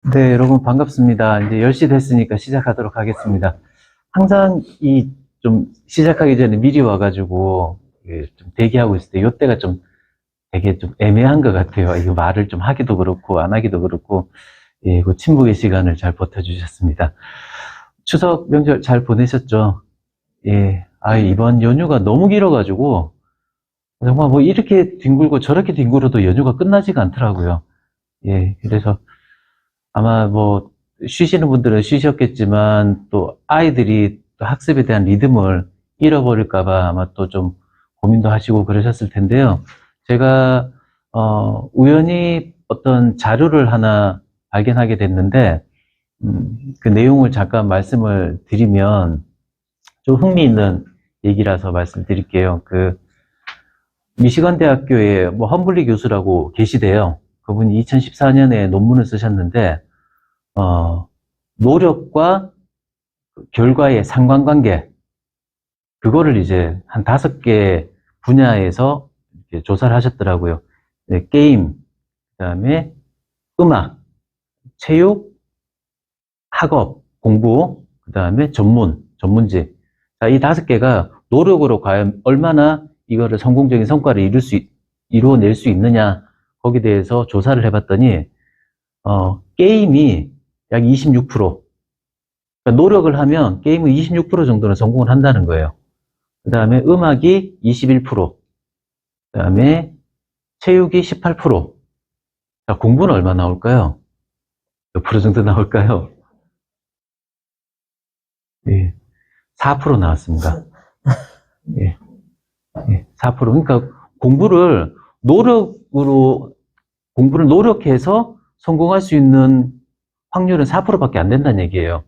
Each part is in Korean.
네, 여러분 반갑습니다. 이제 10시 됐으니까 시작하도록 하겠습니다. 항상 좀 시작하기 전에 미리 와가지고 좀 대기하고 있을 때 이때가 좀 되게 좀 애매한 것 같아요. 이거 말을 좀 하기도 그렇고 안 하기도 그렇고 그 침묵의 시간을 잘 버텨주셨습니다. 추석 명절 잘 보내셨죠? 예, 이번 연휴가 너무 길어가지고 정말 뭐 이렇게 뒹굴고 저렇게 뒹굴어도 연휴가 끝나지가 않더라고요. 예, 그래서 아마 뭐 쉬시는 분들은 쉬셨겠지만 또 아이들이 또 학습에 대한 리듬을 잃어버릴까 봐 아마 또 좀 고민도 하시고 그러셨을 텐데요. 제가 우연히 어떤 자료를 하나 발견하게 됐는데 그 내용을 잠깐 말씀을 드리면 좀 흥미있는 얘기라서 말씀드릴게요. 그 미시건 대학교에 뭐 험블리 교수라고 계시대요. 그분이 2014년에 논문을 쓰셨는데 노력과 결과의 상관관계, 그거를 이제 한 5개 분야에서 이렇게 조사를 하셨더라고요. 네, 게임, 그 다음에 음악, 체육, 학업, 공부, 그 다음에 전문직. 자, 이 5개가 노력으로 과연 얼마나 이거를 성공적인 성과를 이루어낼 수 있느냐, 거기에 대해서 조사를 해봤더니, 게임이 약 26%, 그러니까 노력을 하면 게임은 26% 정도는 성공을 한다는 거예요. 그 다음에 음악이 21%, 그 다음에 체육이 18%. 자, 공부는 얼마 나올까요? 몇 프로 정도 나올까요? 예, 4% 나왔습니다. 예, 4%. 그러니까 공부를 노력해서 성공할 수 있는 확률은 4%밖에 안 된다는 얘기예요.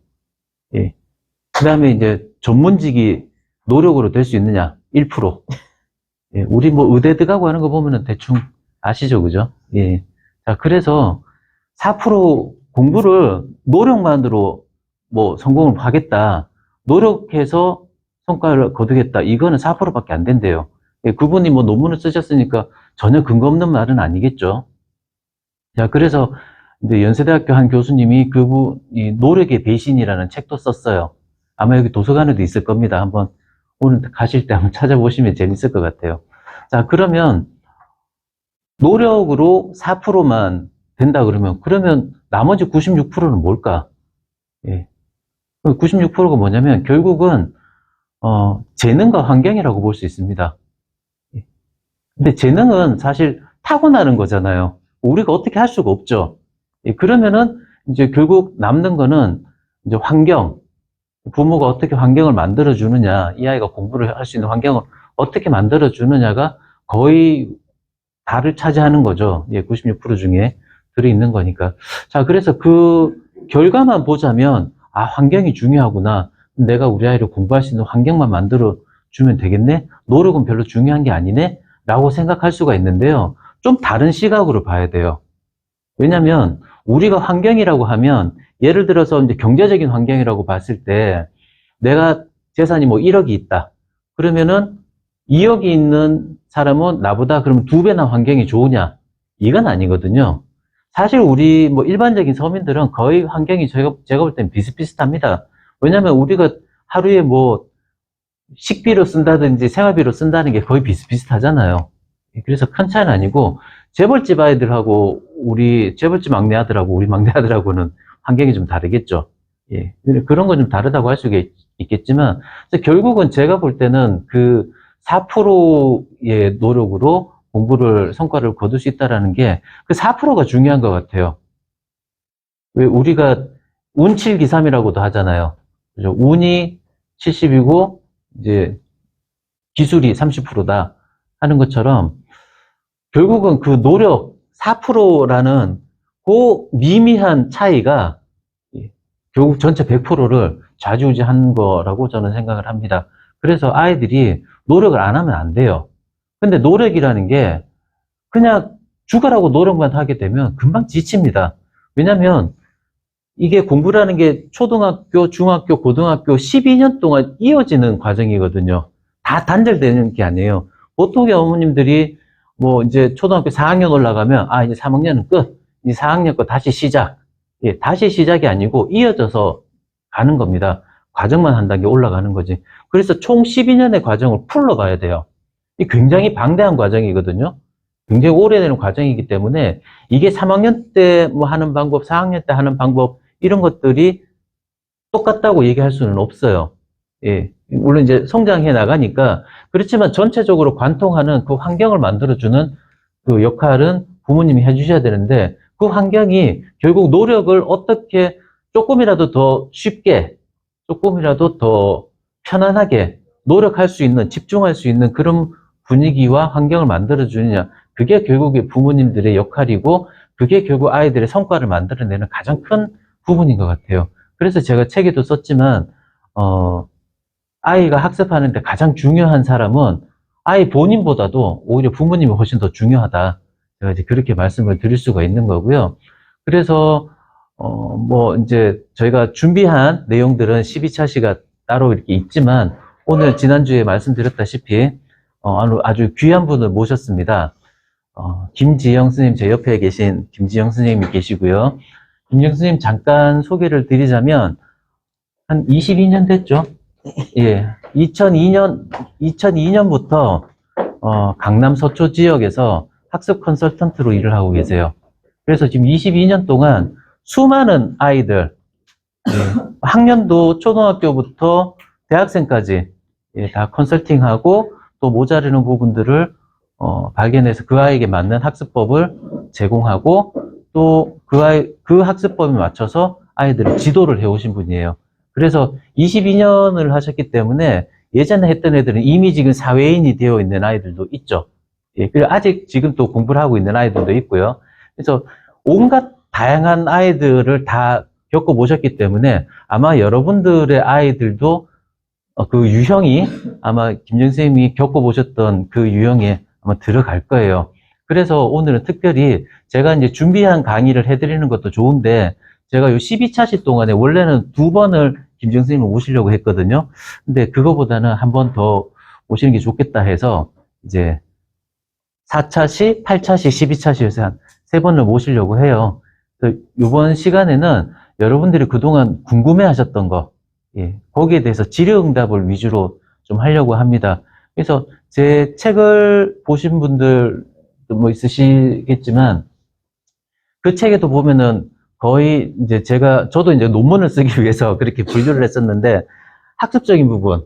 예. 그 다음에 이제 전문직이 노력으로 될 수 있느냐? 1%. 예, 우리 뭐 의대 들어가고 하는 거 보면은 대충 아시죠, 그죠? 예. 자, 그래서 4% 공부를 노력만으로 뭐 성공을 하겠다. 노력해서 성과를 거두겠다. 이거는 4%밖에 안 된대요. 예, 그분이 뭐 논문을 쓰셨으니까 전혀 근거 없는 말은 아니겠죠. 자, 그래서 이제 연세대학교 한 교수님이 이 노력의 배신이라는 책도 썼어요. 아마 여기 도서관에도 있을 겁니다. 한번 오늘 가실 때 한번 찾아보시면 재밌을 것 같아요. 자, 그러면 노력으로 4%만 된다 그러면 나머지 96%는 뭘까? 예. 96%가 뭐냐면 결국은 재능과 환경이라고 볼 수 있습니다. 예. 근데 재능은 사실 타고나는 거잖아요. 우리가 어떻게 할 수가 없죠. 예, 그러면은 이제 결국 남는 거는 이제 환경, 부모가 어떻게 환경을 만들어 주느냐, 이 아이가 공부를 할 수 있는 환경을 어떻게 만들어 주느냐가 거의 다를 차지하는 거죠. 예, 96% 중에 들어있는 거니까. 자, 그래서 그 결과만 보자면, 환경이 중요하구나. 내가 우리 아이를 공부할 수 있는 환경만 만들어 주면 되겠네? 노력은 별로 중요한 게 아니네? 라고 생각할 수가 있는데요. 좀 다른 시각으로 봐야 돼요. 왜냐면, 우리가 환경이라고 하면, 예를 들어서 이제 경제적인 환경이라고 봤을 때, 내가 재산이 뭐 1억이 있다. 그러면은 2억이 있는 사람은 나보다 그러면 2배나 환경이 좋으냐? 이건 아니거든요. 사실 우리 뭐 일반적인 서민들은 거의 환경이 제가 볼 땐 비슷비슷합니다. 왜냐면 우리가 하루에 뭐 식비로 쓴다든지 생활비로 쓴다는 게 거의 비슷비슷하잖아요. 그래서 큰 차이는 아니고 재벌집 아이들하고 우리 재벌집 막내 아들하고 우리 막내 아들하고는 환경이 좀 다르겠죠. 예. 그런 건 좀 다르다고 할 수가 있겠지만 결국은 제가 볼 때는 그 4%의 노력으로 성과를 거둘 수 있다라는 게 그 4%가 중요한 것 같아요. 왜 우리가 운칠기삼이라고도 하잖아요. 그죠? 운이 70이고 이제 기술이 30%다 하는 것처럼 결국은 그 노력 4%라는 그 미미한 차이가 결국 전체 100%를 좌지우지하는 거라고 저는 생각을 합니다. 그래서 아이들이 노력을 안 하면 안 돼요. 근데 노력이라는 게 그냥 죽어라고 노력만 하게 되면 금방 지칩니다. 왜냐면 이게 공부라는 게 초등학교, 중학교, 고등학교 12년 동안 이어지는 과정이거든요. 다 단절되는 게 아니에요. 보통의 어머님들이 뭐 이제 초등학교 4학년 올라가면 이제 3학년은 끝. 이제 4학년 거 다시 시작. 예, 다시 시작이 아니고 이어져서 가는 겁니다. 과정만 한 단계 올라가는 거지. 그래서 총 12년의 과정을 풀로 봐야 돼요. 이 굉장히 방대한 과정이거든요. 굉장히 오래되는 과정이기 때문에 이게 3학년 때 뭐 하는 방법, 4학년 때 하는 방법 이런 것들이 똑같다고 얘기할 수는 없어요. 예. 물론 이제 성장해 나가니까 그렇지만 전체적으로 관통하는 그 환경을 만들어주는 그 역할은 부모님이 해주셔야 되는데 그 환경이 결국 노력을 어떻게 조금이라도 더 쉽게, 조금이라도 더 편안하게 노력할 수 있는, 집중할 수 있는 그런 분위기와 환경을 만들어주느냐. 그게 결국에 부모님들의 역할이고 그게 결국 아이들의 성과를 만들어내는 가장 큰 부분인 것 같아요. 그래서 제가 책에도 썼지만, 아이가 학습하는데 가장 중요한 사람은 아이 본인보다도 오히려 부모님이 훨씬 더 중요하다. 제가 이제 그렇게 말씀을 드릴 수가 있는 거고요. 그래서, 뭐, 이제 저희가 준비한 내용들은 12차 시가 따로 이렇게 있지만, 오늘 지난주에 말씀드렸다시피, 아주 귀한 분을 모셨습니다. 김지영 스님, 제 옆에 계신 김지영 스님이 계시고요. 김지영 스님 잠깐 소개를 드리자면, 한 22년 됐죠? 예. 2002년부터, 강남 서초 지역에서 학습 컨설턴트로 일을 하고 계세요. 그래서 지금 22년 동안 수많은 아이들, 예, 학년도 초등학교부터 대학생까지, 예, 다 컨설팅하고 또 모자르는 부분들을 발견해서 그 아이에게 맞는 학습법을 제공하고 또 그 학습법에 맞춰서 아이들을 지도를 해오신 분이에요. 그래서 22년을 하셨기 때문에 예전에 했던 애들은 이미 지금 사회인이 되어 있는 아이들도 있죠. 예, 그리고 아직 지금 또 공부를 하고 있는 아이들도 있고요. 그래서 온갖 다양한 아이들을 다 겪어보셨기 때문에 아마 여러분들의 아이들도 그 유형이 아마 김정 선생님이 겪어보셨던 그 유형에 아마 들어갈 거예요. 그래서 오늘은 특별히 제가 이제 준비한 강의를 해드리는 것도 좋은데 제가 요 12차시 동안에 원래는 2번을 김정 선생님을 모시려고 했거든요. 근데 그거보다는 한 번 더 모시는 게 좋겠다 해서 이제 4차시, 8차시, 12차시에서 한 3번을 모시려고 해요. 그래서 이번 시간에는 여러분들이 그동안 궁금해 하셨던 거, 예, 거기에 대해서 질의응답을 위주로 좀 하려고 합니다. 그래서 제 책을 보신 분들도 뭐 있으시겠지만, 그 책에도 보면은 거의 이제 저도 이제 논문을 쓰기 위해서 그렇게 분류를 했었는데, 학습적인 부분,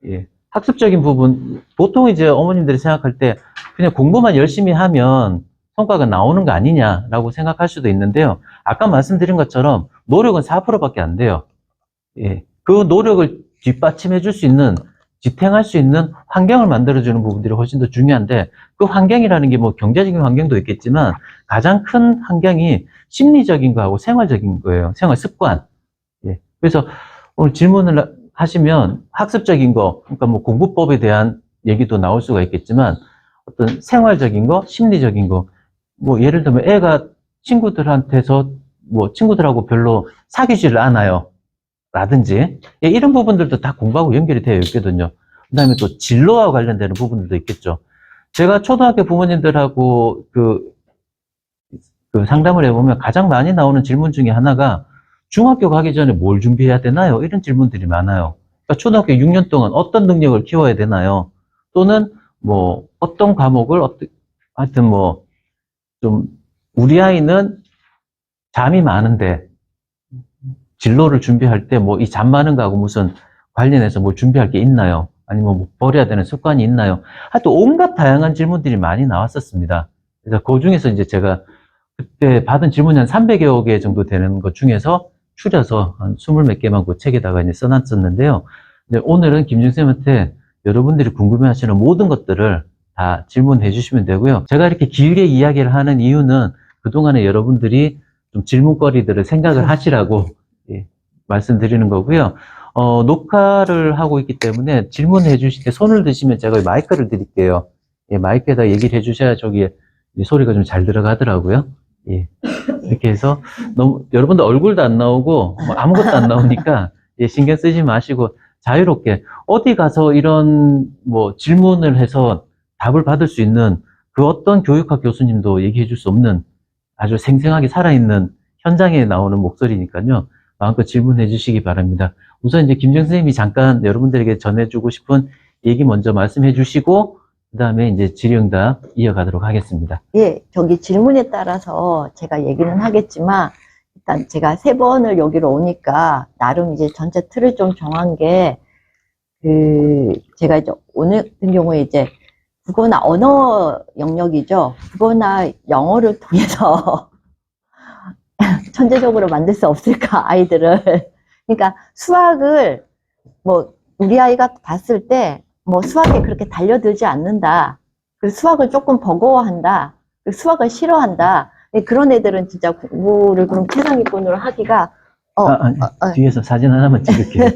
예, 학습적인 부분, 보통 이제 어머님들이 생각할 때 그냥 공부만 열심히 하면 성과가 나오는 거 아니냐라고 생각할 수도 있는데요. 아까 말씀드린 것처럼 노력은 4%밖에 안 돼요. 예, 그 노력을 뒷받침해 줄 수 있는, 지탱할 수 있는 환경을 만들어주는 부분들이 훨씬 더 중요한데, 그 환경이라는 게 뭐 경제적인 환경도 있겠지만, 가장 큰 환경이 심리적인 거하고 생활적인 거예요. 생활 습관. 예. 그래서 오늘 질문을 하시면 학습적인 거, 그러니까 뭐 공부법에 대한 얘기도 나올 수가 있겠지만, 어떤 생활적인 거, 심리적인 거, 뭐 예를 들면 애가 친구들한테서 뭐 친구들하고 별로 사귀지를 않아요. 라든지, 예, 이런 부분들도 다 공부하고 연결이 되어 있거든요. 그 다음에 또 진로와 관련되는 부분들도 있겠죠. 제가 초등학교 부모님들하고 그 상담을 해보면 가장 많이 나오는 질문 중에 하나가 중학교 가기 전에 뭘 준비해야 되나요? 이런 질문들이 많아요. 그러니까 초등학교 6년 동안 어떤 능력을 키워야 되나요? 또는 뭐 어떤 과목을 하여튼 뭐 좀 우리 아이는 잠이 많은데 진로를 준비할 때 뭐 이 잠 많은 거하고 무슨 관련해서 뭘 준비할 게 있나요? 아니면 뭐 버려야 되는 습관이 있나요? 하여튼 온갖 다양한 질문들이 많이 나왔었습니다. 그래서 그 중에서 이제 제가 그때 받은 질문이 한 300여 개 정도 되는 것 중에서 추려서 한 20몇 개만 그 책에다가 이제 써놨었는데요. 이제 오늘은 김준쌤한테 여러분들이 궁금해 하시는 모든 것들을 다 질문해 주시면 되고요. 제가 이렇게 길게 이야기를 하는 이유는 그동안에 여러분들이 좀 질문거리들을 생각을 하시라고, 예, 말씀드리는 거고요. 녹화를 하고 있기 때문에 질문해 주실 때 손을 드시면 제가 마이크를 드릴게요. 예, 마이크에다 얘기를 해 주셔야 저기 소리가 좀 잘 들어가더라고요. 예. 이렇게 해서 여러분들 얼굴도 안 나오고 뭐 아무것도 안 나오니까, 예, 신경 쓰지 마시고 자유롭게 어디 가서 이런 뭐 질문을 해서 답을 받을 수 있는 그 어떤 교육학 교수님도 얘기해 줄 수 없는 아주 생생하게 살아있는 현장에 나오는 목소리니까요. 마음껏 질문해 주시기 바랍니다. 우선 이제 김정 선생님이 잠깐 여러분들에게 전해주고 싶은 얘기 먼저 말씀해 주시고, 그 다음에 이제 질의응답 이어가도록 하겠습니다. 예, 저기 질문에 따라서 제가 얘기는 하겠지만, 일단 제가 3번을 여기로 오니까, 나름 이제 전체 틀을 좀 정한 게, 제가 이제 오늘 같은 경우에 이제 국어나 언어 영역이죠. 국어나 영어를 통해서 천재적으로 만들 수 없을까, 아이들을. 그러니까 수학을, 뭐, 우리 아이가 봤을 때, 뭐 수학에 그렇게 달려들지 않는다. 그리고 수학을 조금 버거워한다. 그리고 수학을 싫어한다. 그런 애들은 진짜 공부를 그럼 최상위권으로 하기가, 뒤에서 사진 하나만 찍을게요.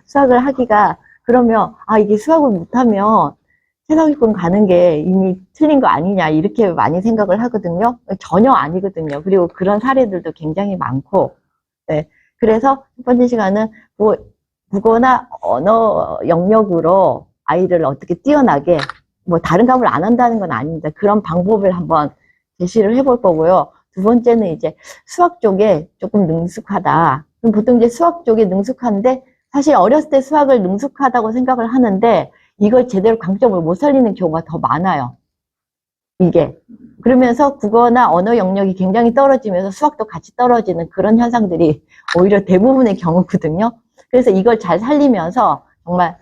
수학을 하기가, 그러면, 이게 수학을 못하면 최상위권 가는 게 이미 틀린 거 아니냐, 이렇게 많이 생각을 하거든요. 전혀 아니거든요. 그리고 그런 사례들도 굉장히 많고, 네. 그래서 첫 번째 시간은 뭐, 국어나 언어 영역으로 아이를 어떻게 뛰어나게, 뭐 다른 과목을 안 한다는 건 아닙니다. 그런 방법을 한번 제시를 해볼 거고요. 두 번째는 이제 수학 쪽에 조금 능숙하다. 그럼 보통 이제 수학 쪽에 능숙한데, 사실 어렸을 때 수학을 능숙하다고 생각을 하는데, 이걸 제대로 강점을 못 살리는 경우가 더 많아요. 이게. 그러면서 국어나 언어 영역이 굉장히 떨어지면서 수학도 같이 떨어지는 그런 현상들이 오히려 대부분의 경우거든요. 그래서 이걸 잘 살리면서 정말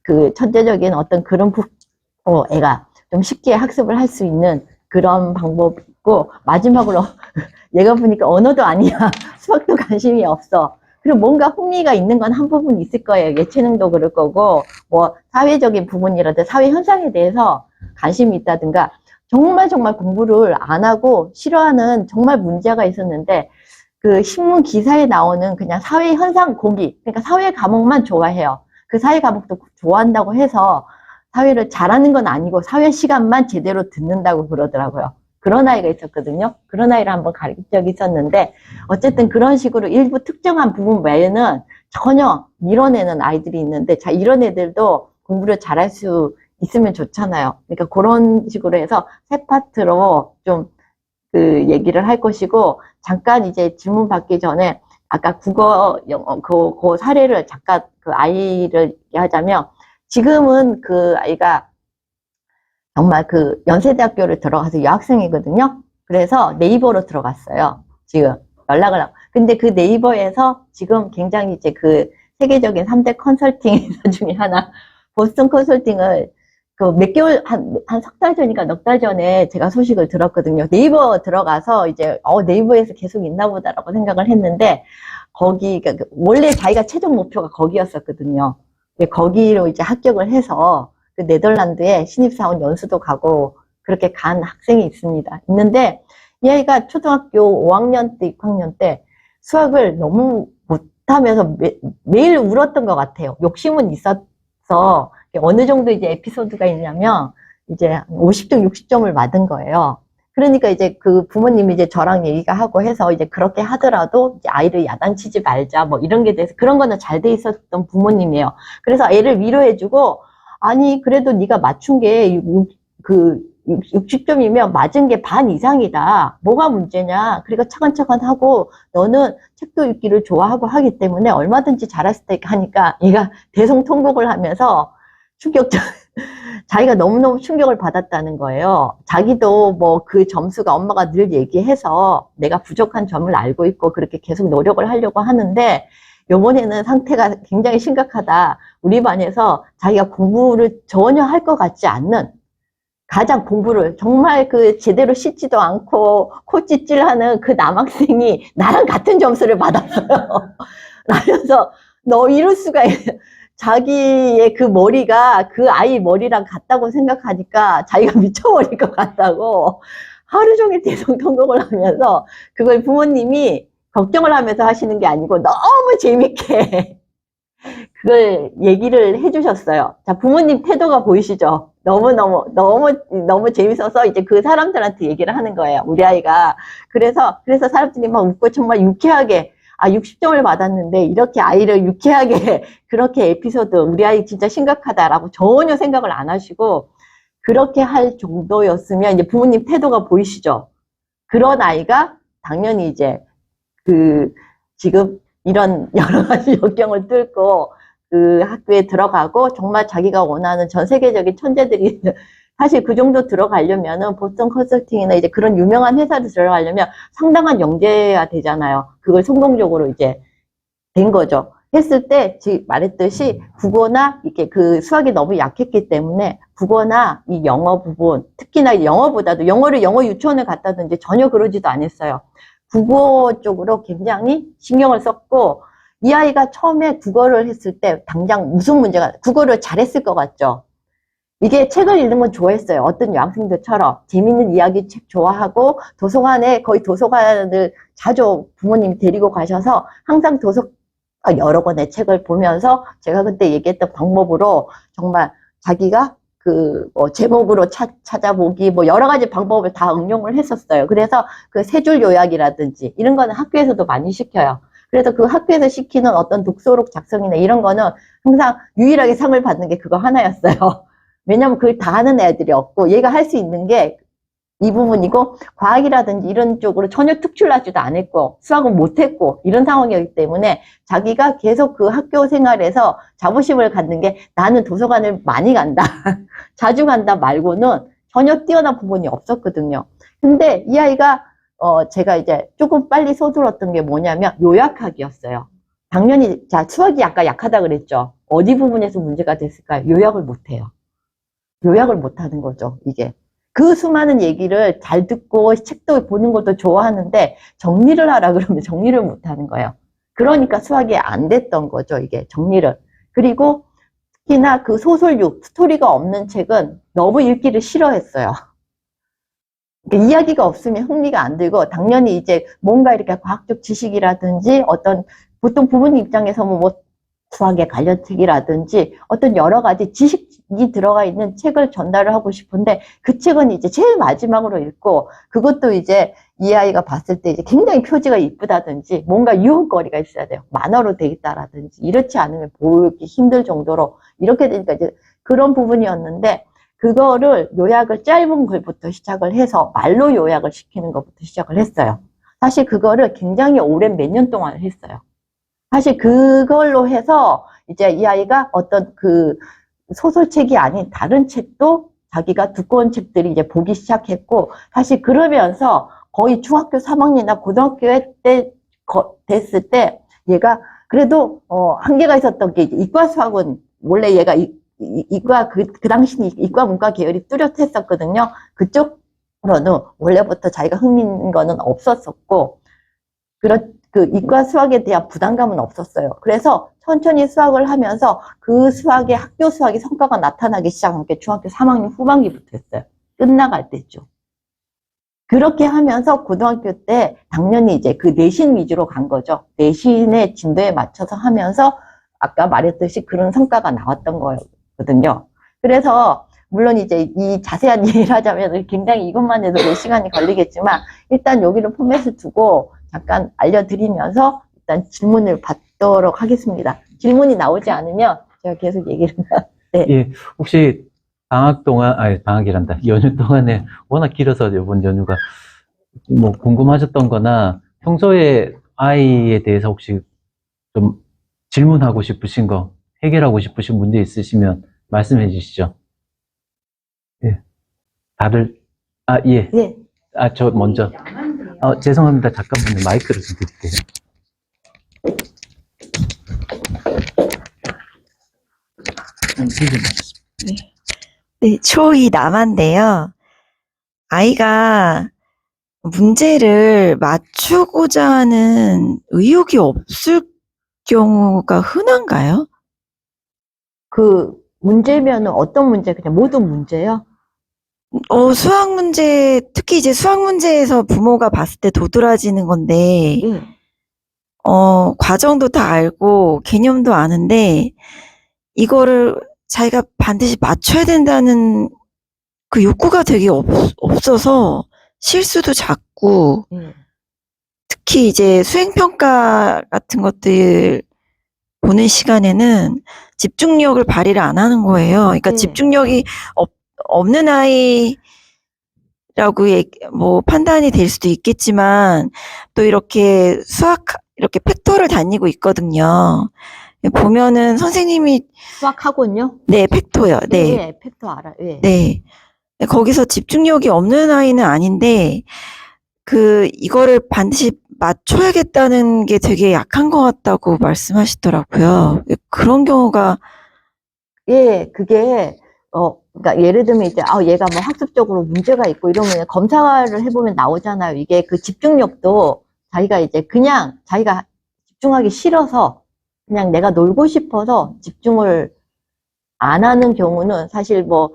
그 천재적인 어떤 그런 애가 좀 쉽게 학습을 할 수 있는 그런 방법이 있고, 마지막으로 얘가 보니까 언어도 아니야. 수학도 관심이 없어. 그리고 뭔가 흥미가 있는 건 한 부분 있을 거예요. 예체능도 그럴 거고, 뭐 사회적인 부분이라든지 사회 현상에 대해서 관심이 있다든가, 정말 공부를 안 하고 싫어하는 정말 문제가 있었는데, 그 신문 기사에 나오는 그냥 사회 현상 고기, 그러니까 사회 과목만 좋아해요. 그 사회 과목도 좋아한다고 해서 사회를 잘하는 건 아니고 사회 시간만 제대로 듣는다고 그러더라고요. 그런 아이가 있었거든요. 그런 아이를 한번 가르친 적이 있었는데, 어쨌든 그런 식으로 일부 특정한 부분 외에는 전혀 밀어내는 아이들이 있는데, 자, 이런 애들도 공부를 잘할 수 있으면 좋잖아요. 그러니까 그런 식으로 해서 세 파트로 좀 그 얘기를 할 것이고, 잠깐 이제 질문 받기 전에 아까 국어 영어 그 사례를 잠깐 그 아이를 얘기하자면, 지금은 그 아이가 정말 그 연세대학교를 들어가서 여학생이거든요. 그래서 네이버로 들어갔어요. 지금 연락을 하고. 근데 그 네이버에서 지금 굉장히 이제 그 세계적인 3대 컨설팅 회사 중에 하나, 보스턴 컨설팅을 그 몇 개월, 한 석 달 전이니까 넉 달 전에 제가 소식을 들었거든요. 네이버 들어가서 이제, 네이버에서 계속 있나 보다라고 생각을 했는데, 거기, 그러니까 원래 자기가 최종 목표가 거기였었거든요. 거기로 이제 합격을 해서 그 네덜란드에 신입사원 연수도 가고 그렇게 간 학생이 있습니다. 있는데, 이 아이가 초등학교 5학년 때, 6학년 때 수학을 너무 못하면서 매일 울었던 것 같아요. 욕심은 있었어. 어느 정도 이제 에피소드가 있냐면, 이제 50점, 60점을 맞은 거예요. 그러니까 이제 그 부모님이 이제 저랑 얘기가 하고 해서 이제 그렇게 하더라도 이제 아이를 야단치지 말자, 뭐 이런 게 대해서, 그런 거는 잘 돼 있었던 부모님이에요. 그래서 애를 위로해주고, 아니, 그래도 네가 맞춘 게 60점이면 맞은 게 반 이상이다. 뭐가 문제냐. 그러니까 차근차근 하고, 너는 책도 읽기를 좋아하고 하기 때문에 얼마든지 잘할 수 있다 하니까 얘가 대성통곡을 하면서 충격적, 자기가 너무너무 충격을 받았다는 거예요. 자기도 뭐 그 점수가 엄마가 늘 얘기해서 내가 부족한 점을 알고 있고 그렇게 계속 노력을 하려고 하는데, 요번에는 상태가 굉장히 심각하다. 우리 반에서 자기가 공부를 전혀 할 것 같지 않는, 가장 공부를 정말 그 제대로 씻지도 않고 코찌질하는 그 남학생이 나랑 같은 점수를 받았어요. 그러면서 너 이럴 수가 자기의 그 머리가 그 아이 머리랑 같다고 생각하니까 자기가 미쳐버릴 것 같다고 하루 종일 대성통곡을 하면서, 그걸 부모님이 걱정을 하면서 하시는 게 아니고 너무 재밌게 그걸 얘기를 해주셨어요. 자, 부모님 태도가 보이시죠? 너무 재밌어서 이제 그 사람들한테 얘기를 하는 거예요. 우리 아이가. 그래서 사람들이 막 웃고 정말 유쾌하게, 60점을 받았는데 이렇게 아이를 유쾌하게 그렇게 에피소드, 우리 아이 진짜 심각하다라고 전혀 생각을 안 하시고 그렇게 할 정도였으면, 이제 부모님 태도가 보이시죠? 그런 아이가 당연히 이제 지금 이런 여러 가지 역경을 뚫고 그 학교에 들어가고 정말 자기가 원하는 전 세계적인 천재들이 사실 그 정도 들어가려면은 보스턴 컨설팅이나 이제 그런 유명한 회사를 들어가려면 상당한 영재가 되잖아요. 그걸 성공적으로 이제 된 거죠. 했을 때, 지금 말했듯이 국어나 이렇게 그 수학이 너무 약했기 때문에 국어나 이 영어 부분, 특히나 영어보다도 영어를 영어 유치원에 갔다든지 전혀 그러지도 않았어요. 국어 쪽으로 굉장히 신경을 썼고, 이 아이가 처음에 국어를 했을 때 당장 무슨 문제가, 국어를 잘했을 것 같죠? 이게 책을 읽는 건 좋아했어요. 어떤 여학생들처럼 재밌는 이야기 책 좋아하고 도서관에 거의 도서관을 자주 부모님이 데리고 가셔서 항상 여러 권의 책을 보면서 제가 그때 얘기했던 방법으로 정말 자기가 제목으로 찾아보기 여러 가지 방법을 다 응용을 했었어요. 그래서 그 세 줄 요약이라든지 이런 거는 학교에서도 많이 시켜요. 그래서 그 학교에서 시키는 어떤 독서록 작성이나 이런 거는 항상 유일하게 상을 받는 게 그거 하나였어요. 왜냐면 그걸 다 하는 애들이 없고 얘가 할 수 있는 게 이 부분이고 과학이라든지 이런 쪽으로 전혀 특출나지도 않았고 수학은 못했고 이런 상황이었기 때문에 자기가 계속 그 학교 생활에서 자부심을 갖는 게 나는 도서관을 많이 간다 자주 간다 말고는 전혀 뛰어난 부분이 없었거든요. 근데 이 아이가 제가 이제 조금 빨리 서둘렀던 게 뭐냐면 요약하기였어요. 당연히 수학이 아까 약하다 그랬죠. 어디 부분에서 문제가 됐을까요? 요약을 못해요. 요약을 못하는 거죠, 이게. 그 수많은 얘기를 잘 듣고 책도 보는 것도 좋아하는데 정리를 하라 그러면 정리를 못하는 거예요. 그러니까 수학이 안 됐던 거죠, 이게 정리를. 그리고 특히나 그 소설류, 스토리가 없는 책은 너무 읽기를 싫어했어요. 그러니까 이야기가 없으면 흥미가 안 들고 당연히 이제 뭔가 이렇게 과학적 지식이라든지 어떤 보통 부모님 입장에서 수학에 관련 책이라든지 어떤 여러 가지 지식이 들어가 있는 책을 전달을 하고 싶은데 그 책은 이제 제일 마지막으로 읽고 그것도 이제 이 아이가 봤을 때 이제 굉장히 표지가 이쁘다든지 뭔가 유혹거리가 있어야 돼요. 만화로 돼 있다라든지 이렇지 않으면 보기 힘들 정도로 이렇게 되니까 이제 그런 부분이었는데 그거를 요약을 짧은 글부터 시작을 해서 말로 요약을 시키는 것부터 시작을 했어요. 사실 그거를 굉장히 오랜 몇 년 동안 했어요. 사실 그걸로 해서 이제 이 아이가 어떤 그 소설책이 아닌 다른 책도 자기가 두꺼운 책들이 이제 보기 시작했고 사실 그러면서 거의 중학교 3학년이나 고등학교 때 됐을 때 얘가 그래도 한계가 있었던 게 이과 수학은 원래 얘가 이과 그 당시 이과 문과 계열이 뚜렷했었거든요. 그쪽으로는 원래부터 자기가 흥미 있는 거는 없었었고 그 이과 수학에 대한 부담감은 없었어요. 그래서 천천히 수학을 하면서 그 수학의 학교 수학의 성과가 나타나기 시작한 게 중학교 3학년 후반기부터 했어요. 끝나갈 때쯤. 그렇게 하면서 고등학교 때 당연히 이제 그 내신 위주로 간 거죠. 내신의 진도에 맞춰서 하면서 아까 말했듯이 그런 성과가 나왔던 거거든요. 그래서 물론 이제 이 자세한 얘기를 하자면 굉장히 이것만 해도 몇 시간이 걸리겠지만 일단 여기를 포맷을 두고 잠깐 알려드리면서 일단 질문을 받도록 하겠습니다. 질문이 나오지 않으면 제가 계속 얘기를 네. 예, 혹시 방학이란다. 연휴 동안에 워낙 길어서 이번 연휴가 궁금하셨던 거나 평소에 아이에 대해서 혹시 좀 질문하고 싶으신 거, 해결하고 싶으신 문제 있으시면 말씀해 주시죠. 예. 다들, 예. 네. 저 먼저. 죄송합니다. 잠깐만요. 마이크를 좀 드릴게요. 네, 초2 남한데요. 아이가 문제를 맞추고자 하는 의욕이 없을 경우가 흔한가요? 그 문제면은 어떤 문제? 그냥 모든 문제요? 수학 문제, 특히 이제 수학 문제에서 부모가 봤을 때 도드라지는 건데, 네. 과정도 다 알고 개념도 아는데, 이거를 자기가 반드시 맞춰야 된다는 그 욕구가 되게 없어서 실수도 작고, 특히 이제 수행평가 같은 것들 보는 시간에는 집중력을 발휘를 안 하는 거예요. 그러니까 집중력이 없는 아이를 뭐 판단이 될 수도 있겠지만 또 이렇게 이렇게 팩터를 다니고 있거든요. 보면은 선생님이 수학학원요? 네, 팩터요. 네. 예, 팩터 알아요. 예. 네. 거기서 집중력이 없는 아이는 아닌데 이거를 반드시 맞춰야겠다는 게 되게 약한 것 같다고 말씀하시더라고요. 그런 경우가 예, 그게, 그러니까 예를 들면 이제, 얘가 뭐 학습적으로 문제가 있고 이러면 검사를 해보면 나오잖아요. 이게 그 집중력도 자기가 이제 그냥 자기가 집중하기 싫어서 그냥 내가 놀고 싶어서 집중을 안 하는 경우는 사실 뭐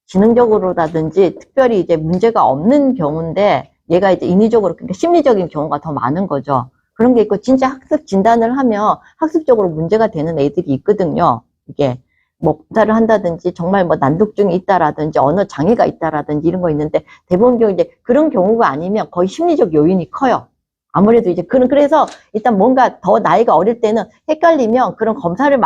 지능적으로라든지 특별히 이제 문제가 없는 경우인데 얘가 이제 인위적으로 그러니까 심리적인 경우가 더 많은 거죠. 그런 게 있고 진짜 학습 진단을 하면 학습적으로 문제가 되는 애들이 있거든요. 이게 뭐 검사를 한다든지 정말 뭐 난독증이 있다라든지 언어 장애가 있다라든지 이런 거 있는데 대부분 경우 이제 그런 경우가 아니면 거의 심리적 요인이 커요. 아무래도 이제 그래서 일단 뭔가 더 나이가 어릴 때는 헷갈리면 그런 검사를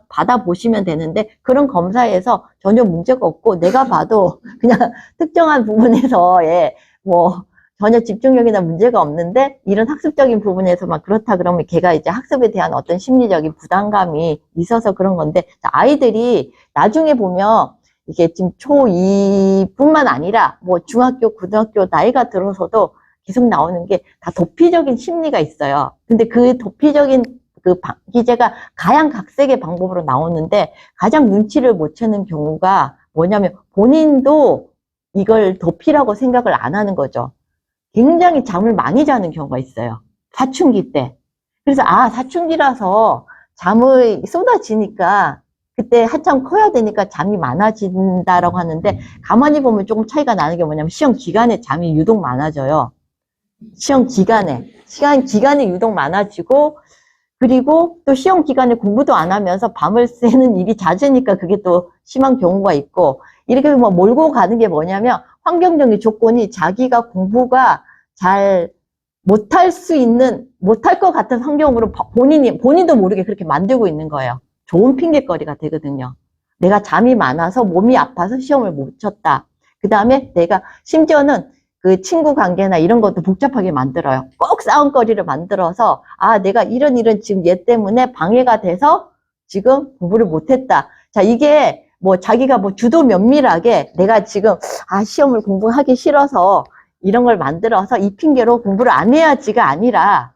받아 보시면 되는데 그런 검사에서 전혀 문제가 없고 내가 봐도 그냥 특정한 부분에서 뭐 전혀 집중력이나 문제가 없는데 이런 학습적인 부분에서만 그렇다 그러면 걔가 이제 학습에 대한 어떤 심리적인 부담감이 있어서 그런 건데 아이들이 나중에 보면 이게 지금 초2뿐만 아니라 뭐 중학교, 고등학교 나이가 들어서도 계속 나오는 게 다 도피적인 심리가 있어요. 근데 그 도피적인 기제가 가양각색의 방법으로 나오는데 가장 눈치를 못 채는 경우가 뭐냐면 본인도 이걸 도피라고 생각을 안 하는 거죠. 굉장히 잠을 많이 자는 경우가 있어요. 사춘기 때. 그래서 사춘기라서 잠을 쏟아지니까 그때 한참 커야 되니까 잠이 많아진다라고 하는데 가만히 보면 조금 차이가 나는 게 뭐냐면 시험 기간에 잠이 유독 많아져요. 시험 기간에 유독 많아지고 그리고 또 시험 기간에 공부도 안 하면서 밤을 새는 일이 잦으니까 그게 또 심한 경우가 있고 이렇게 뭐 몰고 가는 게 뭐냐면 환경적인 조건이 자기가 공부가 잘 못할 것 같은 환경으로 본인도 모르게 그렇게 만들고 있는 거예요. 좋은 핑계거리가 되거든요. 내가 잠이 많아서 몸이 아파서 시험을 못 쳤다. 그 다음에 내가 심지어는 그 친구 관계나 이런 것도 복잡하게 만들어요. 꼭 싸움거리를 만들어서 내가 이런 지금 얘 때문에 방해가 돼서 지금 공부를 못했다. 자, 이게 뭐 자기가 뭐 주도 면밀하게 내가 지금 시험을 공부하기 싫어서 이런 걸 만들어서 이 핑계로 공부를 안 해야지가 아니라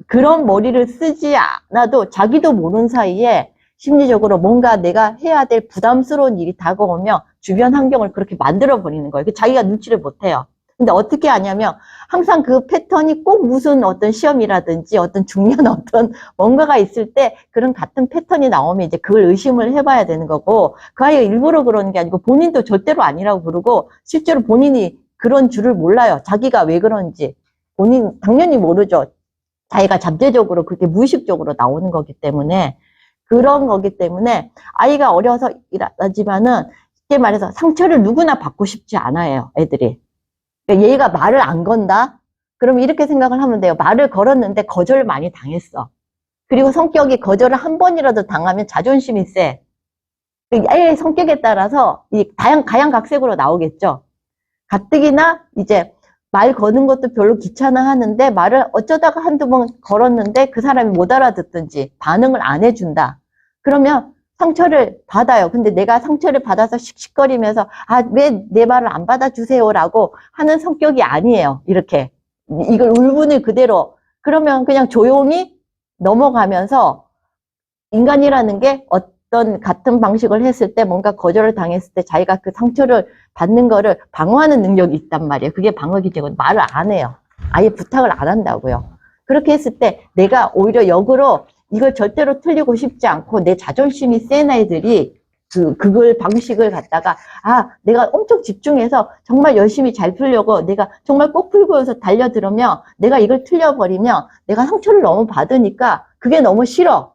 그런 머리를 쓰지 않아도 자기도 모르는 사이에 심리적으로 뭔가 내가 해야 될 부담스러운 일이 다가오면 주변 환경을 그렇게 만들어 버리는 거예요. 자기가 눈치를 못 해요. 근데 어떻게 하냐면 항상 그 패턴이 꼭 무슨 어떤 시험이라든지 어떤 중요한 어떤 뭔가가 있을 때 그런 같은 패턴이 나오면 이제 그걸 의심을 해봐야 되는 거고 그 아이가 일부러 그러는 게 아니고 본인도 절대로 아니라고 부르고 실제로 본인이 그런 줄을 몰라요. 자기가 왜 그런지. 본인 당연히 모르죠. 자기가 잠재적으로 그렇게 무의식적으로 나오는 거기 때문에 그런 거기 때문에 아이가 어려서 일하지만은 쉽게 말해서 상처를 누구나 받고 싶지 않아요. 애들이. 그러니까 얘가 말을 안 건다? 그럼 이렇게 생각을 하면 돼요. 말을 걸었는데 거절을 많이 당했어. 그리고 성격이 거절을 한 번이라도 당하면 자존심이 세. 아이의 성격에 따라서 이 가양각색으로 나오겠죠. 가뜩이나 이제 말 거는 것도 별로 귀찮아 하는데 말을 어쩌다가 한두 번 걸었는데 그 사람이 못 알아듣든지 반응을 안 해준다. 그러면 상처를 받아요. 근데 내가 상처를 받아서 씩씩거리면서 왜 내 말을 안 받아주세요 라고 하는 성격이 아니에요. 이렇게 이걸 울분을 그대로 그러면 그냥 조용히 넘어가면서 인간이라는 게 어떤 같은 방식을 했을 때 뭔가 거절을 당했을 때 자기가 그 상처를 받는 거를 방어하는 능력이 있단 말이에요. 그게 방어기 때문에 말을 안 해요. 아예 부탁을 안 한다고요. 그렇게 했을 때 내가 오히려 역으로 이걸 절대로 틀리고 싶지 않고 내 자존심이 센 아이들이 그걸 방식을 갖다가 내가 엄청 집중해서 정말 열심히 잘 풀려고 내가 정말 꼭 풀고 해서 달려들으면 내가 이걸 틀려버리면 내가 상처를 너무 받으니까 그게 너무 싫어.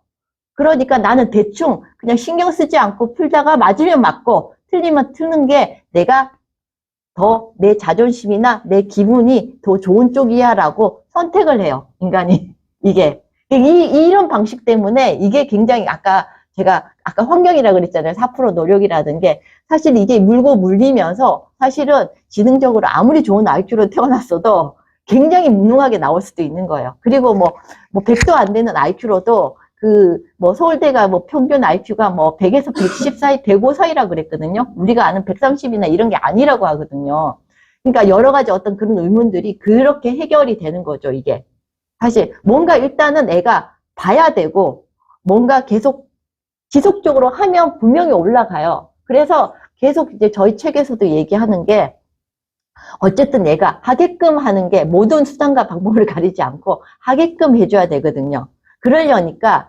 그러니까 나는 대충 그냥 신경 쓰지 않고 풀다가 맞으면 맞고 틀리면 트는 게 내가 더 내 자존심이나 내 기분이 더 좋은 쪽이야 라고 선택을 해요. 인간이. 이런 방식 때문에 이게 굉장히 아까 제가 아까 환경이라 그랬잖아요. 4% 노력이라는 게 사실 이게 물고 물리면서 사실은 지능적으로 아무리 좋은 IQ로 태어났어도 굉장히 무능하게 나올 수도 있는 거예요. 그리고 뭐 100도 안 되는 IQ로도 서울대가 평균 IQ가 100에서 110 사이, 105 사이라 그랬거든요. 우리가 아는 130이나 이런 게 아니라고 하거든요. 그러니까 여러 가지 어떤 그런 의문들이 그렇게 해결이 되는 거죠, 이게. 사실 뭔가 일단은 애가 봐야 되고 뭔가 계속 지속적으로 하면 분명히 올라가요. 그래서 계속 이제 저희 책에서도 얘기하는 게 어쨌든 얘가 하게끔 하는 게 모든 수단과 방법을 가리지 않고 하게끔 해줘야 되거든요. 그러려니까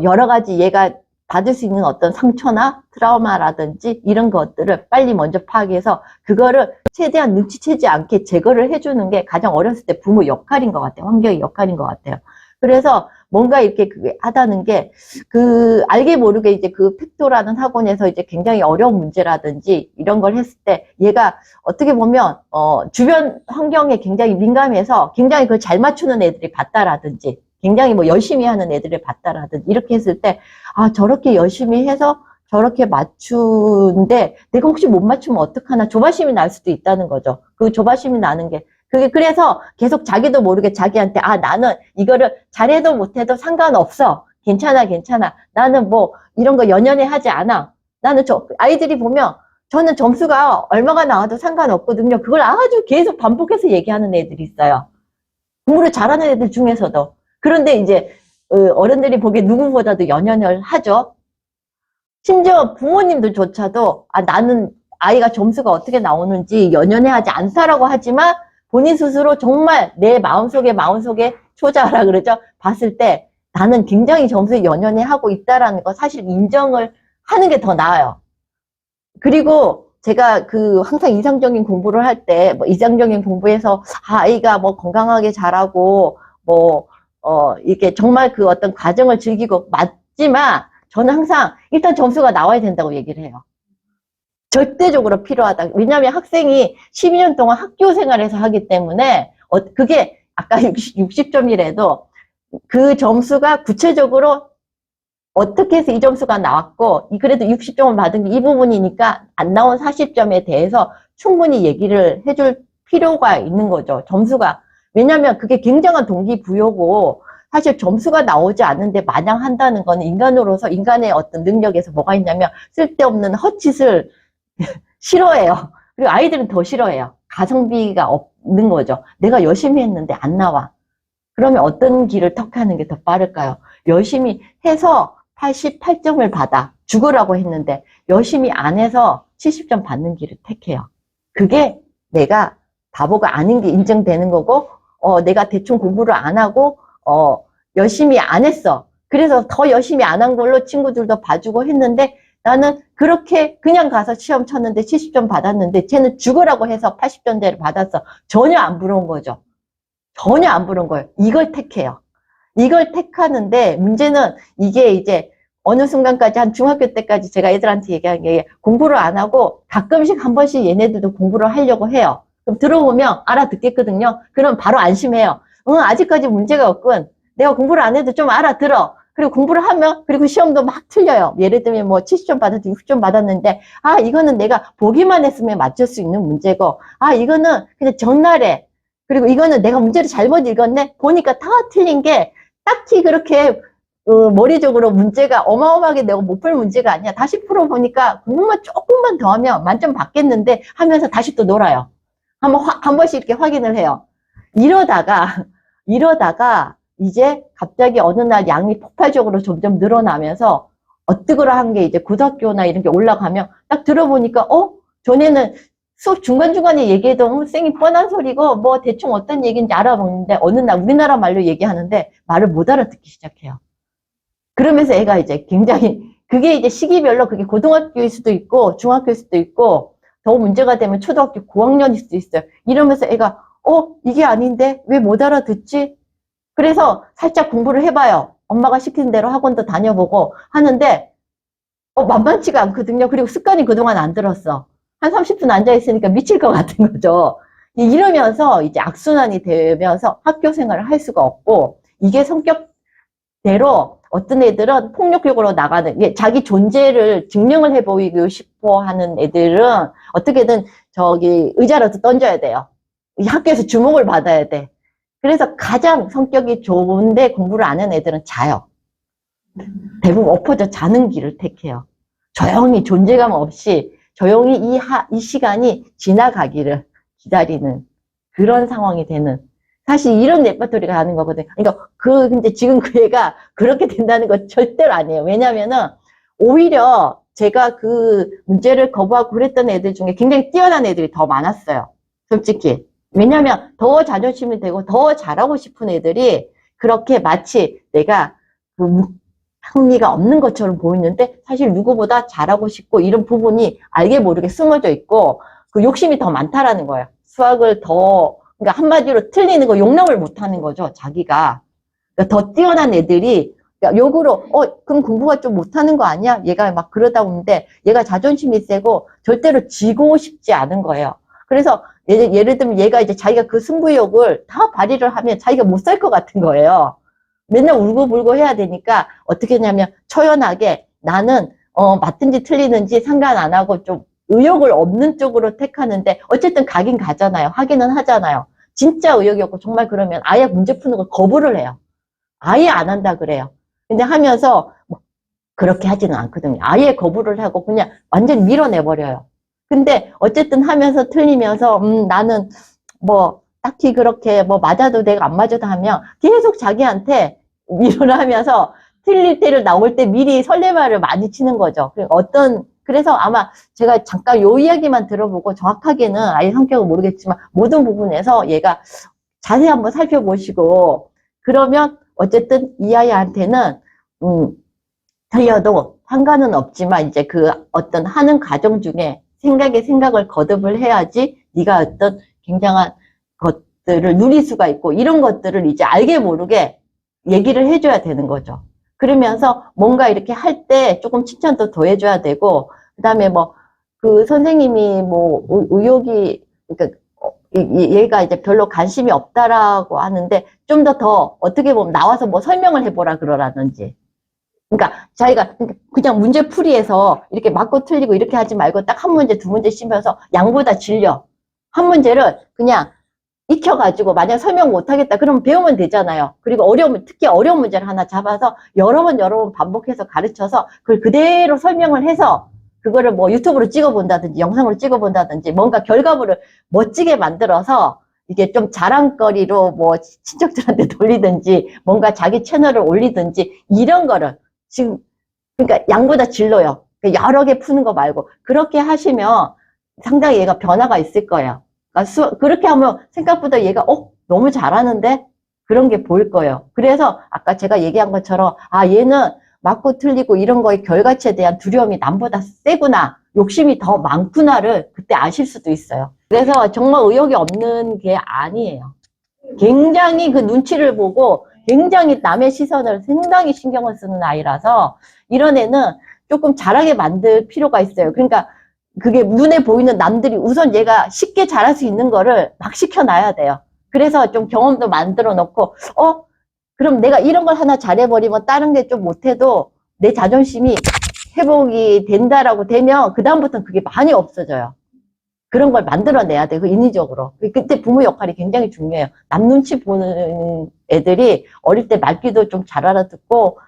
여러 가지 얘가 받을 수 있는 어떤 상처나 트라우마라든지 이런 것들을 빨리 먼저 파악해서 그거를 최대한 눈치채지 않게 제거를 해주는 게 가장 어렸을 때 부모 역할인 것 같아요. 환경의 역할인 것 같아요. 그래서 뭔가 이렇게 그게 하다는 게 알게 모르게 이제 팩토라는 학원에서 이제 굉장히 어려운 문제라든지 이런 걸 했을 때 얘가 어떻게 보면 주변 환경에 굉장히 민감해서 굉장히 그걸 잘 맞추는 애들이 봤다라든지 굉장히 열심히 하는 애들을 봤다라든지 이렇게 했을 때 저렇게 열심히 해서 저렇게 맞추는데 내가 혹시 못 맞추면 어떡하나 조바심이 날 수도 있다는 거죠. 그 조바심이 나는 게 그래서 계속 자기도 모르게 자기한테 나는 이거를 잘해도 못해도 상관없어. 괜찮아. 나는 이런 거 연연해 하지 않아. 나는 아이들이 보면 저는 점수가 얼마가 나와도 상관없거든요. 그걸 아주 계속 반복해서 얘기하는 애들이 있어요. 공부를 잘하는 애들 중에서도. 그런데 이제 어른들이 보기에 누구보다도 연연을 하죠. 심지어 부모님들조차도 나는 아이가 점수가 어떻게 나오는지 연연해하지 않다라고 하지만 본인 스스로 정말 내 마음속에 초자라 그러죠. 봤을 때 나는 굉장히 점수에 연연해하고 있다라는 거 사실 인정을 하는 게 더 나아요. 그리고 제가 항상 이상적인 공부를 할 때 이상적인 공부에서 아이가 건강하게 자라고 이게 정말 어떤 과정을 즐기고 맞지만 저는 항상 일단 점수가 나와야 된다고 얘기를 해요. 절대적으로 필요하다. 왜냐하면 학생이 12년 동안 학교 생활에서 하기 때문에 그게 아까 60점이라도 그 점수가 구체적으로 어떻게 해서 이 점수가 나왔고 그래도 60점을 받은 게 이 부분이니까 안 나온 40점에 대해서 충분히 얘기를 해줄 필요가 있는 거죠. 점수가. 왜냐하면 그게 굉장한 동기부여고 사실 점수가 나오지 않는데 마냥 한다는 건 인간으로서 인간의 어떤 능력에서 뭐가 있냐면 쓸데없는 헛짓을 싫어해요. 그리고 아이들은 더 싫어해요. 가성비가 없는 거죠. 내가 열심히 했는데 안 나와. 그러면 어떤 길을 택하는 게 더 빠를까요? 열심히 해서 88점을 받아 죽으라고 했는데 열심히 안 해서 70점 받는 길을 택해요. 그게 내가 바보가 아닌 게 인정되는 거고 내가 대충 공부를 안 하고 열심히 안 했어. 그래서 더 열심히 안 한 걸로 친구들도 봐주고 했는데 나는 그렇게 그냥 가서 시험 쳤는데 70점 받았는데 쟤는 죽으라고 해서 80점대를 받았어. 전혀 안 부러운 거죠. 전혀 안 부러운 거예요. 이걸 택해요. 이걸 택하는데 문제는 이게 이제 어느 순간까지 한 중학교 때까지 제가 애들한테 얘기한 게 공부를 안 하고 가끔씩 한 번씩 얘네들도 공부를 하려고 해요. 그럼 들어보면 알아듣겠거든요. 그럼 바로 안심해요. 아직까지 문제가 없군. 내가 공부를 안 해도 좀 알아들어. 그리고 공부를 하면 그리고 시험도 막 틀려요. 예를 들면 70점 받았는데 60점 받았는데 이거는 내가 보기만 했으면 맞출 수 있는 문제고 이거는 그냥 전날에 그리고 이거는 내가 문제를 잘못 읽었네. 보니까 다 틀린 게 딱히 그렇게 머리적으로 문제가 어마어마하게 내가 못 풀 문제가 아니야. 다시 풀어보니까 공부만 조금만 더 하면 만점 받겠는데 하면서 다시 또 놀아요. 한 번씩 이렇게 확인을 해요. 이러다가 이제 갑자기 어느 날 양이 폭발적으로 점점 늘어나면서 어뜨거라 한 게 이제 고등학교나 이런 게 올라가면 딱 들어보니까 전에는 수업 중간중간에 얘기해도 선생님 뻔한 소리고 대충 어떤 얘기인지 알아먹는데 어느 날 우리나라 말로 얘기하는데 말을 못 알아듣기 시작해요. 그러면서 애가 이제 굉장히 그게 이제 시기별로 그게 고등학교일 수도 있고 중학교일 수도 있고 더 문제가 되면 초등학교 고학년일 수도 있어요. 이러면서 애가 이게 아닌데 왜 못 알아듣지? 그래서 살짝 공부를 해봐요. 엄마가 시키는 대로 학원도 다녀보고 하는데 만만치가 않거든요. 그리고 습관이 그동안 안 들었어. 한 30분 앉아있으니까 미칠 것 같은 거죠. 이러면서 이제 악순환이 되면서 학교 생활을 할 수가 없고 이게 성격 대로 어떤 애들은 폭력적으로 나가는, 자기 존재를 증명을 해보이고 싶어 하는 애들은 어떻게든 의자라도 던져야 돼요. 이 학교에서 주목을 받아야 돼. 그래서 가장 성격이 좋은데 공부를 안 하는 애들은 자요. 대부분 엎어져 자는 길을 택해요. 조용히 존재감 없이 조용히 이 시간이 지나가기를 기다리는 그런 상황이 되는, 사실 이런 레퍼토리가 하는 거거든요. 그러니까 근데 지금 그 애가 그렇게 된다는 건 절대로 아니에요. 왜냐면은 오히려 제가 그 문제를 거부하고 그랬던 애들 중에 굉장히 뛰어난 애들이 더 많았어요. 솔직히. 왜냐면 더 자존심이 되고 더 잘하고 싶은 애들이 그렇게 마치 내가 흥미가 없는 것처럼 보이는데 사실 누구보다 잘하고 싶고 이런 부분이 알게 모르게 숨어져 있고 그 욕심이 더 많다라는 거예요. 수학을 그러니까 한마디로 틀리는 거 용납을 못하는 거죠, 자기가. 그러니까 더 뛰어난 애들이 역으로 그럼 공부가 좀 못하는 거 아니야? 얘가 막 그러다 보는데 얘가 자존심이 세고 절대로 지고 싶지 않은 거예요. 그래서 예를 들면 얘가 이제 자기가 그 승부욕을 다 발휘를 하면 자기가 못 살 것 같은 거예요. 맨날 울고불고 해야 되니까 어떻게 했냐면 초연하게 나는 맞든지 틀리든지 상관 안 하고 좀 의욕을 없는 쪽으로 택하는데 어쨌든 가긴 가잖아요. 하기는 하잖아요. 진짜 의욕이 없고 정말 그러면 아예 문제 푸는 걸 거부를 해요. 아예 안 한다 그래요. 근데 하면서 그렇게 하지는 않거든요. 아예 거부를 하고 그냥 완전 밀어내버려요. 근데 어쨌든 하면서 틀리면서 나는 딱히 그렇게 맞아도 내가 안 맞아도 하면 계속 자기한테 밀어하면서 틀릴 때를 나올 때 미리 설레발을 많이 치는 거죠. 그래서 아마 제가 잠깐 요 이야기만 들어보고 정확하게는 아이 성격은 모르겠지만 모든 부분에서 얘가 자세히 한번 살펴보시고 그러면 어쨌든 이 아이한테는 틀려도 상관은 없지만 이제 어떤 하는 과정 중에 생각을 거듭을 해야지 네가 어떤 굉장한 것들을 누릴 수가 있고 이런 것들을 이제 알게 모르게 얘기를 해줘야 되는 거죠. 그러면서 뭔가 이렇게 할 때 조금 칭찬도 더 해줘야 되고 그 다음에 그 선생님이 의욕이 그러니까 얘가 이제 별로 관심이 없다라고 하는데 좀 더 어떻게 보면 나와서 설명을 해보라 그러라든지 그러니까 자기가 그냥 문제풀이에서 이렇게 맞고 틀리고 이렇게 하지 말고 딱 한 문제, 두 문제 씹면서 양보다 질려. 한 문제를 그냥 익혀가지고 만약 설명 못하겠다 그러면 배우면 되잖아요. 그리고 특히 어려운 문제를 하나 잡아서 여러 번 반복해서 가르쳐서 그걸 그대로 설명을 해서 그거를 유튜브로 찍어본다든지 영상으로 찍어본다든지 뭔가 결과물을 멋지게 만들어서 이게 좀 자랑거리로 친척들한테 돌리든지 뭔가 자기 채널을 올리든지 이런 거를 지금 그러니까 양보다 질러요. 여러 개 푸는 거 말고 그렇게 하시면 상당히 얘가 변화가 있을 거예요. 그러니까 그렇게 하면 생각보다 얘가 너무 잘하는데 그런 게 보일 거예요. 그래서 아까 제가 얘기한 것처럼 얘는 맞고 틀리고 이런 거의 결과치에 대한 두려움이 남보다 세구나 욕심이 더 많구나를 그때 아실 수도 있어요. 그래서 정말 의욕이 없는 게 아니에요. 굉장히 그 눈치를 보고 굉장히 남의 시선을 상당히 신경을 쓰는 아이라서 이런 애는 조금 잘하게 만들 필요가 있어요. 그러니까 그게 눈에 보이는 남들이 우선 얘가 쉽게 잘할 수 있는 거를 막 시켜놔야 돼요. 그래서 좀 경험도 만들어 놓고 그럼 내가 이런 걸 하나 잘해버리면 다른 게 좀 못해도 내 자존심이 회복이 된다라고 되면 그 다음부터는 그게 많이 없어져요. 그런 걸 만들어내야 돼, 인위적으로. 그때 부모 역할이 굉장히 중요해요. 남 눈치 보는 애들이 어릴 때 말귀도 좀 잘 알아듣고,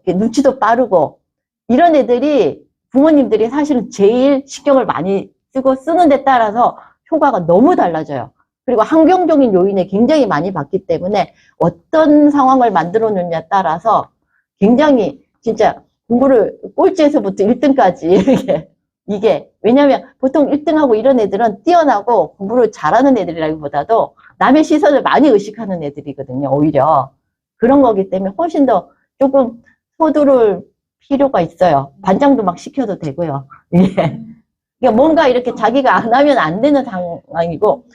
눈치도 빠르고, 이런 애들이 부모님들이 사실은 제일 신경을 많이 쓰는 데 따라서 효과가 너무 달라져요. 그리고 환경적인 요인에 굉장히 많이 받기 때문에 어떤 상황을 만들어 놓느냐에 따라서 굉장히 진짜 공부를 꼴찌에서부터 1등까지 이게 왜냐면 보통 1등하고 이런 애들은 뛰어나고 공부를 잘하는 애들이라기보다도 남의 시선을 많이 의식하는 애들이거든요. 오히려 그런 거기 때문에 훨씬 더 조금 서두를 필요가 있어요. 반장도 막 시켜도 되고요. 예. 그러니까 뭔가 이렇게 자기가 안 하면 안 되는 상황이고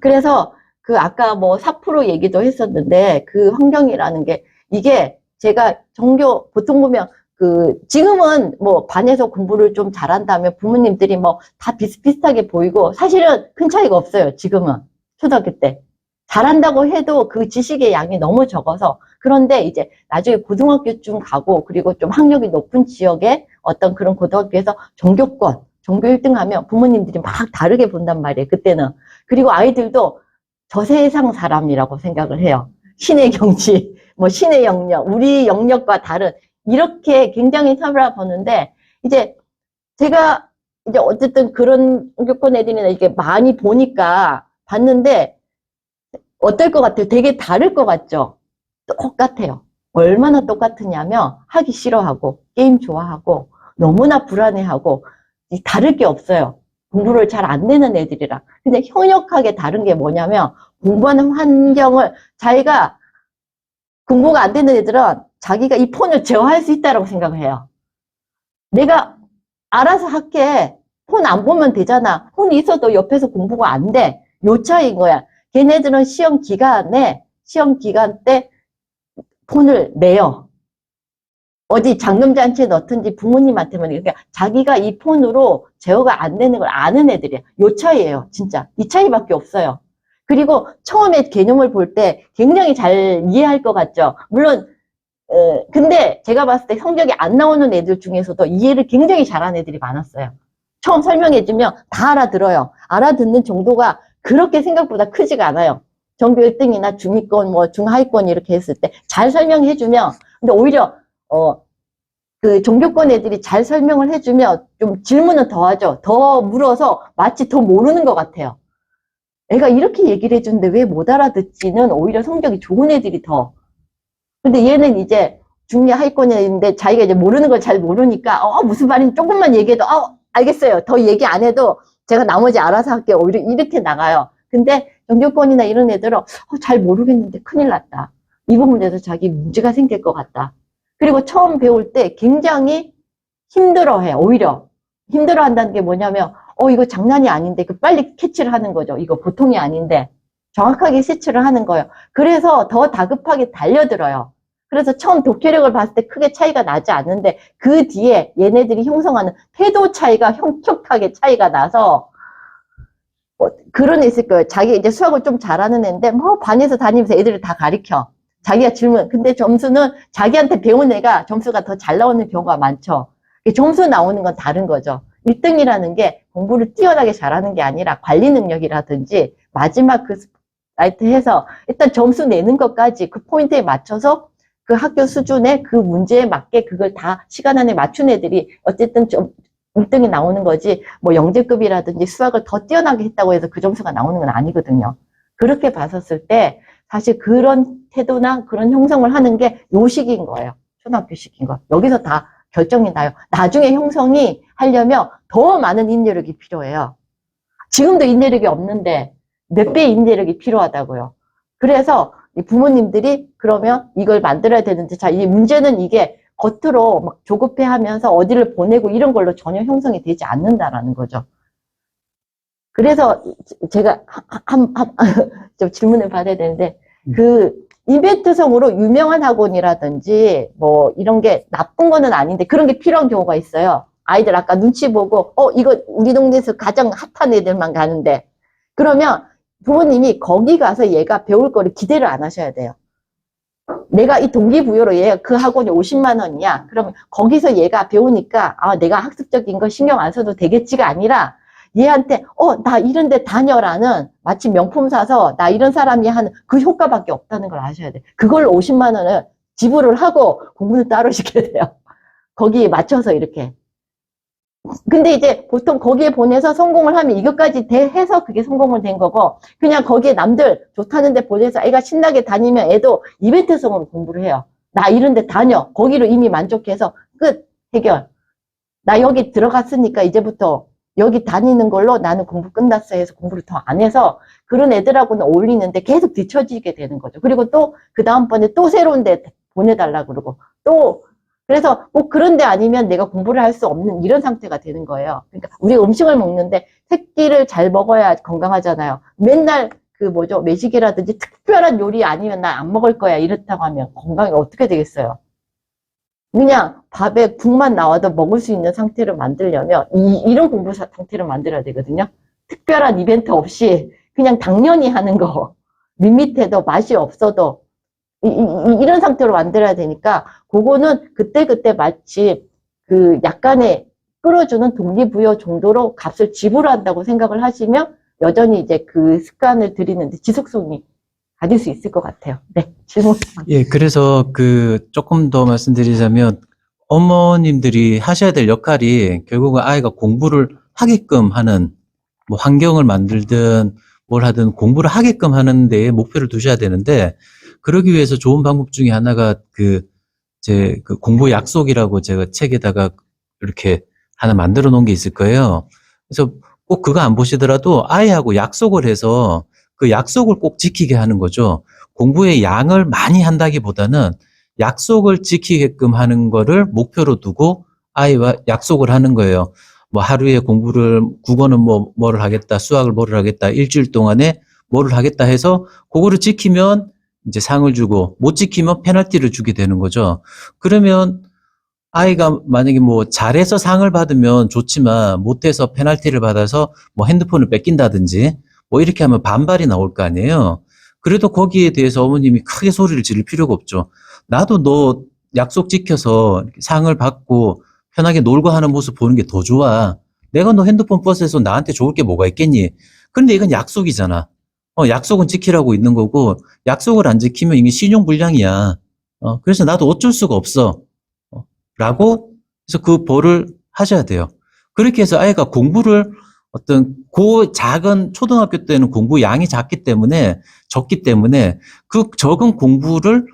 그래서 아까 4% 얘기도 했었는데 그 환경이라는 게 이게 제가 보통 보면 지금은 반에서 공부를 좀 잘한다면 부모님들이 다 비슷비슷하게 보이고 사실은 큰 차이가 없어요. 지금은 초등학교 때 잘한다고 해도 그 지식의 양이 너무 적어서. 그런데 이제 나중에 고등학교쯤 가고 그리고 좀 학력이 높은 지역의 어떤 그런 고등학교에서 전교권, 전교 1등 하면 부모님들이 막 다르게 본단 말이에요, 그때는. 그리고 아이들도 저 세상 사람이라고 생각을 해요. 신의 경지, 뭐 신의 영역, 우리 영역과 다른, 이렇게 굉장히 살아보는데, 이제 제가 이제 어쨌든 그런 전교권 애들이나 이렇게 많이 보니까 봤는데, 어떨 것 같아요? 되게 다를 것 같죠? 똑같아요. 얼마나 똑같으냐면 하기 싫어하고 게임 좋아하고 너무나 불안해하고 다를 게 없어요. 공부를 잘 안 되는 애들이랑. 근데 현역하게 다른 게 뭐냐면 공부하는 환경을 자기가 공부가 안 되는 애들은 자기가 이 폰을 제어할 수 있다고 생각을 해요. 내가 알아서 할게. 폰 안 보면 되잖아. 폰이 있어도 옆에서 공부가 안 돼. 요 차이인 거야. 걔네들은 시험 기간 때 폰을 내요. 어디 잠금장치에 넣든지 부모님한테만. 그러니까 자기가 이 폰으로 제어가 안 되는 걸 아는 애들이에요. 요 차이예요, 진짜. 이 차이밖에 없어요. 그리고 처음에 개념을 볼 때 굉장히 잘 이해할 것 같죠. 물론 근데 제가 봤을 때 성적이 안 나오는 애들 중에서도 이해를 굉장히 잘하는 애들이 많았어요. 처음 설명해주면 다 알아들어요. 알아듣는 정도가 그렇게 생각보다 크지가 않아요. 전교 1등이나 중위권, 뭐 중하위권 이렇게 했을 때 잘 설명해주면, 근데 오히려 그 전교권 애들이 잘 설명을 해주면 좀 질문은 더 하죠. 더 물어서 마치 더 모르는 것 같아요. 애가 이렇게 얘기를 해주는데 왜 못 알아듣지는 오히려 성적이 좋은 애들이 더. 근데 얘는 이제 중위 하위권인데 자기가 이제 모르는 걸 잘 모르니까 무슨 말인지 조금만 얘기해도 알겠어요. 더 얘기 안 해도 제가 나머지 알아서 할게요. 오히려 이렇게 나가요. 근데 전교권이나 이런 애들은 잘 모르겠는데 큰일 났다. 이 부분에서 자기 문제가 생길 것 같다. 그리고 처음 배울 때 굉장히 힘들어해. 오히려 힘들어한다는 게 뭐냐면 이거 장난이 아닌데 빨리 캐치를 하는 거죠. 이거 보통이 아닌데 정확하게 캐치를 하는 거예요. 그래서 더 다급하게 달려들어요. 그래서 처음 독해력을 봤을 때 크게 차이가 나지 않는데 그 뒤에 얘네들이 형성하는 태도 차이가 현격하게 차이가 나서 그런 애 있을 거예요. 자기 이제 수학을 좀 잘하는 애인데 뭐 반에서 다니면서 애들을 다 가르쳐. 자기가 질문. 근데 점수는 자기한테 배운 애가 점수가 더 잘 나오는 경우가 많죠. 점수 나오는 건 다른 거죠. 1등이라는 게 공부를 뛰어나게 잘하는 게 아니라 관리 능력이라든지 마지막 그 라이트 해서 일단 점수 내는 것까지 그 포인트에 맞춰서 그 학교 수준의 그 문제에 맞게 그걸 다 시간 안에 맞춘 애들이 어쨌든 좀 1등이 나오는 거지 뭐 영재급이라든지 수학을 더 뛰어나게 했다고 해서 그 점수가 나오는 건 아니거든요. 그렇게 봤었을 때 사실 그런 태도나 그런 형성을 하는 게 요 시기인 거예요. 초등학교 시기인 거. 여기서 다 결정이 나요. 나중에 형성이 하려면 더 많은 인내력이 필요해요. 지금도 인내력이 없는데 몇 배의 인내력이 필요하다고요. 그래서 부모님들이 그러면 이걸 만들어야 되는데 자, 이 문제는 이게 겉으로 막 조급해 하면서 어디를 보내고 이런 걸로 전혀 형성이 되지 않는다라는 거죠. 그래서 제가 좀 질문을 받아야 되는데 그 이벤트성으로 유명한 학원이라든지 뭐 이런 게 나쁜 거는 아닌데 그런 게 필요한 경우가 있어요. 아이들 아까 눈치 보고 이거 우리 동네에서 가장 핫한 애들만 가는데 그러면 부모님이 거기 가서 얘가 배울 거를 기대를 안 하셔야 돼요. 내가 이 동기부여로 얘가 그 학원이 50만 원이야. 그러면 거기서 얘가 배우니까 내가 학습적인 거 신경 안 써도 되겠지가 아니라 얘한테 나 이런 데 다녀라는 마치 명품 사서 나 이런 사람이 하는 그 효과밖에 없다는 걸 아셔야 돼. 그걸 50만 원을 지불을 하고 공부는 따로 시켜야 돼요. 거기에 맞춰서 이렇게. 근데 이제 보통 거기에 보내서 성공을 하면 이것까지 해서 그게 성공을 된 거고 그냥 거기에 남들 좋다는 데 보내서 애가 신나게 다니면 애도 이벤트성으로 공부를 해요. 나 이런 데 다녀. 거기로 이미 만족해서 끝. 해결. 나 여기 들어갔으니까 이제부터 여기 다니는 걸로 나는 공부 끝났어 해서 공부를 더 안 해서 그런 애들하고는 어울리는데 계속 뒤처지게 되는 거죠. 그리고 또 그 다음번에 또 새로운 데 보내달라 그러고 또 그래서 뭐 그런 데 아니면 내가 공부를 할 수 없는 이런 상태가 되는 거예요. 그러니까 우리 음식을 먹는데 새끼를 잘 먹어야 건강하잖아요. 맨날 그 뭐죠 매식이라든지 특별한 요리 아니면 나 안 먹을 거야 이렇다고 하면 건강이 어떻게 되겠어요. 그냥 밥에 국만 나와도 먹을 수 있는 상태를 만들려면 이런 공부 상태를 만들어야 되거든요. 특별한 이벤트 없이 그냥 당연히 하는 거 밋밋해도 맛이 없어도 이런 상태로 만들어야 되니까 그거는 그때그때 마치 그 약간의 끌어주는 동기부여 정도로 값을 지불한다고 생각을 하시면 여전히 이제 그 습관을 들이는데 지속성이 가질 수 있을 것 같아요. 네, 질문. 예, 그래서 조금 더 말씀드리자면 어머님들이 하셔야 될 역할이 결국은 아이가 공부를 하게끔 하는 뭐 환경을 만들든 뭘 하든 공부를 하게끔 하는 데에 목표를 두셔야 되는데 그러기 위해서 좋은 방법 중에 하나가 그 공부 약속이라고 제가 책에다가 이렇게 하나 만들어 놓은 게 있을 거예요. 그래서 꼭 그거 안 보시더라도 아이하고 약속을 해서 그 약속을 꼭 지키게 하는 거죠. 공부의 양을 많이 한다기보다는 약속을 지키게끔 하는 거를 목표로 두고 아이와 약속을 하는 거예요. 뭐 하루에 공부를 국어는 뭐를 하겠다, 수학을 뭐를 하겠다, 일주일 동안에 뭐를 하겠다 해서 그거를 지키면 이제 상을 주고 못 지키면 페널티를 주게 되는 거죠. 그러면 아이가 만약에 뭐 잘해서 상을 받으면 좋지만 못해서 페널티를 받아서 뭐 핸드폰을 뺏긴다든지 뭐 이렇게 하면 반발이 나올 거 아니에요. 그래도 거기에 대해서 어머님이 크게 소리를 지를 필요가 없죠. 나도 너 약속 지켜서 상을 받고 편하게 놀고 하는 모습 보는 게 더 좋아. 내가 너 핸드폰 버스에서 나한테 좋을 게 뭐가 있겠니? 근데 이건 약속이잖아. 약속은 지키라고 있는 거고 약속을 안 지키면 이게 신용불량이야. 그래서 나도 어쩔 수가 없어. 라고 해서 그 벌을 하셔야 돼요. 그렇게 해서 아이가 공부를 작은 초등학교 때는 공부 양이 적기 때문에 그 적은 공부를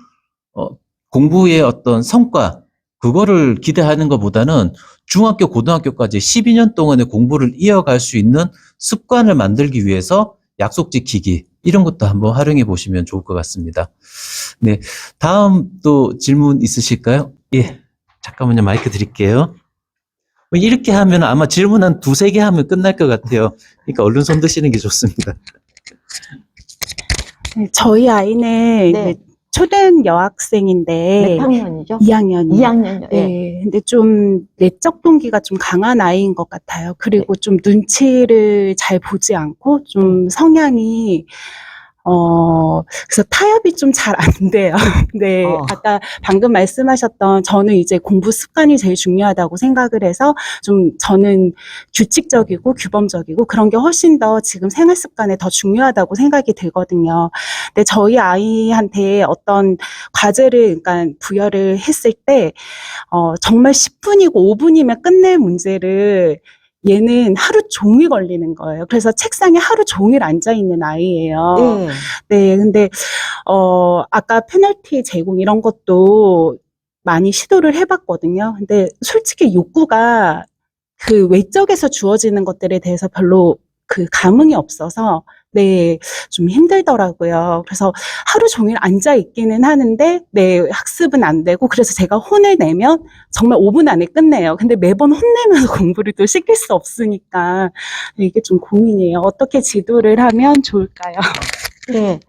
공부의 어떤 성과 그거를 기대하는 것보다는 중학교, 고등학교까지 12년 동안의 공부를 이어갈 수 있는 습관을 만들기 위해서 약속 지키기 이런 것도 한번 활용해 보시면 좋을 것 같습니다. 네, 다음 또 질문 있으실까요? 예, 잠깐만요. 마이크 드릴게요. 이렇게 하면 아마 질문 한 두세 개 하면 끝날 것 같아요. 그러니까 얼른 손 드시는 게 좋습니다. 저희 아이는 네. 이제 초등 여학생인데 몇 학년이죠? 2학년이요. 2학년이요. 예. 네, 근데 좀 내적 동기가 좀 강한 아이인 것 같아요. 그리고 좀 눈치를 잘 보지 않고 좀 성향이 그래서 타협이 좀 잘 안 돼요. 네, 아까 방금 말씀하셨던 저는 이제 공부 습관이 제일 중요하다고 생각을 해서 좀 저는 규칙적이고 규범적이고 그런 게 훨씬 더 지금 생활 습관에 더 중요하다고 생각이 들거든요. 근데 저희 아이한테 어떤 과제를 그러니까 부여를 했을 때 정말 10분이고 5분이면 끝낼 문제를 얘는 하루 종일 걸리는 거예요. 그래서 책상에 하루 종일 앉아 있는 아이예요. 네. 네, 근데 아까 페널티 제공 이런 것도 많이 시도를 해봤거든요. 근데 솔직히 욕구가 그 외적에서 주어지는 것들에 대해서 별로 그 감흥이 없어서 네, 좀 힘들더라고요. 그래서 하루 종일 앉아 있기는 하는데 네, 학습은 안 되고 그래서 제가 혼을 내면 정말 5분 안에 끝내요. 근데 매번 혼내면서 공부를 또 시킬 수 없으니까 이게 좀 고민이에요. 어떻게 지도를 하면 좋을까요? 네.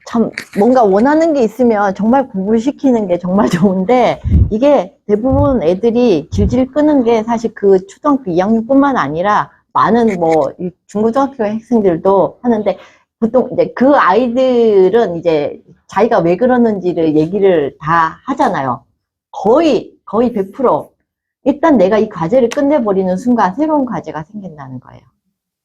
참, 뭔가 원하는 게 있으면 정말 공부를 시키는 게 정말 좋은데, 이게 대부분 애들이 질질 끄는 게 사실 그 초등학교 2학년뿐만 아니라 많은 이 중고등학교 학생들도 하는데, 보통 이제 그 아이들은 이제 자기가 왜 그러는지를 얘기를 다 하잖아요. 거의 100%. 일단 내가 이 과제를 끝내버리는 순간 새로운 과제가 생긴다는 거예요.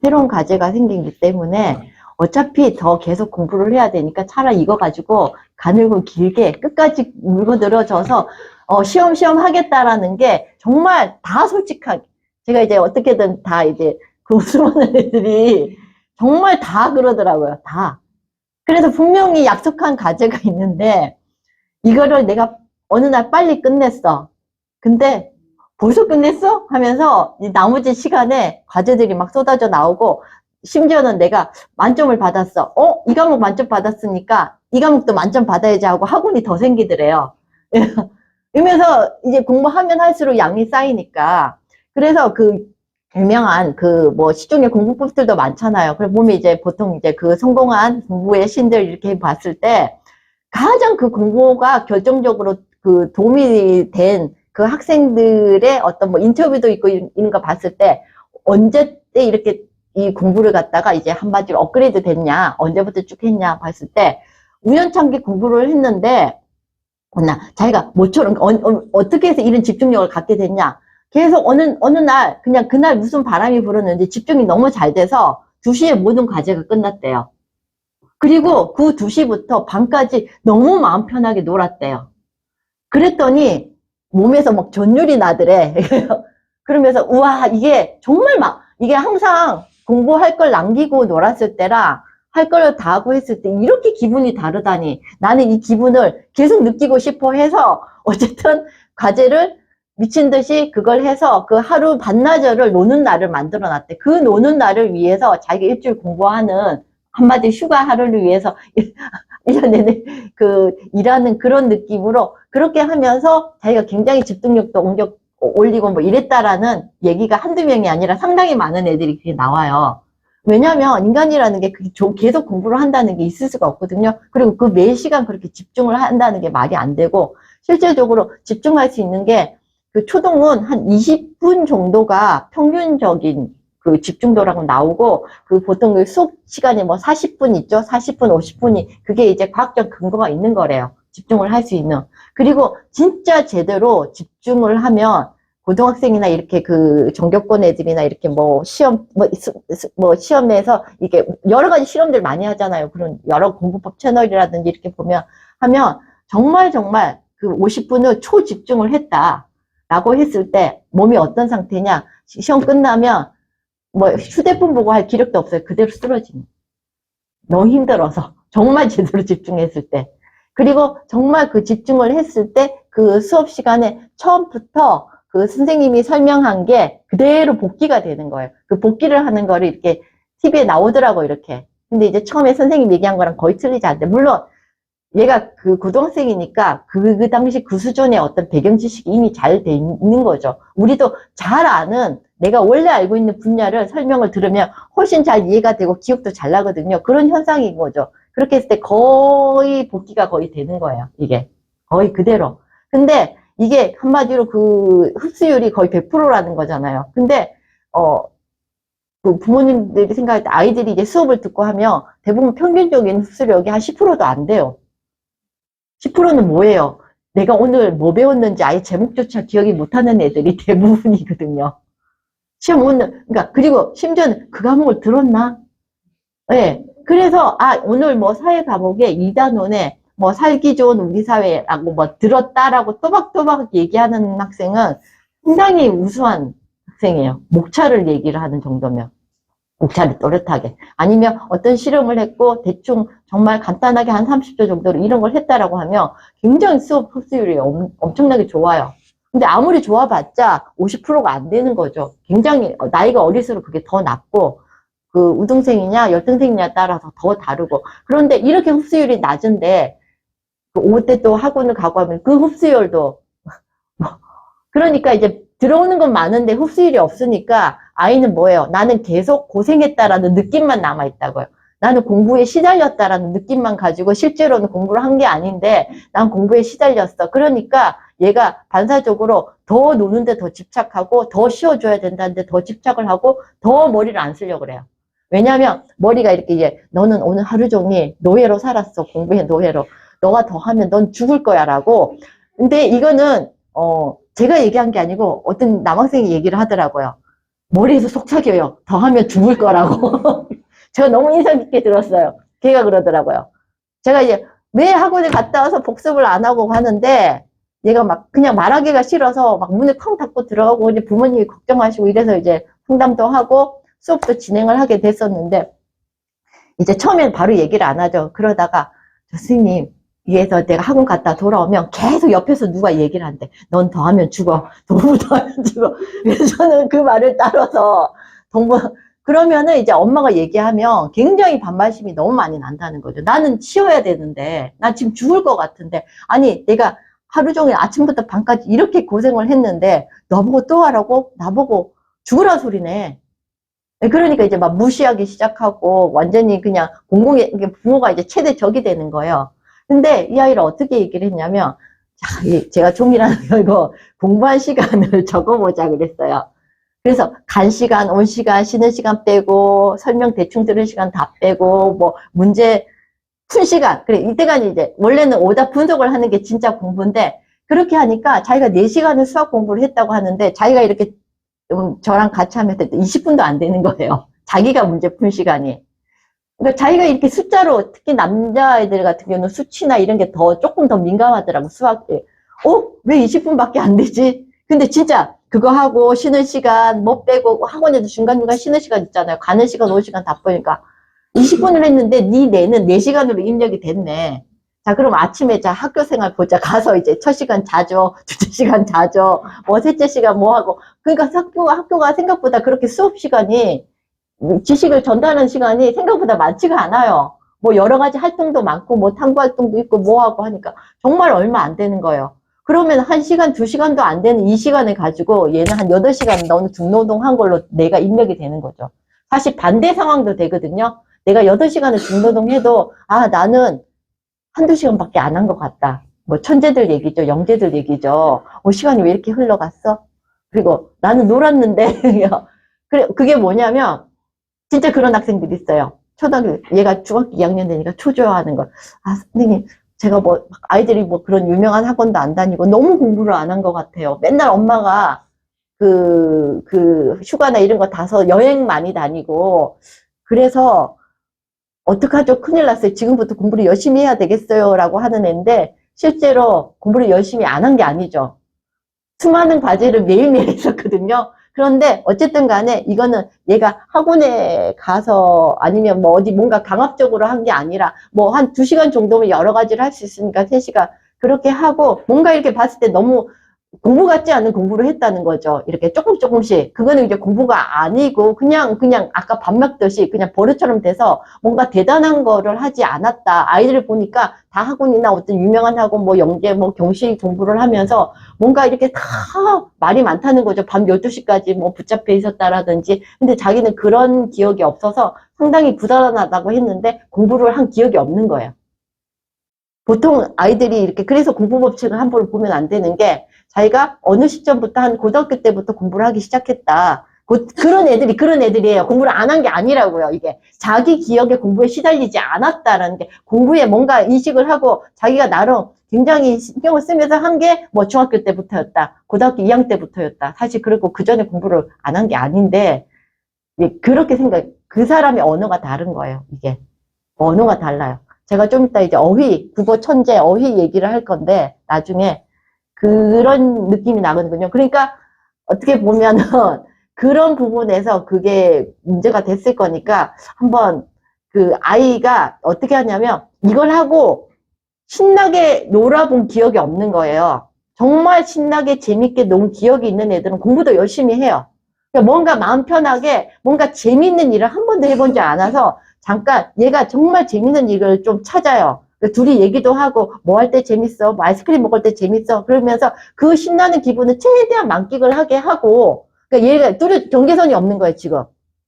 새로운 과제가 생기기 때문에 어차피 더 계속 공부를 해야 되니까 차라리 이거 가지고 가늘고 길게 끝까지 물고 늘어져서 시험 하겠다라는 게 정말 다 솔직하게 제가 이제 어떻게든 다 이제 그 수많은 애들이 정말 다 그러더라고요. 다. 그래서 분명히 약속한 과제가 있는데 이거를 내가 어느 날 빨리 끝냈어. 근데 벌써 끝냈어? 하면서 나머지 시간에 과제들이 막 쏟아져 나오고 심지어는 내가 만점을 받았어. 이 과목 만점 받았으니까 이 과목도 만점 받아야지 하고 학원이 더 생기더래요. 이러면서 이제 공부하면 할수록 양이 쌓이니까. 그래서 그 유명한 시중에 공부법들도 많잖아요. 그래 보면 이제 보통 이제 그 성공한 공부의 신들 이렇게 봤을 때 가장 그 공부가 결정적으로 그 도움이 된 그 학생들의 어떤 인터뷰도 있고 이런 거 봤을 때 언제 때 이렇게 이 공부를 갖다가 이제 한마디로 업그레이드 됐냐, 언제부터 쭉 했냐 봤을 때, 우연찮게 공부를 했는데, 자기가 모처럼, 어떻게 해서 이런 집중력을 갖게 됐냐. 계속 어느 날, 그냥 그날 무슨 바람이 불었는지 집중이 너무 잘 돼서 2시에 모든 과제가 끝났대요. 그리고 그 2시부터 밤까지 너무 마음 편하게 놀았대요. 그랬더니 몸에서 막 전율이 나더래. 그러면서 우와 이게 정말 이게 항상 공부할 걸 남기고 놀았을 때랑 할 걸 다 하고 했을 때 이렇게 기분이 다르다니 나는 이 기분을 계속 느끼고 싶어 해서 어쨌든 과제를 미친 듯이 그걸 해서 그 하루 반나절을 노는 날을 만들어 놨대. 그 노는 날을 위해서 자기 일주일 공부하는 한마디 휴가 하루를 위해서 1년 내내 일하는 그런 느낌으로 그렇게 하면서 자기가 굉장히 집중력도 올리고 뭐 이랬다라는 얘기가 한두 명이 아니라 상당히 많은 애들이 그게 나와요. 왜냐면 인간이라는 게 계속 공부를 한다는 게 있을 수가 없거든요. 그리고 그 매 시간 그렇게 집중을 한다는 게 말이 안 되고 실질적으로 집중할 수 있는 게 그 초동은 한 20분 정도가 평균적인 그 집중도라고 나오고 그 보통 그 수업 시간이 뭐 40분 있죠. 40분, 50분이 그게 이제 과학적 근거가 있는 거래요. 집중을 할 수 있는. 그리고 진짜 제대로 집중을 하면 고등학생이나 이렇게 그 전교권 애들이나 이렇게 뭐 시험에서 이게 여러 가지 실험들 많이 하잖아요. 그런 여러 공부법 채널이라든지 이렇게 하면 정말 그 50분을 초집중을 했다라고 했을 때 몸이 어떤 상태냐. 시험 끝나면 뭐 휴대폰 보고 할 기력도 없어요. 그대로 쓰러지는. 너무 힘들어서 정말 제대로 집중했을 때. 그리고 정말 그 집중을 했을 때 그 수업 시간에 처음부터 그 선생님이 설명한 게 그대로 복기가 되는 거예요. 그 복기를 하는 거를 이렇게 TV에 나오더라고 이렇게. 근데 이제 처음에 선생님 얘기한 거랑 거의 틀리지 않는데 물론 얘가 그 고등학생이니까 그 당시 그 수준의 어떤 배경 지식이 이미 잘 돼 있는 거죠. 우리도 잘 아는 내가 원래 알고 있는 분야를 설명을 들으면 훨씬 잘 이해가 되고 기억도 잘 나거든요. 그런 현상인 거죠. 그렇게 했을 때 거의 복기가 거의 되는 거예요. 이게 거의 그대로. 근데 이게 한마디로 그 흡수율이 거의 100%라는 거잖아요. 근데 그 부모님들이 생각할 때 아이들이 이제 수업을 듣고 하면 대부분 평균적인 흡수력이 한 10%도 안 돼요. 10%는 뭐예요? 내가 오늘 뭐 배웠는지 아예 제목조차 기억이 못하는 애들이 대부분이거든요. 시험 오늘, 그러니까, 그리고 심지어는 그 과목을 들었나? 예. 네. 그래서, 오늘 뭐 사회 과목에 2단원에 뭐 살기 좋은 우리 사회라고 뭐 들었다라고 또박또박 얘기하는 학생은 상당히 우수한 학생이에요. 목차를 얘기를 하는 정도면. 목차를 또렷하게. 아니면 어떤 실험을 했고 대충 정말 간단하게 한 30초 정도로 이런 걸 했다라고 하면 굉장히 수업 흡수율이 엄청나게 좋아요. 근데 아무리 좋아봤자 50%가 안 되는 거죠. 굉장히 나이가 어릴수록 그게 더 낮고 그 우등생이냐 열등생이냐에 따라서 더 다르고 그런데 이렇게 흡수율이 낮은데 그 5대 또 학원을 가고 하면 그 흡수율도 그러니까 이제 들어오는 건 많은데 흡수율이 없으니까 아이는 뭐예요? 나는 계속 고생했다라는 느낌만 남아있다고요. 나는 공부에 시달렸다라는 느낌만 가지고 실제로는 공부를 한 게 아닌데 난 공부에 시달렸어. 그러니까 얘가 반사적으로 더 노는데 더 집착하고 더 쉬어줘야 된다는데 더 집착을 하고 더 머리를 안 쓰려고 그래요. 왜냐하면 머리가 이렇게 이제 너는 오늘 하루 종일 노예로 살았어. 공부에 노예로. 너가 더 하면 넌 죽을 거야 라고. 근데 이거는 제가 얘기한 게 아니고 어떤 남학생이 얘기를 하더라고요. 머리에서 속삭여요. 더 하면 죽을 거라고. 제가 너무 인상 깊게 들었어요. 걔가 그러더라고요. 제가 이제 매 학원에 갔다 와서 복습을 안 하고 가는데 얘가 막 그냥 말하기가 싫어서 막 문을 쾅 닫고 들어가고 이제 부모님이 걱정하시고 이래서 이제 상담도 하고 수업도 진행을 하게 됐었는데 이제 처음엔 바로 얘기를 안 하죠. 그러다가 선생님 위에서 내가 학원 갔다 돌아오면 계속 옆에서 누가 얘기를 한대. 넌 더 하면 죽어. 너무 더 하면 죽어. 그래서 저는 그 말을 따라서 그러면은 이제 엄마가 얘기하면 굉장히 반발심이 너무 많이 난다는 거죠. 나는 쉬어야 되는데, 나 지금 죽을 것 같은데, 아니, 내가 하루 종일 아침부터 밤까지 이렇게 고생을 했는데, 너보고 또 하라고? 나보고 죽으라 소리네. 그러니까 이제 막 무시하기 시작하고, 완전히 그냥 부모가 이제 최대 적이 되는 거예요. 근데 이 아이를 어떻게 얘기를 했냐면, 자, 제가 종이랑 이거 공부한 시간을 적어보자 그랬어요. 그래서 간 시간, 온 시간, 쉬는 시간 빼고, 설명 대충 들은 시간 다 빼고, 뭐, 문제 푼 시간. 그래, 이때가 이제, 원래는 오답 분석을 하는 게 진짜 공부인데, 그렇게 하니까 자기가 4시간을 수학 공부를 했다고 하는데, 자기가 이렇게 저랑 같이 하면 20분도 안 되는 거예요. 자기가 문제 푼 시간이. 그러니까 자기가 이렇게 숫자로, 특히 남자애들 같은 경우는 수치나 이런 게 조금 더 민감하더라고, 수학에. 왜 20분밖에 안 되지? 근데 진짜 그거 하고 쉬는 시간 못 빼고 학원에도 중간중간 쉬는 시간 있잖아요. 가는 시간, 오는 시간 다 빼니까 20분을 했는데 네 뇌는 4시간으로 입력이 됐네. 자, 그럼 아침에 자 학교 생활 보자. 가서 이제 첫 시간 자죠. 둘째 시간 자죠. 뭐 셋째 시간 뭐 하고. 그러니까 학교가 생각보다 그렇게 수업 시간이 지식을 전달하는 시간이 생각보다 많지가 않아요. 뭐 여러 가지 활동도 많고 뭐 탐구 활동도 있고 뭐 하고 하니까 정말 얼마 안 되는 거예요. 그러면 1시간, 2시간도 안 되는 이 시간을 가지고 얘는 한 8시간 너는 중노동 한 걸로 내가 입력이 되는 거죠. 사실 반대 상황도 되거든요. 내가 8시간을 중노동 해도 나는 한두 시간밖에 안 한 것 같다. 뭐 천재들 얘기죠. 영재들 얘기죠. 시간이 왜 이렇게 흘러갔어? 그리고 나는 놀았는데 그게 뭐냐면 진짜 그런 학생들이 있어요. 얘가 중학교 2학년 되니까 초조해하는 거. 선생님, 제가 아이들이 그런 유명한 학원도 안 다니고 너무 공부를 안 한 것 같아요. 맨날 엄마가 휴가나 이런 거 타서 여행 많이 다니고, 그래서, 어떡하죠? 큰일 났어요. 지금부터 공부를 열심히 해야 되겠어요. 라고 하는 애인데, 실제로 공부를 열심히 안 한 게 아니죠. 수많은 과제를 매일매일 했었거든요. 그런데 어쨌든 간에 이거는 얘가 학원에 가서 아니면 어디 뭔가 강압적으로 한 게 아니라 한 2시간 정도면 여러 가지를 할 수 있으니까 3시간 그렇게 하고 뭔가 이렇게 봤을 때 너무 공부 같지 않은 공부를 했다는 거죠. 이렇게 조금씩. 그거는 이제 공부가 아니고 그냥 아까 밥 먹듯이 그냥 버릇처럼 돼서 뭔가 대단한 거를 하지 않았다. 아이들을 보니까 다 학원이나 어떤 유명한 학원 영재 경시 공부를 하면서 뭔가 이렇게 다 말이 많다는 거죠. 밤 12시까지 붙잡혀 있었다라든지. 근데 자기는 그런 기억이 없어서 상당히 부단하다고 했는데 공부를 한 기억이 없는 거예요. 보통 아이들이 이렇게 그래서 공부 법칙을 함부로 보면 안 되는 게 자기가 어느 시점부터 한 고등학교 때부터 공부를 하기 시작했다. 그런 애들이에요. 공부를 안 한 게 아니라고요. 이게 자기 기억에 공부에 시달리지 않았다라는 게 공부에 뭔가 인식을 하고 자기가 나름 굉장히 신경을 쓰면서 한 게 중학교 때부터였다. 고등학교 2학년 때부터였다. 사실 그리고 그 전에 공부를 안 한 게 아닌데 그렇게 그 사람의 언어가 다른 거예요. 이게 언어가 달라요. 제가 좀 이따 이제 국어 천재 어휘 얘기를 할 건데 나중에 그런 느낌이 나거든요. 그러니까 어떻게 보면은 그런 부분에서 그게 문제가 됐을 거니까 한번 아이가 어떻게 하냐면 이걸 하고 신나게 놀아본 기억이 없는 거예요. 정말 신나게 재밌게 논 기억이 있는 애들은 공부도 열심히 해요. 그러니까 뭔가 마음 편하게 뭔가 재밌는 일을 한 번도 해본 줄 않아서 잠깐 얘가 정말 재밌는 일을 좀 찾아요. 둘이 얘기도 하고 뭐 할 때 재밌어, 아이스크림 먹을 때 재밌어 그러면서 그 신나는 기분을 최대한 만끽을 하게 하고 그러니까 얘가 둘이 경계선이 없는 거예요 지금.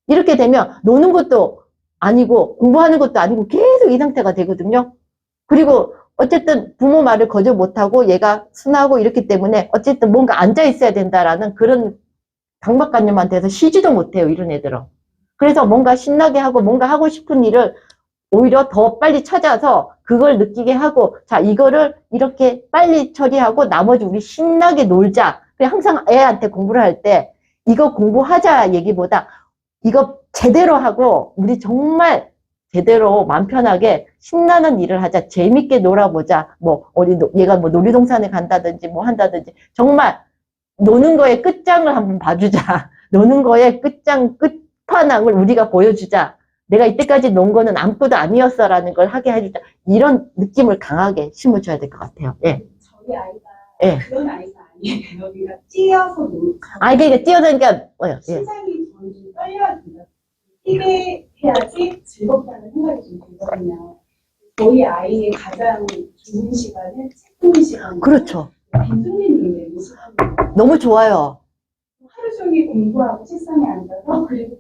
이렇게 되면 노는 것도 아니고 공부하는 것도 아니고 계속 이 상태가 되거든요. 그리고 어쨌든 부모 말을 거절 못하고 얘가 순하고 이렇기 때문에 어쨌든 뭔가 앉아 있어야 된다라는 그런 강박관념만 돼서 쉬지도 못해요 이런 애들은. 그래서 뭔가 신나게 하고 뭔가 하고 싶은 일을 오히려 더 빨리 찾아서 그걸 느끼게 하고 자 이거를 이렇게 빨리 처리하고 나머지 우리 신나게 놀자. 그냥 항상 애한테 공부를 할 때 이거 공부하자 얘기보다 이거 제대로 하고 우리 정말 제대로 마음 편하게 신나는 일을 하자. 재밌게 놀아보자. 얘가 놀이동산에 간다든지 한다든지 정말 노는 거의 끝장을 한번 봐주자. 노는 거의 끝판왕을 우리가 보여주자. 내가 이때까지 논 거는 아무것도 아니었어라는 걸 하게 해주자. 이런 느낌을 강하게 심어줘야 될 것 같아요. 예. 저희 아이가 예. 그런 아이가 아니에요. 그러니까 뛰어서 놀고. 그러니까 뛰어다니까, 예. 심장이 저는 좀 떨려야 돼요. 뛰게 해야지 즐겁다는 생각이 좀 들거든요. 저희 아이의 가장 좋은 시간은 책 보는 시간이에요. 그렇죠. 빈둥빈둥 되는 시간이에요. 너무 좋아요. 하루 종일 공부하고 책상에 앉아서 그리고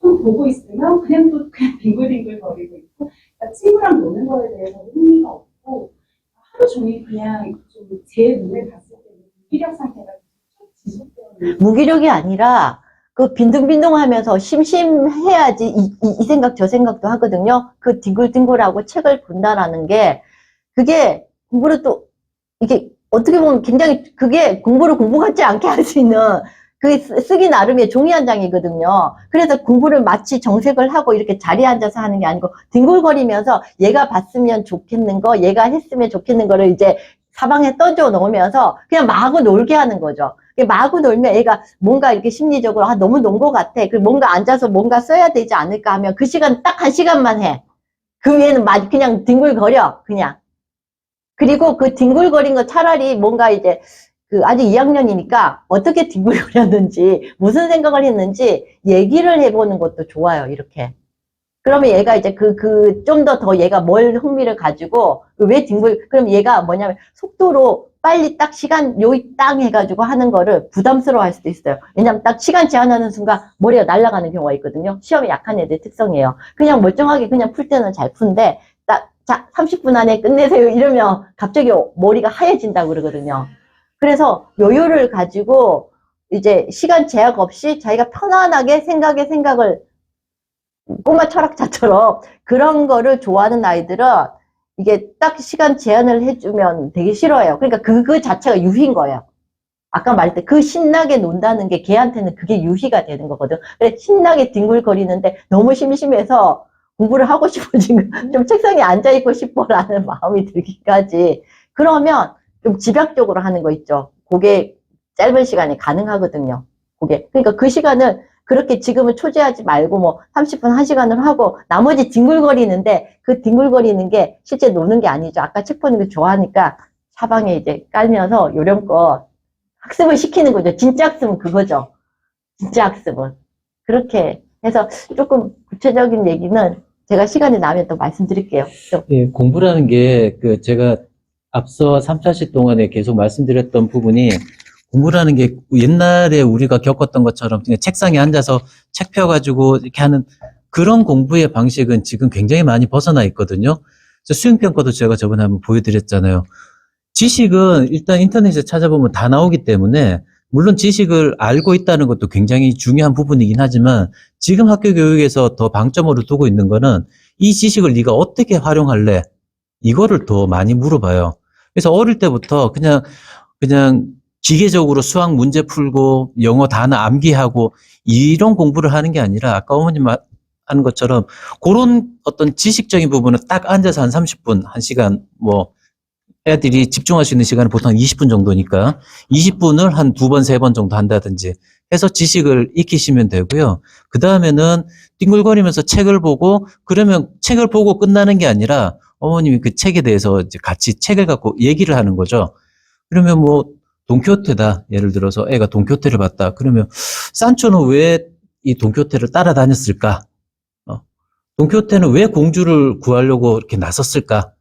좀 보고 있으면 그냥 빙글빙글 거리고 있고 그러니까 친구랑 노는 거에 대해서 흥미가 없고 하루 종일 그냥 좀 제 눈에 봤을 때는 무기력 상태가 쭉 지속되는 무기력이 아니라 그 빈둥빈둥 하면서 심심해야지 이 생각 저 생각도 하거든요. 그 뒹굴뒹굴하고 책을 본다라는 게 그게 공부를 또 이게 어떻게 보면 굉장히 그게 공부를 공부 같지 않게 할 수 있는 그게 쓰기 나름의 종이 한 장이거든요. 그래서 공부를 마치 정색을 하고 이렇게 자리에 앉아서 하는 게 아니고 뒹굴거리면서 얘가 봤으면 좋겠는 거, 얘가 했으면 좋겠는 거를 이제 사방에 던져 놓으면서 그냥 마구 놀게 하는 거죠. 마구 놀면 애가 뭔가 이렇게 심리적으로 아 너무 논 것 같아. 그리고 뭔가 앉아서 뭔가 써야 되지 않을까 하면 그 시간 딱 1시간만 해. 그 외에는 그냥 뒹굴거려 그냥. 그리고 그 뒹굴거린 거 차라리 뭔가 이제 그 아직 2학년이니까 어떻게 뒹굴거렸는지 무슨 생각을 했는지 얘기를 해보는 것도 좋아요. 이렇게. 그러면 얘가 이제 좀 더 얘가 뭘 흥미를 가지고 왜 그럼 얘가 뭐냐면 속도로 빨리 딱 시간 요이 땅 해가지고 하는 거를 부담스러워 할 수도 있어요. 왜냐면 딱 시간 제한하는 순간 머리가 날아가는 경우가 있거든요. 시험에 약한 애들 특성이에요. 그냥 멀쩡하게 그냥 풀 때는 잘 푸는데 자 30분 안에 끝내세요 이러면 갑자기 머리가 하얘진다고 그러거든요. 그래서 여유를 가지고 이제 시간 제약 없이 자기가 편안하게 생각을 꼬마 철학자처럼 그런 거를 좋아하는 아이들은 이게 딱 시간 제한을 해주면 되게 싫어해요. 그러니까 그 자체가 유희인 거예요. 아까 말했듯 그 신나게 논다는 게 걔한테는 그게 유희가 되는 거거든. 그래 신나게 뒹굴거리는데 너무 심심해서 공부를 하고 싶어진 좀 책상에 앉아있고 싶어라는 마음이 들기까지 그러면 좀 집약적으로 하는 거 있죠. 그게 짧은 시간에 가능하거든요. 그러니까 그 시간을 그렇게 지금은 초제하지 말고 뭐 30분, 1시간을 하고 나머지 뒹굴거리는데 그 뒹굴거리는 게 실제 노는 게 아니죠. 아까 책 보는 거 좋아하니까 사방에 이제 깔면서 요령껏 학습을 시키는 거죠. 진짜 학습은 그거죠. 진짜 학습은. 그렇게 해서 조금 구체적인 얘기는 제가 시간이 나면 또 말씀드릴게요. 또. 예, 공부라는 게, 제가 앞서 3차시 동안에 계속 말씀드렸던 부분이, 공부라는 게 옛날에 우리가 겪었던 것처럼 그냥 책상에 앉아서 책 펴가지고 이렇게 하는 그런 공부의 방식은 지금 굉장히 많이 벗어나 있거든요. 그래서 수행평가도 제가 저번에 한번 보여드렸잖아요. 지식은 일단 인터넷에 찾아보면 다 나오기 때문에 물론 지식을 알고 있다는 것도 굉장히 중요한 부분이긴 하지만 지금 학교 교육에서 더 방점으로 두고 있는 거는 이 지식을 네가 어떻게 활용할래? 이거를 더 많이 물어봐요. 그래서 어릴 때부터 그냥 기계적으로 수학 문제 풀고 영어 단어 암기하고 이런 공부를 하는 게 아니라 아까 어머님 하는 것처럼 그런 어떤 지식적인 부분은 딱 앉아서 한 30분, 1시간 뭐 애들이 집중할 수 있는 시간은 보통 20분 정도니까 20분을 한 2번, 3번 정도 한다든지 해서 지식을 익히시면 되고요. 그 다음에는 뒹굴거리면서 책을 보고 그러면 책을 보고 끝나는 게 아니라 어머님이 그 책에 대해서 이제 같이 책을 갖고 얘기를 하는 거죠. 그러면 뭐 돈키호테다. 예를 들어서 애가 돈키호테를 봤다. 그러면 산초는 왜 이 돈키호테를 따라다녔을까? 돈키호테는 왜 공주를 구하려고 이렇게 나섰을까?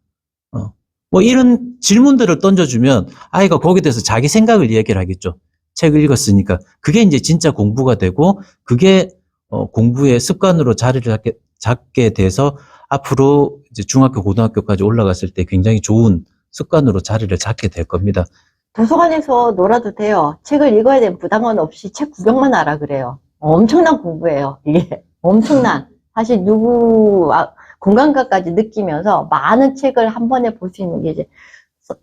뭐 이런 질문들을 던져주면 아이가 거기에 대해서 자기 생각을 이야기를 하겠죠. 책을 읽었으니까. 그게 이제 진짜 공부가 되고 그게 공부의 습관으로 자리를 잡게 돼서 앞으로 이제 중학교, 고등학교까지 올라갔을 때 굉장히 좋은 습관으로 자리를 잡게 될 겁니다. 도서관에서 놀아도 돼요. 책을 읽어야 되는 부담은 없이 책 구경만 하라 그래요. 엄청난 공부예요. 이게 엄청난. 사실 공간감까지 느끼면서 많은 책을 한 번에 볼 수 있는 게 이제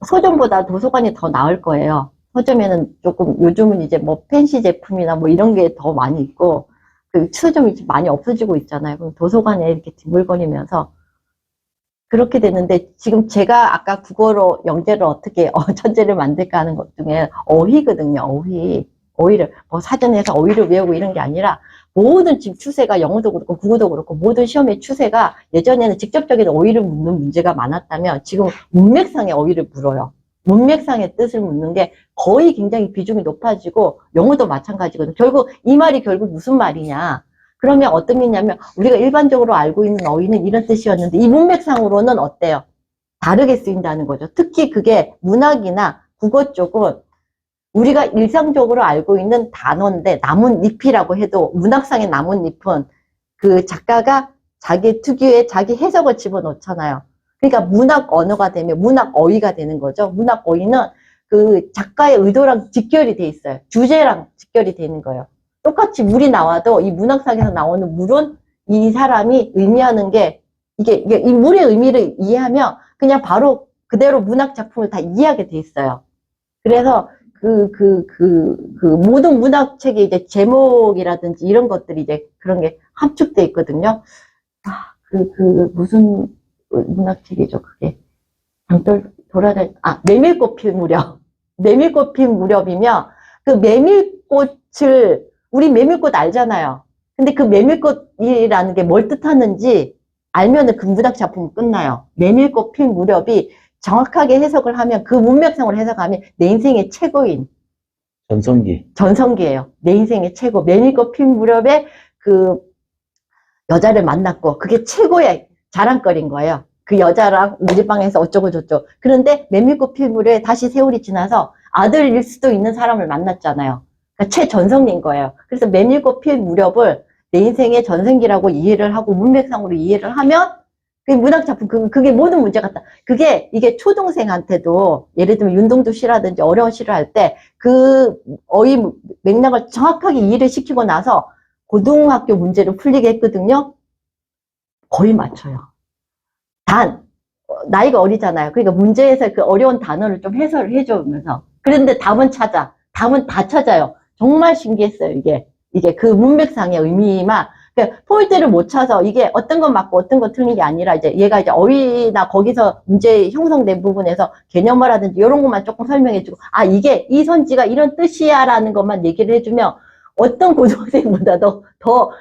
서점보다 도서관이 더 나을 거예요. 서점에는 조금 요즘은 이제 뭐 펜시 제품이나 뭐 이런 게 더 많이 있고 그 서점이 이제 많이 없어지고 있잖아요. 그럼 도서관에 이렇게 뒹굴거리면서 그렇게 되는데 지금 제가 아까 국어로 영재를 어떻게 천재를 만들까 하는 것 중에 어휘거든요. 어휘를 뭐 사전에서 어휘를 외우고 이런 게 아니라 모든 지금 추세가 영어도 그렇고 국어도 그렇고 모든 시험의 추세가 예전에는 직접적인 어휘를 묻는 문제가 많았다면 지금 문맥상의 어휘를 물어요. 문맥상의 뜻을 묻는 게 거의 굉장히 비중이 높아지고 영어도 마찬가지거든요. 결국 이 말이 결국 무슨 말이냐. 그러면 어떤 게 있냐면 우리가 일반적으로 알고 있는 어휘는 이런 뜻이었는데 이 문맥상으로는 어때요? 다르게 쓰인다는 거죠. 특히 그게 문학이나 국어 쪽은 우리가 일상적으로 알고 있는 단어인데 나뭇잎이라고 해도 문학상의 나뭇잎은 그 작가가 자기 특유의 자기 해석을 집어넣잖아요. 그러니까 문학 언어가 되면 문학 어휘가 되는 거죠. 문학 어휘는 그 작가의 의도랑 직결이 돼 있어요. 주제랑 직결이 되는 거예요. 똑같이 물이 나와도 이 문학상에서 나오는 물은 이 사람이 의미하는 게 이게 이 물의 의미를 이해하면 그냥 바로 그대로 문학 작품을 다 이해하게 돼 있어요. 그래서 모든 문학책에 이제 제목이라든지 이런 것들이 이제 그런 게 함축돼 있거든요. 무슨 문학책이죠, 그게. 메밀꽃 필 무렵. 메밀꽃 필 무렵이면 그 메밀꽃을, 우리 메밀꽃 알잖아요. 근데 그 메밀꽃이라는 게 뭘 뜻하는지 알면은 그 문학 작품은 끝나요. 메밀꽃 필 무렵이 정확하게 해석을 하면, 그 문맥상으로 해석하면 내 인생의 최고인. 전성기예요. 내 인생의 최고. 메밀꽃 필 무렵에 그 여자를 만났고, 그게 최고의 자랑거리인 거예요. 그 여자랑 우리 방에서 어쩌고 저쩌고. 그런데 메밀꽃 필 무렵에 다시 세월이 지나서 아들일 수도 있는 사람을 만났잖아요. 그러니까 최전성기인 거예요. 그래서 메밀꽃 필 무렵을 내 인생의 전성기라고 이해를 하고 문맥상으로 이해를 하면 그 문학작품, 그게 모든 문제가 다. 이게 초등생한테도, 예를 들면 윤동주 시라든지 어려운 시를 할 때 그 어휘 맥락을 정확하게 이해를 시키고 나서 고등학교 문제를 풀리게 했거든요. 거의 맞춰요. 나이가 어리잖아요. 그러니까 문제에서 그 어려운 단어를 좀 해설을 해주면서. 그런데 답은 다 찾아요. 정말 신기했어요, 이게 그 문맥상의 의미만. 그러니까 포인트를 못 찾아서 이게 어떤 건 맞고 어떤 건 틀린 게 아니라 이제 얘가 이제 어휘나 거기서 문제 형성된 부분에서 개념화라든지 이런 것만 조금 설명해주고, 이게 이 선지가 이런 뜻이야라는 것만 얘기를 해주면 어떤 고등학생보다도 더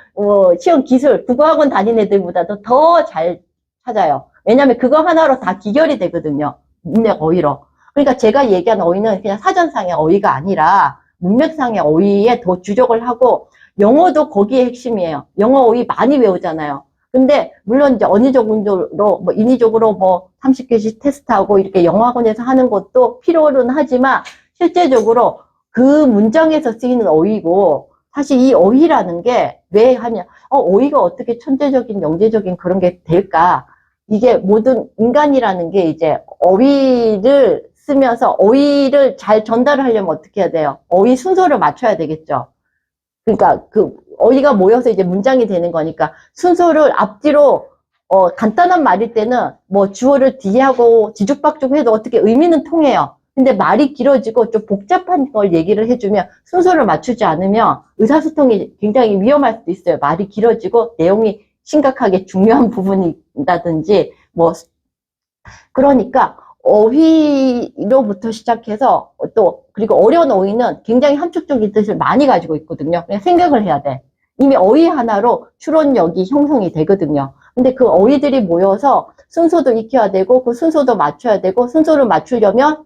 시험 기술 국어학원 다니는 애들보다도 더 잘 찾아요. 왜냐하면 그거 하나로 다 기결이 되거든요. 문맥 어휘로. 그러니까 제가 얘기한 어휘는 그냥 사전상의 어휘가 아니라 문맥상의 어휘에 더 주력을 하고, 영어도 거기에 핵심이에요. 영어 어휘 많이 외우잖아요. 근데 물론 이제 어느 정도로 인위적으로 30개씩 테스트하고 이렇게 영어학원에서 하는 것도 필요는 하지만 실제적으로 그 문장에서 쓰이는 어휘고, 사실 이 어휘라는 게 왜 하냐, 어휘가 어떻게 천재적인 영재적인 그런 게 될까? 이게 모든 인간이라는 게 이제 어휘를 쓰면서 어휘를 잘 전달을 하려면 어떻게 해야 돼요? 어휘 순서를 맞춰야 되겠죠. 그러니까 그 어휘가 모여서 이제 문장이 되는 거니까 순서를 앞뒤로 간단한 말일 때는 주어를 뒤에 하고 뒤죽박죽 해도 어떻게 의미는 통해요. 근데 말이 길어지고 좀 복잡한 걸 얘기를 해주면 순서를 맞추지 않으면 의사소통이 굉장히 위험할 수도 있어요. 말이 길어지고 내용이 심각하게 중요한 부분이라든지 그러니까 어휘로부터 시작해서 그리고 어려운 어휘는 굉장히 함축적인 뜻을 많이 가지고 있거든요. 그냥 생각을 해야 돼. 이미 어휘 하나로 추론력이 형성이 되거든요. 근데 그 어휘들이 모여서 순서도 익혀야 되고 그 순서도 맞춰야 되고, 순서를 맞추려면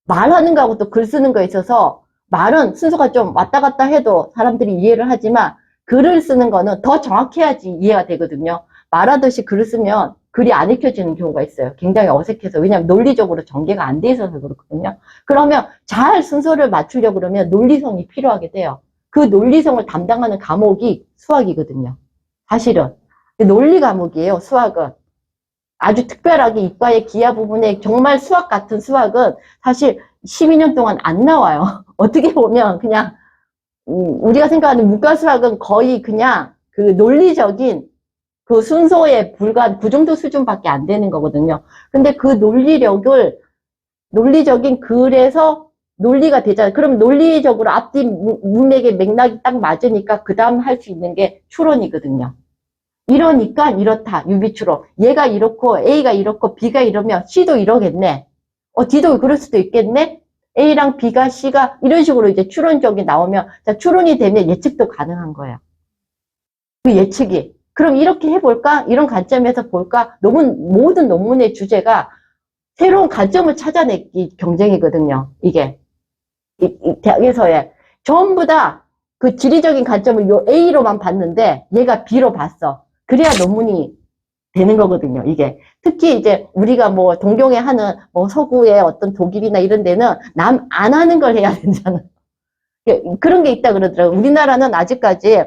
말하는 거하고 또 글 쓰는 거에 있어서 말은 순서가 좀 왔다 갔다 해도 사람들이 이해를 하지만 글을 쓰는 거는 더 정확해야지 이해가 되거든요. 말하듯이 글을 쓰면 글이 안 읽혀지는 경우가 있어요. 굉장히 어색해서. 왜냐하면 논리적으로 전개가 안 돼 있어서 그렇거든요. 그러면 잘 순서를 맞추려고 그러면 논리성이 필요하게 돼요. 그 논리성을 담당하는 과목이 수학이거든요. 사실은. 논리 과목이에요, 수학은. 아주 특별하게 이과의 기하 부분에 정말 수학 같은 수학은 사실 12년 동안 안 나와요. 어떻게 보면 그냥 우리가 생각하는 문과 수학은 거의 그냥 그 논리적인 그 순서에 불과한 그 정도 수준밖에 안 되는 거거든요. 근데 그 논리적인 글에서 논리가 되잖아요. 그럼 논리적으로 앞뒤 문맥의 맥락이 딱 맞으니까 그 다음 할 수 있는 게 추론이거든요. 이러니까 이렇다, 유비추론. 얘가 이렇고 A가 이렇고 B가 이러면 C도 이러겠네. D도 그럴 수도 있겠네. A랑 B가 C가 이런 식으로 이제 추론적이 나오면, 자, 추론이 되면 예측도 가능한 거예요. 그 예측이. 그럼 이렇게 해볼까? 이런 관점에서 볼까? 모든 논문의 주제가 새로운 관점을 찾아내기 경쟁이거든요. 이게. 이 대학에서의. 전부 다 그 지리적인 관점을 요 A로만 봤는데 얘가 B로 봤어. 그래야 논문이 되는 거거든요, 이게. 특히 이제 우리가 동경에 하는 서구의 어떤 독일이나 이런 데는 남 안 하는 걸 해야 되잖아요. 그런 게 있다 그러더라고요. 우리나라는 아직까지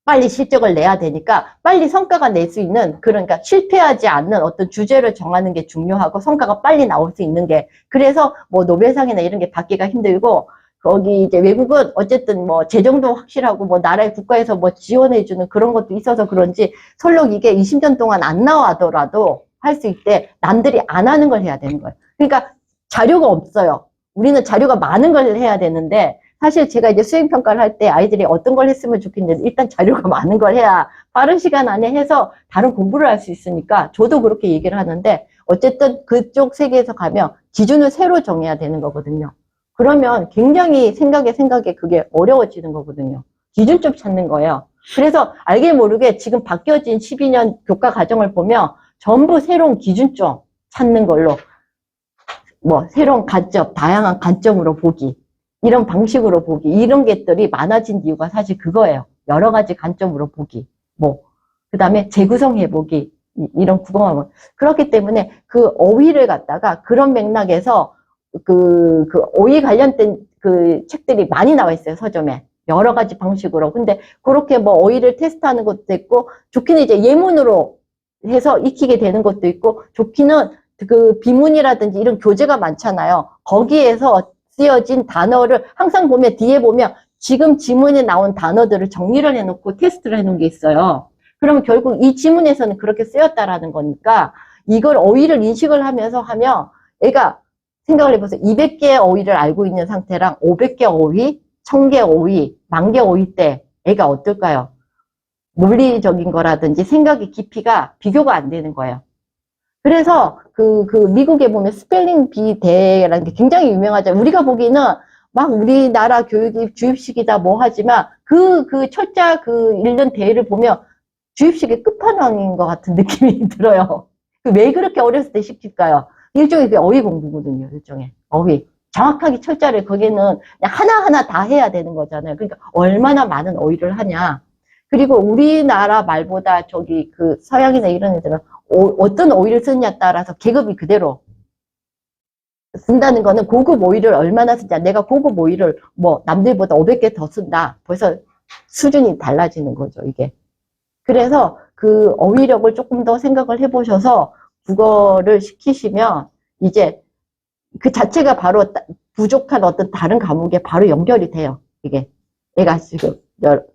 빨리 실적을 내야 되니까 빨리 성과가 낼 수 있는, 그러니까 실패하지 않는 어떤 주제를 정하는 게 중요하고 성과가 빨리 나올 수 있는 게, 그래서 노벨상이나 이런 게 받기가 힘들고, 거기 이제 외국은 어쨌든 뭐 재정도 확실하고 뭐 나라의 국가에서 뭐 지원해주는 그런 것도 있어서 그런지 설령 이게 20년 동안 안 나와더라도 할 수 있대. 남들이 안 하는 걸 해야 되는 거예요. 그러니까 자료가 없어요. 우리는 자료가 많은 걸 해야 되는데 사실 제가 이제 수행평가를 할 때 아이들이 어떤 걸 했으면 좋겠는데 일단 자료가 많은 걸 해야 빠른 시간 안에 해서 다른 공부를 할 수 있으니까 저도 그렇게 얘기를 하는데 어쨌든 그쪽 세계에서 가면 기준을 새로 정해야 되는 거거든요. 그러면 굉장히 생각에 그게 어려워지는 거거든요. 기준 좀 찾는 거예요. 그래서 알게 모르게 지금 바뀌어진 12년 교과 과정을 보면 전부 새로운 기준점 찾는 걸로 뭐 새로운 관점, 다양한 관점으로 보기, 이런 방식으로 보기, 이런 것들이 많아진 이유가 사실 그거예요. 여러 가지 관점으로 보기, 뭐 그다음에 재구성해보기, 이런 구성하면 그렇기 때문에 그 어휘를 갖다가 그런 맥락에서 그 어휘 관련된 그 책들이 많이 나와 있어요, 서점에. 여러 가지 방식으로. 근데 그렇게 뭐 어휘를 테스트하는 것도 있고, 좋기는 이제 예문으로 해서 익히게 되는 것도 있고, 좋기는 그 비문이라든지 이런 교재가 많잖아요. 거기에서 쓰여진 단어를 항상 보면 뒤에 보면 지금 지문에 나온 단어들을 정리를 해놓고 테스트를 해놓은 게 있어요. 그러면 결국 이 지문에서는 그렇게 쓰였다라는 거니까 이걸 어휘를 인식을 하면서 하면 애가 생각을 해보세요. 200개의 어휘를 알고 있는 상태랑 500개 어휘, 1000개 어휘, 10,000개 어휘 때 애가 어떨까요? 논리적인 거라든지 생각의 깊이가 비교가 안 되는 거예요. 그래서 그 미국에 보면 스펠링 비 대회라는 게 굉장히 유명하잖아요. 우리가 보기에는 막 우리나라 교육이 주입식이다 뭐 하지만 그 철자 읽는 대회를 보면 주입식의 끝판왕인 것 같은 느낌이 들어요. 왜 그렇게 어렸을 때 시킬까요? 일종의 그 어휘 공부거든요. 일종의 어휘. 정확하게 철자를 거기는 그냥 하나하나 다 해야 되는 거잖아요. 그러니까 얼마나 많은 어휘를 하냐. 그리고 우리나라 말보다 저기 그 서양이나 이런 애들은 어떤 어휘를 쓰느냐에 따라서 계급이 그대로 쓴다는 거는 고급 어휘를 얼마나 쓰냐. 내가 고급 어휘를 뭐 남들보다 500개 더 쓴다. 벌써 수준이 달라지는 거죠, 이게. 그래서 그 어휘력을 조금 더 생각을 해보셔서 국어를 시키시면 이제 그 자체가 바로 부족한 어떤 다른 과목에 바로 연결이 돼요. 이게 얘가 지금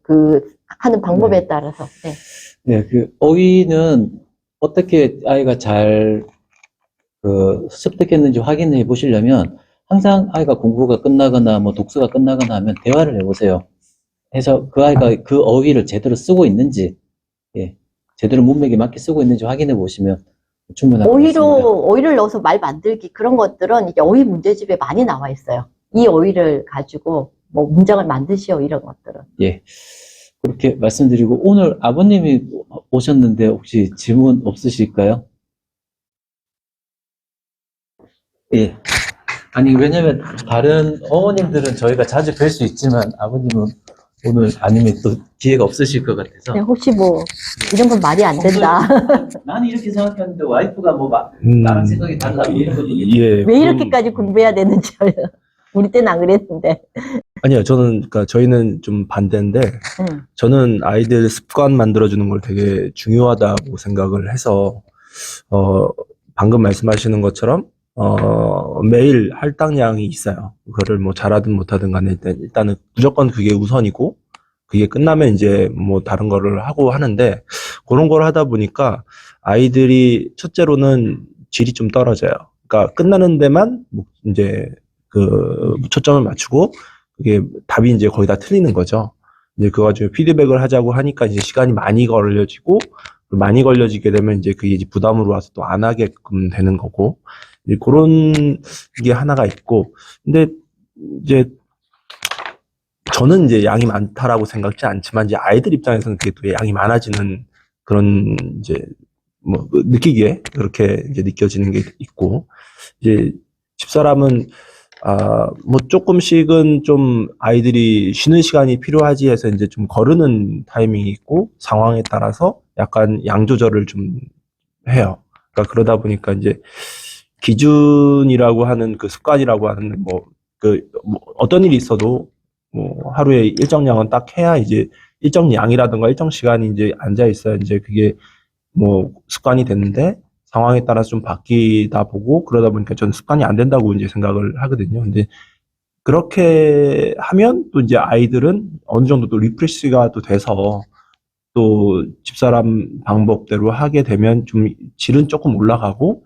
그 하는 방법에 따라서. 네. 네, 그 어휘는 어떻게 아이가 잘 습득했는지 확인해 보시려면 항상 아이가 공부가 끝나거나 뭐 독서가 끝나거나 하면 대화를 해보세요. 해서 그 아이가 그 어휘를 제대로 쓰고 있는지, 예, 제대로 문맥에 맞게 쓰고 있는지 확인해 보시면 충분할 것 같습니다. 어휘를 넣어서 말 만들기 그런 것들은 이제 어휘 문제집에 많이 나와 있어요. 이 어휘를 가지고 뭐 문장을 만드시오 이런 것들은. 예, 그렇게 말씀드리고 오늘 아버님이 오셨는데 혹시 질문 없으실까요? 예. 아니, 왜냐면 다른 어머님들은 저희가 자주 뵐 수 있지만 아버님은 오늘 아니면 또 기회가 없으실 것 같아서. 그냥 혹시 뭐 이런 건 말이 안 된다. 나는 이렇게 생각했는데 와이프가 뭐 나랑 생각이 달라 뭐 이런 거지. 예. 왜 이렇게까지 공부해야 되는지 우리 때는 안 그랬는데. 아니요, 그러니까 저희는 좀 반대인데, 응. 저는 아이들 습관 만들어주는 걸 되게 중요하다고 생각을 해서, 방금 말씀하시는 것처럼, 매일 할당량이 있어요. 그거를 뭐 잘하든 못하든 간에 일단은 무조건 그게 우선이고, 그게 끝나면 이제 뭐 다른 거를 하고 하는데, 그런 걸 하다 보니까 아이들이 첫째로는 질이 좀 떨어져요. 그러니까 끝나는 데만 이제 초점을 맞추고, 그게 답이 이제 거의 다 틀리는 거죠. 이제 그거 가지고 피드백을 하자고 하니까 이제 시간이 많이 걸려지고, 많이 걸려지게 되면 이제 그게 이제 부담으로 와서 또 안 하게끔 되는 거고, 이제 그런 게 하나가 있고, 근데 이제 저는 이제 양이 많다라고 생각지 않지만 이제 아이들 입장에서는 그게 또 양이 많아지는 그런 이제 뭐 느끼기에 그렇게 이제 느껴지는 게 있고, 이제 집사람은 뭐 조금씩은 좀 아이들이 쉬는 시간이 필요하지 해서 이제 좀 거르는 타이밍이 있고 상황에 따라서 약간 양 조절을 좀 해요. 그러니까 그러다 보니까 이제 기준이라고 하는 그 습관이라고 하는 뭐 어떤 일이 있어도 뭐 하루에 일정 양은 딱 해야 이제 일정 양이라든가 일정 시간이 이제 앉아 있어야 이제 그게 뭐 습관이 됐는데 상황에 따라서 좀 바뀌다 보고 그러다 보니까 저는 습관이 안 된다고 이제 생각을 하거든요. 근데 그렇게 하면 또 이제 아이들은 어느 정도 또 리프레시가 또 돼서 또 집사람 방법대로 하게 되면 좀 질은 조금 올라가고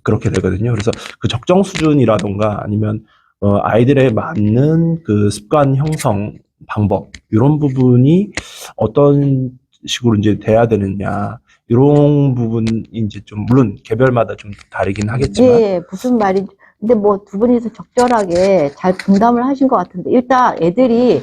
그렇게 되거든요. 그래서 그 적정 수준이라던가 아니면 아이들에 맞는 그 습관 형성 방법 이런 부분이 어떤 식으로 이제 돼야 되느냐 이런 부분이 이제 좀 물론 개별마다 좀 다르긴 하겠지만 예, 무슨 말인지. 근데 뭐 두 분이서 적절하게 잘 분담을 하신 것 같은데, 일단 애들이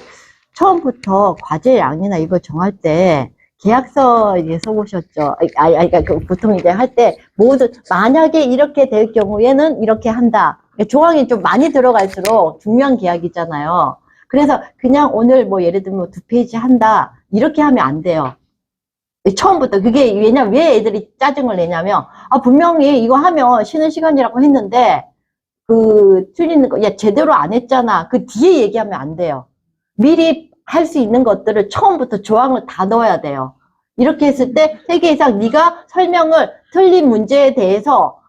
처음부터 과제 양이나 이거 정할 때 계약서 이제 써보셨죠? 그러니까 보통 이제 할 때 모두 만약에 이렇게 될 경우에는 이렇게 한다. 조항이 좀 많이 들어갈수록 중요한 계약이잖아요. 그래서 그냥 오늘 뭐 예를 들면 2페이지 한다. 이렇게 하면 안 돼요. 처음부터 그게 왜 애들이 짜증을 내냐면 분명히 이거 하면 쉬는 시간이라고 했는데 틀리는 거 제대로 안 했잖아. 그 뒤에 얘기하면 안 돼요. 미리 할 수 있는 것들을 처음부터 조항을 다 넣어야 돼요. 이렇게 했을 때 3개 이상 네가 설명을 틀린 문제에 대해서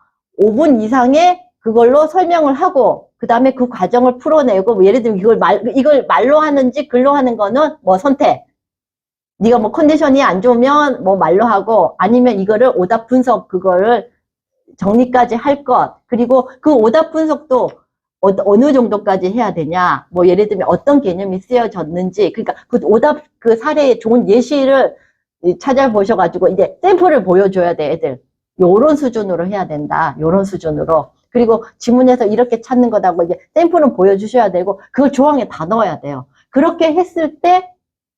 5분 이상의 그걸로 설명을 하고 그 다음에 그 과정을 풀어내고 뭐 예를 들면 이걸 말로 하는지 글로 하는 거는 뭐 선택. 네가 뭐 컨디션이 안 좋으면 뭐 말로 하고 아니면 이거를 오답 분석 그거를 정리까지 할 것. 그리고 그 오답 분석도 어느 정도까지 해야 되냐. 뭐 예를 들면 어떤 개념이 쓰여졌는지. 그러니까 그 오답 그 사례의 좋은 예시를 찾아보셔가지고 이제 샘플을 보여줘야 돼, 애들. 요런 수준으로 해야 된다. 요런 수준으로. 그리고 지문에서 이렇게 찾는 거다고 이제 샘플은 보여주셔야 되고 그걸 조항에 다 넣어야 돼요. 그렇게 했을 때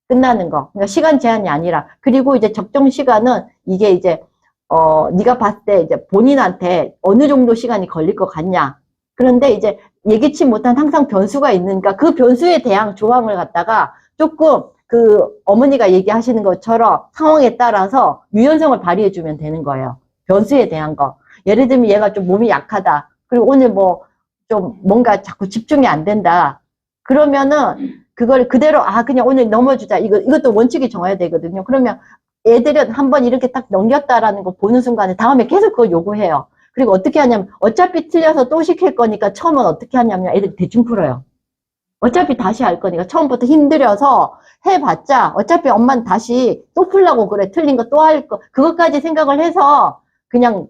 끝나는 거. 그러니까 시간 제한이 아니라. 그리고 이제 적정 시간은 이게 이제 네가 봤을 때 이제 본인한테 어느 정도 시간이 걸릴 것 같냐. 그런데 이제 예기치 못한 항상 변수가 있으니까 그 변수에 대한 조항을 갖다가 조금 그 어머니가 얘기하시는 것처럼 상황에 따라서 유연성을 발휘해주면 되는 거예요. 변수에 대한 거. 예를 들면 얘가 좀 몸이 약하다. 그리고 오늘 뭐 좀 뭔가 자꾸 집중이 안 된다. 그러면은 그걸 그대로 그냥 오늘 넘어주자. 이것도 원칙이 정해야 되거든요. 그러면 애들은 한번 이렇게 딱 넘겼다라는 거 보는 순간에 다음에 계속 그걸 요구해요. 그리고 어떻게 하냐면 어차피 틀려서 또 시킬 거니까 처음은 어떻게 하냐면 애들이 대충 풀어요. 어차피 다시 할 거니까 처음부터 힘들여서 해봤자 어차피 엄마는 다시 또 풀라고 그래. 틀린 거 또 할 거. 그것까지 생각을 해서 그냥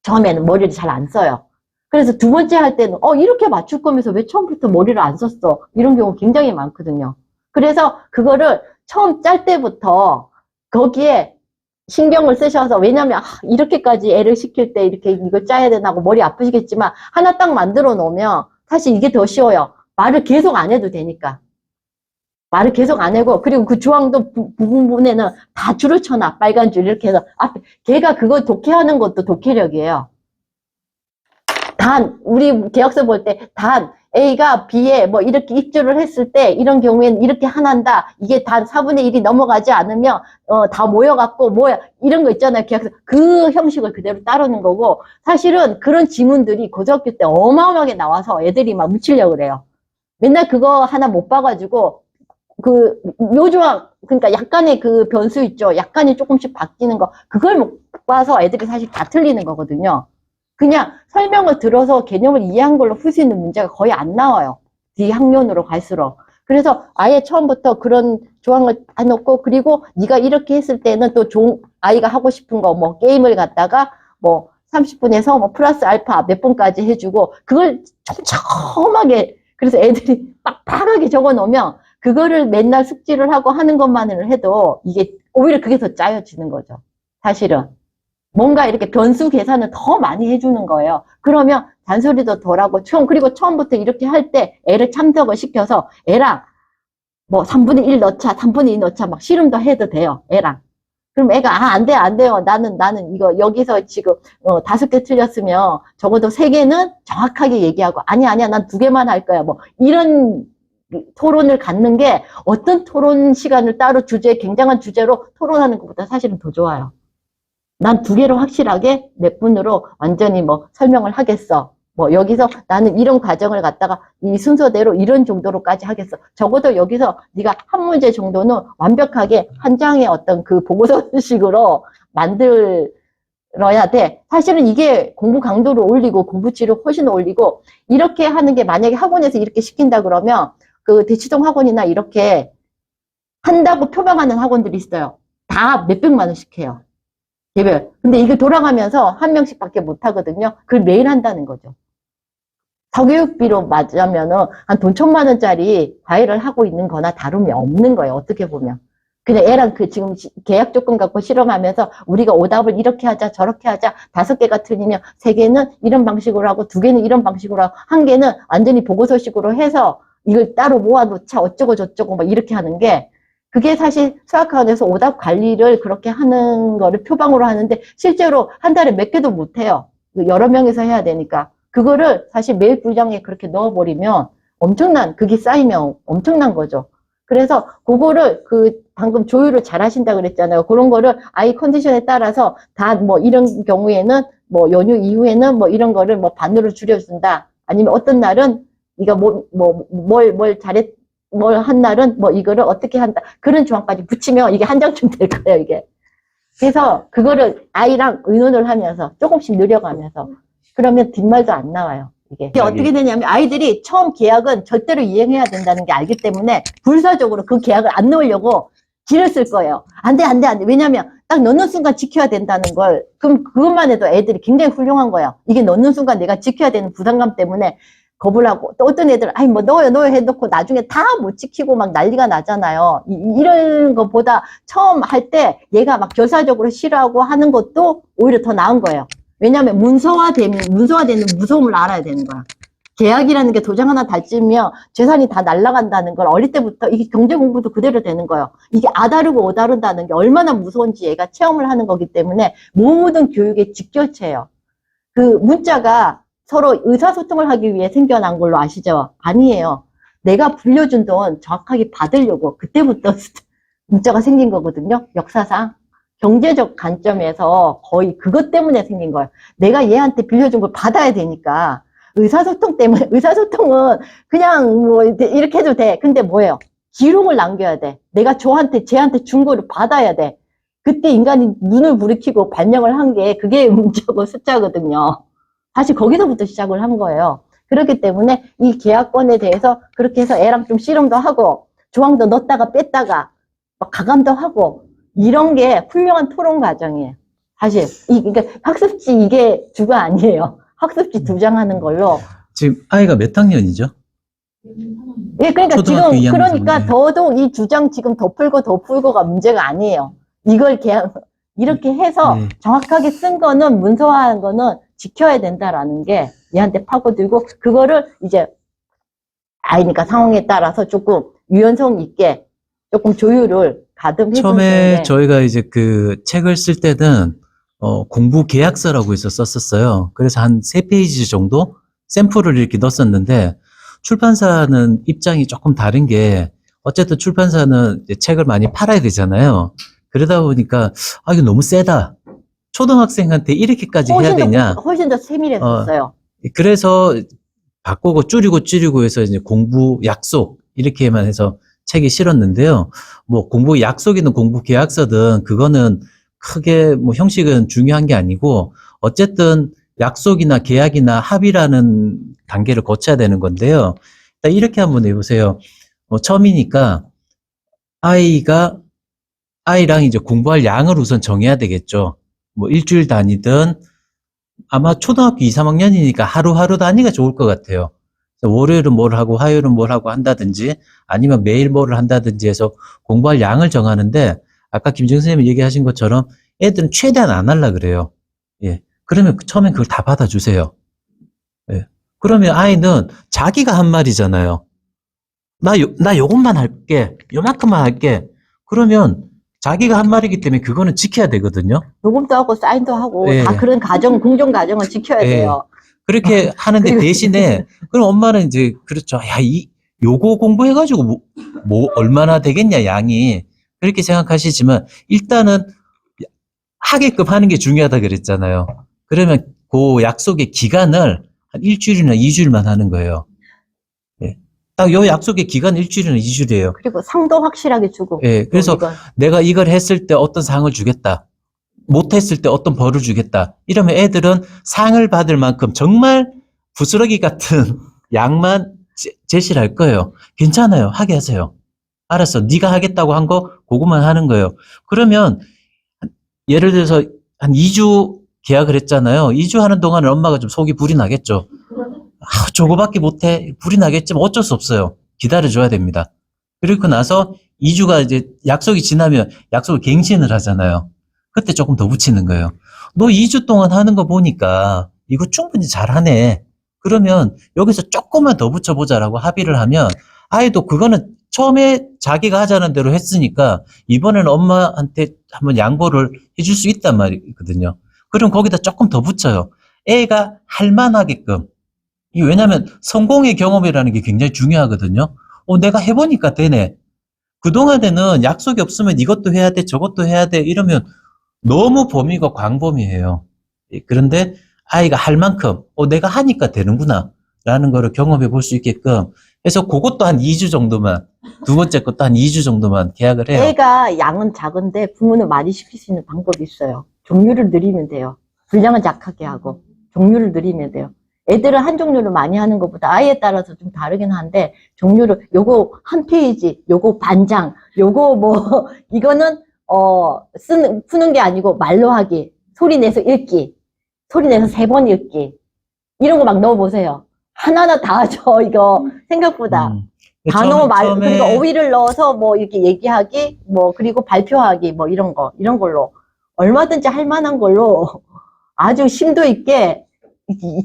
처음에는 머리를 잘 안 써요. 그래서 두 번째 할 때는 이렇게 맞출 거면서 왜 처음부터 머리를 안 썼어? 이런 경우 굉장히 많거든요. 그래서 그거를 처음 짤 때부터 거기에 신경을 쓰셔서 왜냐면 이렇게까지 애를 시킬 때 이렇게 이걸 짜야 되나 고 머리 아프시겠지만 하나 딱 만들어 놓으면 사실 이게 더 쉬워요. 말을 계속 안 해도 되니까. 말을 계속 안 하고 그리고 그 조항도 부분에는 다 줄을 쳐놔. 빨간 줄 이렇게 해서 앞에 걔가 그거 독해하는 것도 독해력이에요. 우리 계약서 볼 때 A가 B에 뭐 이렇게 입주를 했을 때 이런 경우에는 이렇게 하나인다. 이게 단 4분의 1이 넘어가지 않으면 다 모여갖고 이런 거 있잖아요. 계약서 그 형식을 그대로 따르는 거고 사실은 그런 지문들이 고등학교 때 어마어마하게 나와서 애들이 막 묻히려고 그래요. 맨날 그거 하나 못 봐가지고 그러니까 약간의 그 변수 있죠. 약간이 조금씩 바뀌는 거 그걸 못 봐서 애들이 사실 다 틀리는 거거든요. 그냥 설명을 들어서 개념을 이해한 걸로 풀 수 있는 문제가 거의 안 나와요. 뒤 학년으로 갈수록. 그래서 아예 처음부터 그런 조항을 해놓고 그리고 네가 이렇게 했을 때는 또 아이가 하고 싶은 거 뭐 게임을 갖다가 뭐 30분에서 뭐 플러스 알파 몇 번까지 해주고 그걸 촘촘하게 그래서 애들이 빡빡하게 적어 놓으면 그거를 맨날 숙지를 하고 하는 것만을 해도 이게 오히려 그게 더 짜여지는 거죠. 사실은. 뭔가 이렇게 변수 계산을 더 많이 해주는 거예요. 그러면 잔소리도 덜하고 그리고 처음부터 이렇게 할 때 애를 참석을 시켜서 애랑 뭐 3분의 1 넣자, 3분의 2 넣자 막 씨름도 해도 돼요. 애랑. 그럼 애가 안 돼요. 나는 이거 여기서 지금 5개 틀렸으면 적어도 3개는 정확하게 얘기하고 아니야 난 2개만 할 거야. 뭐 이런 토론을 갖는 게 어떤 토론 시간을 따로 굉장한 주제로 토론하는 것보다 사실은 더 좋아요. 난 2개로 확실하게 몇 분으로 완전히 뭐 설명을 하겠어. 뭐 여기서 나는 이런 과정을 갖다가 이 순서대로 이런 정도로까지 하겠어. 적어도 여기서 네가 한 문제 정도는 완벽하게 한 장의 어떤 그 보고서식으로 만들 만들어야 돼. 사실은 이게 공부 강도를 올리고 공부질을 훨씬 올리고 이렇게 하는 게 만약에 학원에서 이렇게 시킨다 그러면 그 대치동 학원이나 이렇게 한다고 표방하는 학원들이 있어요. 다 몇백만 원씩 해요. 개별. 근데 이게 돌아가면서 한 명씩밖에 못 하거든요. 그걸 매일 한다는 거죠. 사교육비로 맞으면은 한 돈 1,000만 원짜리 과외를 하고 있는 거나 다름이 없는 거예요. 어떻게 보면. 그냥 애랑 그 지금 계약 조건 갖고 실험하면서 우리가 오답을 이렇게 하자 저렇게 하자 5개가 틀리면 3개는 이런 방식으로 하고 2개는 이런 방식으로 하고 1개는 완전히 보고서식으로 해서 이걸 따로 모아놓자 어쩌고 저쩌고 막 이렇게 하는 게 그게 사실 수학학원에서 오답 관리를 그렇게 하는 거를 표방으로 하는데 실제로 한 달에 몇 개도 못 해요. 여러 명이서 해야 되니까. 그거를 사실 메일 부장에 그렇게 넣어버리면 그게 쌓이면 엄청난 거죠. 그래서 그거를 방금 조율을 잘 하신다 그랬잖아요. 그런 거를 아이 컨디션에 따라서 다 뭐 이런 경우에는 뭐 연휴 이후에는 뭐 이런 거를 뭐 반으로 줄여준다. 아니면 어떤 날은 네가 뭘 잘했, 뭘 한 날은 뭐 이거를 어떻게 한다. 그런 조항까지 붙이면 이게 한 장쯤 될 거예요, 이게. 그래서 그거를 아이랑 의논을 하면서 조금씩 늘려가면서 그러면 뒷말도 안 나와요. 이게 어떻게 되냐면 아이들이 처음 계약은 절대로 이행해야 된다는 게 알기 때문에 불사적으로 그 계약을 안 넣으려고 길을 쓸 거예요. 안 돼. 왜냐면 딱 넣는 순간 지켜야 된다는 걸. 그럼 그것만 해도 애들이 굉장히 훌륭한 거예요. 이게 넣는 순간 내가 지켜야 되는 부담감 때문에 겁을 하고 또 어떤 애들은 아이 뭐 넣어요 해놓고 나중에 다 못 지키고 막 난리가 나잖아요. 이런 것보다 처음 할 때 얘가 막 결사적으로 싫어하고 하는 것도 오히려 더 나은 거예요. 왜냐하면 문서화되는 무서움을 알아야 되는 거야. 계약이라는 게 도장 하나 달찌면 재산이 다 날아간다는 걸 어릴 때부터 이게 경제 공부도 그대로 되는 거예요. 이게 아다르고 오다른다는 게 얼마나 무서운지 얘가 체험을 하는 거기 때문에 모든 교육의 직결체예요. 그 문자가 서로 의사소통을 하기 위해 생겨난 걸로 아시죠? 아니에요. 내가 불려준 돈 정확하게 받으려고 그때부터 문자가 생긴 거거든요. 역사상. 경제적 관점에서 거의 그것 때문에 생긴 거예요. 내가 얘한테 빌려준 걸 받아야 되니까. 의사소통 때문에, 의사소통은 그냥 뭐 이렇게 해도 돼. 근데 뭐예요? 기록을 남겨야 돼. 내가 쟤한테 준 거를 받아야 돼. 그때 인간이 눈을 부리키고 반영을 한 게 그게 문자고 숫자거든요. 사실 거기서부터 시작을 한 거예요. 그렇기 때문에 이 계약권에 대해서 그렇게 해서 애랑 좀 씨름도 하고 조항도 넣었다가 뺐다가 막 가감도 하고 이런 게 훌륭한 토론 과정이에요. 사실 그러니까 학습지 이게 주가 아니에요. 학습지 2장 하는 걸로. 지금 아이가 몇 학년이죠? 예, 그러니까 초등학교 지금 2학년 그러니까 정도. 더더욱 이 2장 지금 더 풀고가 문제가 아니에요. 이걸 이렇게 해서 네. 정확하게 쓴 거는 문서화한 거는 지켜야 된다라는 게 얘한테 파고들고 그거를 이제 아이니까 상황에 따라서 조금 유연성 있게 조금 조율을 가듬해 처음에 주는데 저희가 이제 그 책을 쓸 때는 공부 계약서라고 해서 썼었어요. 그래서 한 3페이지 정도 샘플을 이렇게 넣었었는데 출판사는 입장이 조금 다른 게 어쨌든 출판사는 이제 책을 많이 팔아야 되잖아요. 그러다 보니까 이거 너무 세다. 초등학생한테 이렇게까지 해야 되냐. 훨씬 더 세밀했었어요. 그래서 바꾸고 줄이고 해서 이제 공부 약속 이렇게만 해서 책이 실었는데요. 뭐 공부 약속이든 공부 계약서든 그거는 크게 뭐 형식은 중요한 게 아니고 어쨌든 약속이나 계약이나 합의라는 단계를 거쳐야 되는 건데요. 일단 이렇게 한번 해보세요. 처음이니까 아이랑 이제 공부할 양을 우선 정해야 되겠죠. 뭐 일주일 단위든 아마 초등학교 2, 3학년이니까 하루하루 단위가 좋을 것 같아요. 월요일은 뭘 하고 화요일은 뭘 하고 한다든지 아니면 매일 뭐를 한다든지 해서 공부할 양을 정하는데 아까 김정 선생님이 얘기하신 것처럼 애들은 최대한 안 하려 그래요. 예. 그러면 처음엔 그걸 다 받아주세요. 예. 그러면 아이는 자기가 한 말이잖아요. 나 요것만 할게. 요만큼만 할게. 그러면 자기가 한 말이기 때문에 그거는 지켜야 되거든요. 녹음도 하고 사인도 하고 예. 다 그런 공정 과정을 지켜야 예. 돼요. 그렇게 하는데 대신에 그럼 엄마는 이제 그렇죠. 야, 요거 공부해가지고 뭐 얼마나 되겠냐 양이 그렇게 생각하시지만 일단은 하게끔 하는 게 중요하다 그랬잖아요. 그러면 그 약속의 기간을 한 일주일이나 2주일만 하는 거예요. 예. 딱 요 약속의 기간 일주일이나 2주일이에요. 그리고 상도 확실하게 주고. 예. 그래서 이건. 내가 이걸 했을 때 어떤 상을 주겠다. 못했을 때 어떤 벌을 주겠다. 이러면 애들은 상을 받을 만큼 정말 부스러기 같은 양만 제시를 할 거예요. 괜찮아요. 하게 하세요. 알았어. 네가 하겠다고 한 거 그거만 하는 거예요. 그러면 예를 들어서 한 2주 계약을 했잖아요. 2주 하는 동안은 엄마가 좀 속이 불이 나겠죠. 아, 저거밖에 못해. 불이 나겠지만 어쩔 수 없어요. 기다려줘야 됩니다. 그리고 나서 2주가 이제 약속이 지나면 약속을 갱신을 하잖아요. 그때 조금 더 붙이는 거예요. 너 2주 동안 하는 거 보니까 이거 충분히 잘하네. 그러면 여기서 조금만 더 붙여보자라고 합의를 하면 아이도 그거는 처음에 자기가 하자는 대로 했으니까 이번에는 엄마한테 한번 양보를 해줄 수 있단 말이거든요. 그럼 거기다 조금 더 붙여요. 애가 할만하게끔. 왜냐하면 성공의 경험이라는 게 굉장히 중요하거든요. 내가 해보니까 되네. 그동안에는 약속이 없으면 이것도 해야 돼, 저것도 해야 돼 이러면 너무 범위가 광범위해요. 그런데 아이가 할 만큼 내가 하니까 되는구나 라는 거를 경험해 볼 수 있게끔 해서 그것도 한 2주 정도만, 두 번째 것도 한 2주 정도만 계약을 해요. 애가 양은 작은데 부모는 많이 시킬 수 있는 방법이 있어요. 종류를 늘리면 돼요. 분량은 약하게 하고 종류를 늘리면 돼요. 애들은 한 종류를 많이 하는 것보다 아이에 따라서 좀 다르긴 한데 종류를 요거 한 페이지, 요거 반장, 요거 뭐 이거는 푸는 게 아니고 말로 하기, 소리 내서 읽기, 소리 내서 3번 읽기 이런 거 막 넣어보세요. 하나하나 다 하죠. 이거 생각보다 단어 그리고 어휘를 넣어서 뭐 이렇게 얘기하기, 뭐 그리고 발표하기 뭐 이런 걸로 얼마든지 할 만한 걸로 아주 심도 있게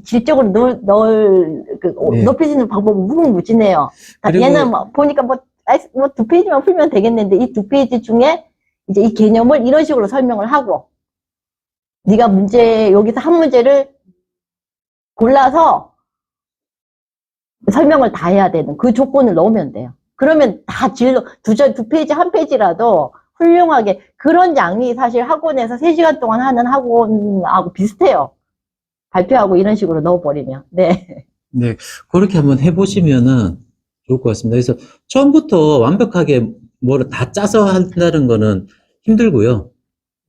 질적으로 네. 높일 수 있는 방법은 무궁무진해요. 그리고 얘는 뭐 보니까 뭐 2페이지만 풀면 되겠는데 이 2페이지 중에 이제 이 개념을 이런 식으로 설명을 하고 네가 여기서 한 문제를 골라서 설명을 다 해야 되는 그 조건을 넣으면 돼요. 그러면 다 두 페이지, 한 페이지라도 훌륭하게 그런 양이 사실 학원에서 3시간 동안 하는 학원하고 비슷해요. 발표하고 이런 식으로 넣어버리면. 네. 네, 그렇게 한번 해보시면은 좋을 것 같습니다. 그래서 처음부터 완벽하게 뭐를 다 짜서 한다는 거는 힘들고요.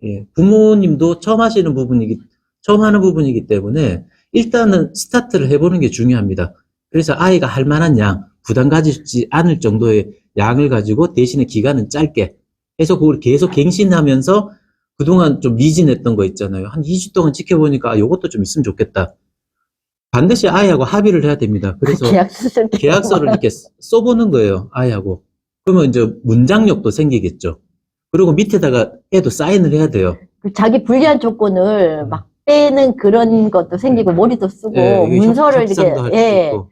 예, 부모님도 처음 하는 부분이기 때문에 일단은 스타트를 해보는 게 중요합니다. 그래서 아이가 할 만한 양, 부담 가지지 않을 정도의 양을 가지고 대신에 기간은 짧게 해서 그걸 계속 갱신하면서 그동안 좀 미진했던 거 있잖아요. 한 2주 동안 지켜보니까 요것도 좀 있으면 좋겠다. 반드시 아이하고 합의를 해야 됩니다. 그래서 계약서를 이렇게 써보는 거예요. 아이하고. 그러면 이제 문장력도 생기겠죠. 그리고 밑에다가 애도 사인을 해야 돼요. 자기 불리한 조건을 막 빼는 그런 것도 생기고 머리도 쓰고 예, 이게 문서를 협상도 할 이렇게 수 있고.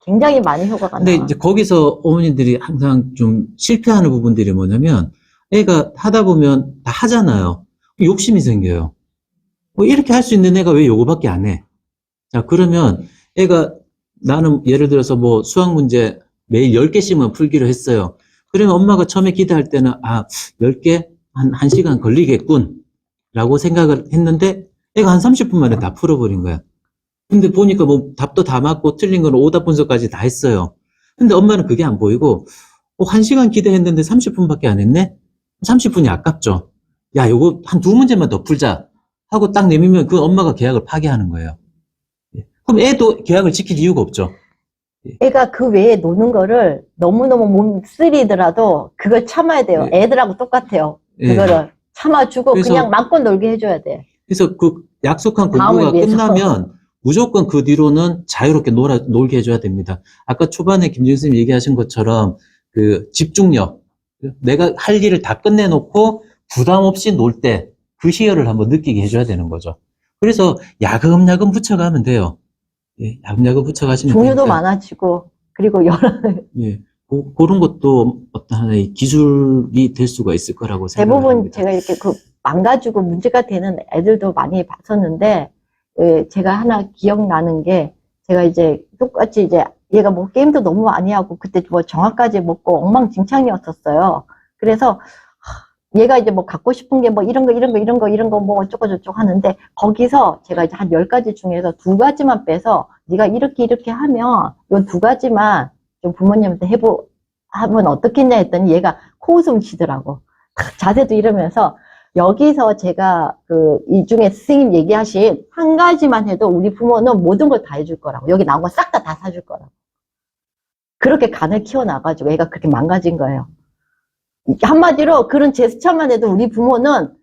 굉장히 많이 효과가 근데 나요. 이제 거기서 어머니들이 항상 좀 실패하는 부분들이 뭐냐면 애가 하다 보면 다 하잖아요. 욕심이 생겨요. 이렇게 할 수 있는 애가 왜 요거밖에 안 해? 자, 그러면 애가 나는 예를 들어서 뭐 수학 문제 매일 10개씩만 풀기로 했어요. 그러면 엄마가 처음에 기대할 때는 10개? 한 1시간 걸리겠군 라고 생각을 했는데 애가 한 30분 만에 다 풀어버린 거야. 근데 보니까 뭐 답도 다 맞고 틀린 거는 오답 분석까지 다 했어요. 근데 엄마는 그게 안 보이고 1시간 기대했는데 30분밖에 안 했네? 30분이 아깝죠. 야, 요거 한 2문제만 더 풀자 하고 딱 내밀면 그 엄마가 계약을 파기하는 거예요. 그럼 애도 계약을 지킬 이유가 없죠. 애가 그 외에 노는 거를 너무너무 몸 쓰리더라도 그걸 참아야 돼요. 예. 애들하고 똑같아요. 예. 그거를 참아주고 그래서- 그냥 마음껏 놀게 해줘야 돼. 그래서 그 약속한 다음을 공부가 위해서. 끝나면 무조건 그 뒤로는 자유롭게 놀게 해줘야 됩니다. 아까 초반에 김준 선생님 얘기하신 것처럼 그 집중력, 내가 할 일을 다 끝내놓고 부담 없이 놀 때 그 희열을 한번 느끼게 해줘야 되는 거죠. 그래서 야금야금 붙여가면 돼요. 예, 야금야금 붙여가시면 종류도 되니까. 많아지고 그리고 여러 예, 그런 것도 어떤 하나의 기술이 될 수가 있을 거라고 생각합니다. 대부분 제가 이렇게 망가지고 문제가 되는 애들도 많이 봤었는데 제가 하나 기억나는 게 제가 이제 똑같이 이제 얘가 뭐 게임도 너무 많이 하고 그때 뭐 정화까지 먹고 엉망진창이었었어요. 그래서 얘가 이제 뭐 갖고 싶은 게 뭐 이런 거 뭐 어쩌고저쩌고 하는데 거기서 제가 이제 한 10가지 중에서 2가지만 빼서 네가 이렇게 하면 요 2가지만 좀 부모님한테 하면 어떻겠냐 했더니 얘가 코웃음 치더라고. 자세도 이러면서 여기서 제가 이 중에 스승님 얘기하신 한 가지만 해도 우리 부모는 모든 걸 다 해줄 거라고. 여기 나온 거 싹 다 사줄 거라고. 그렇게 간을 키워놔가지고 애가 그렇게 망가진 거예요. 한마디로 그런 제스처만 해도 우리 부모는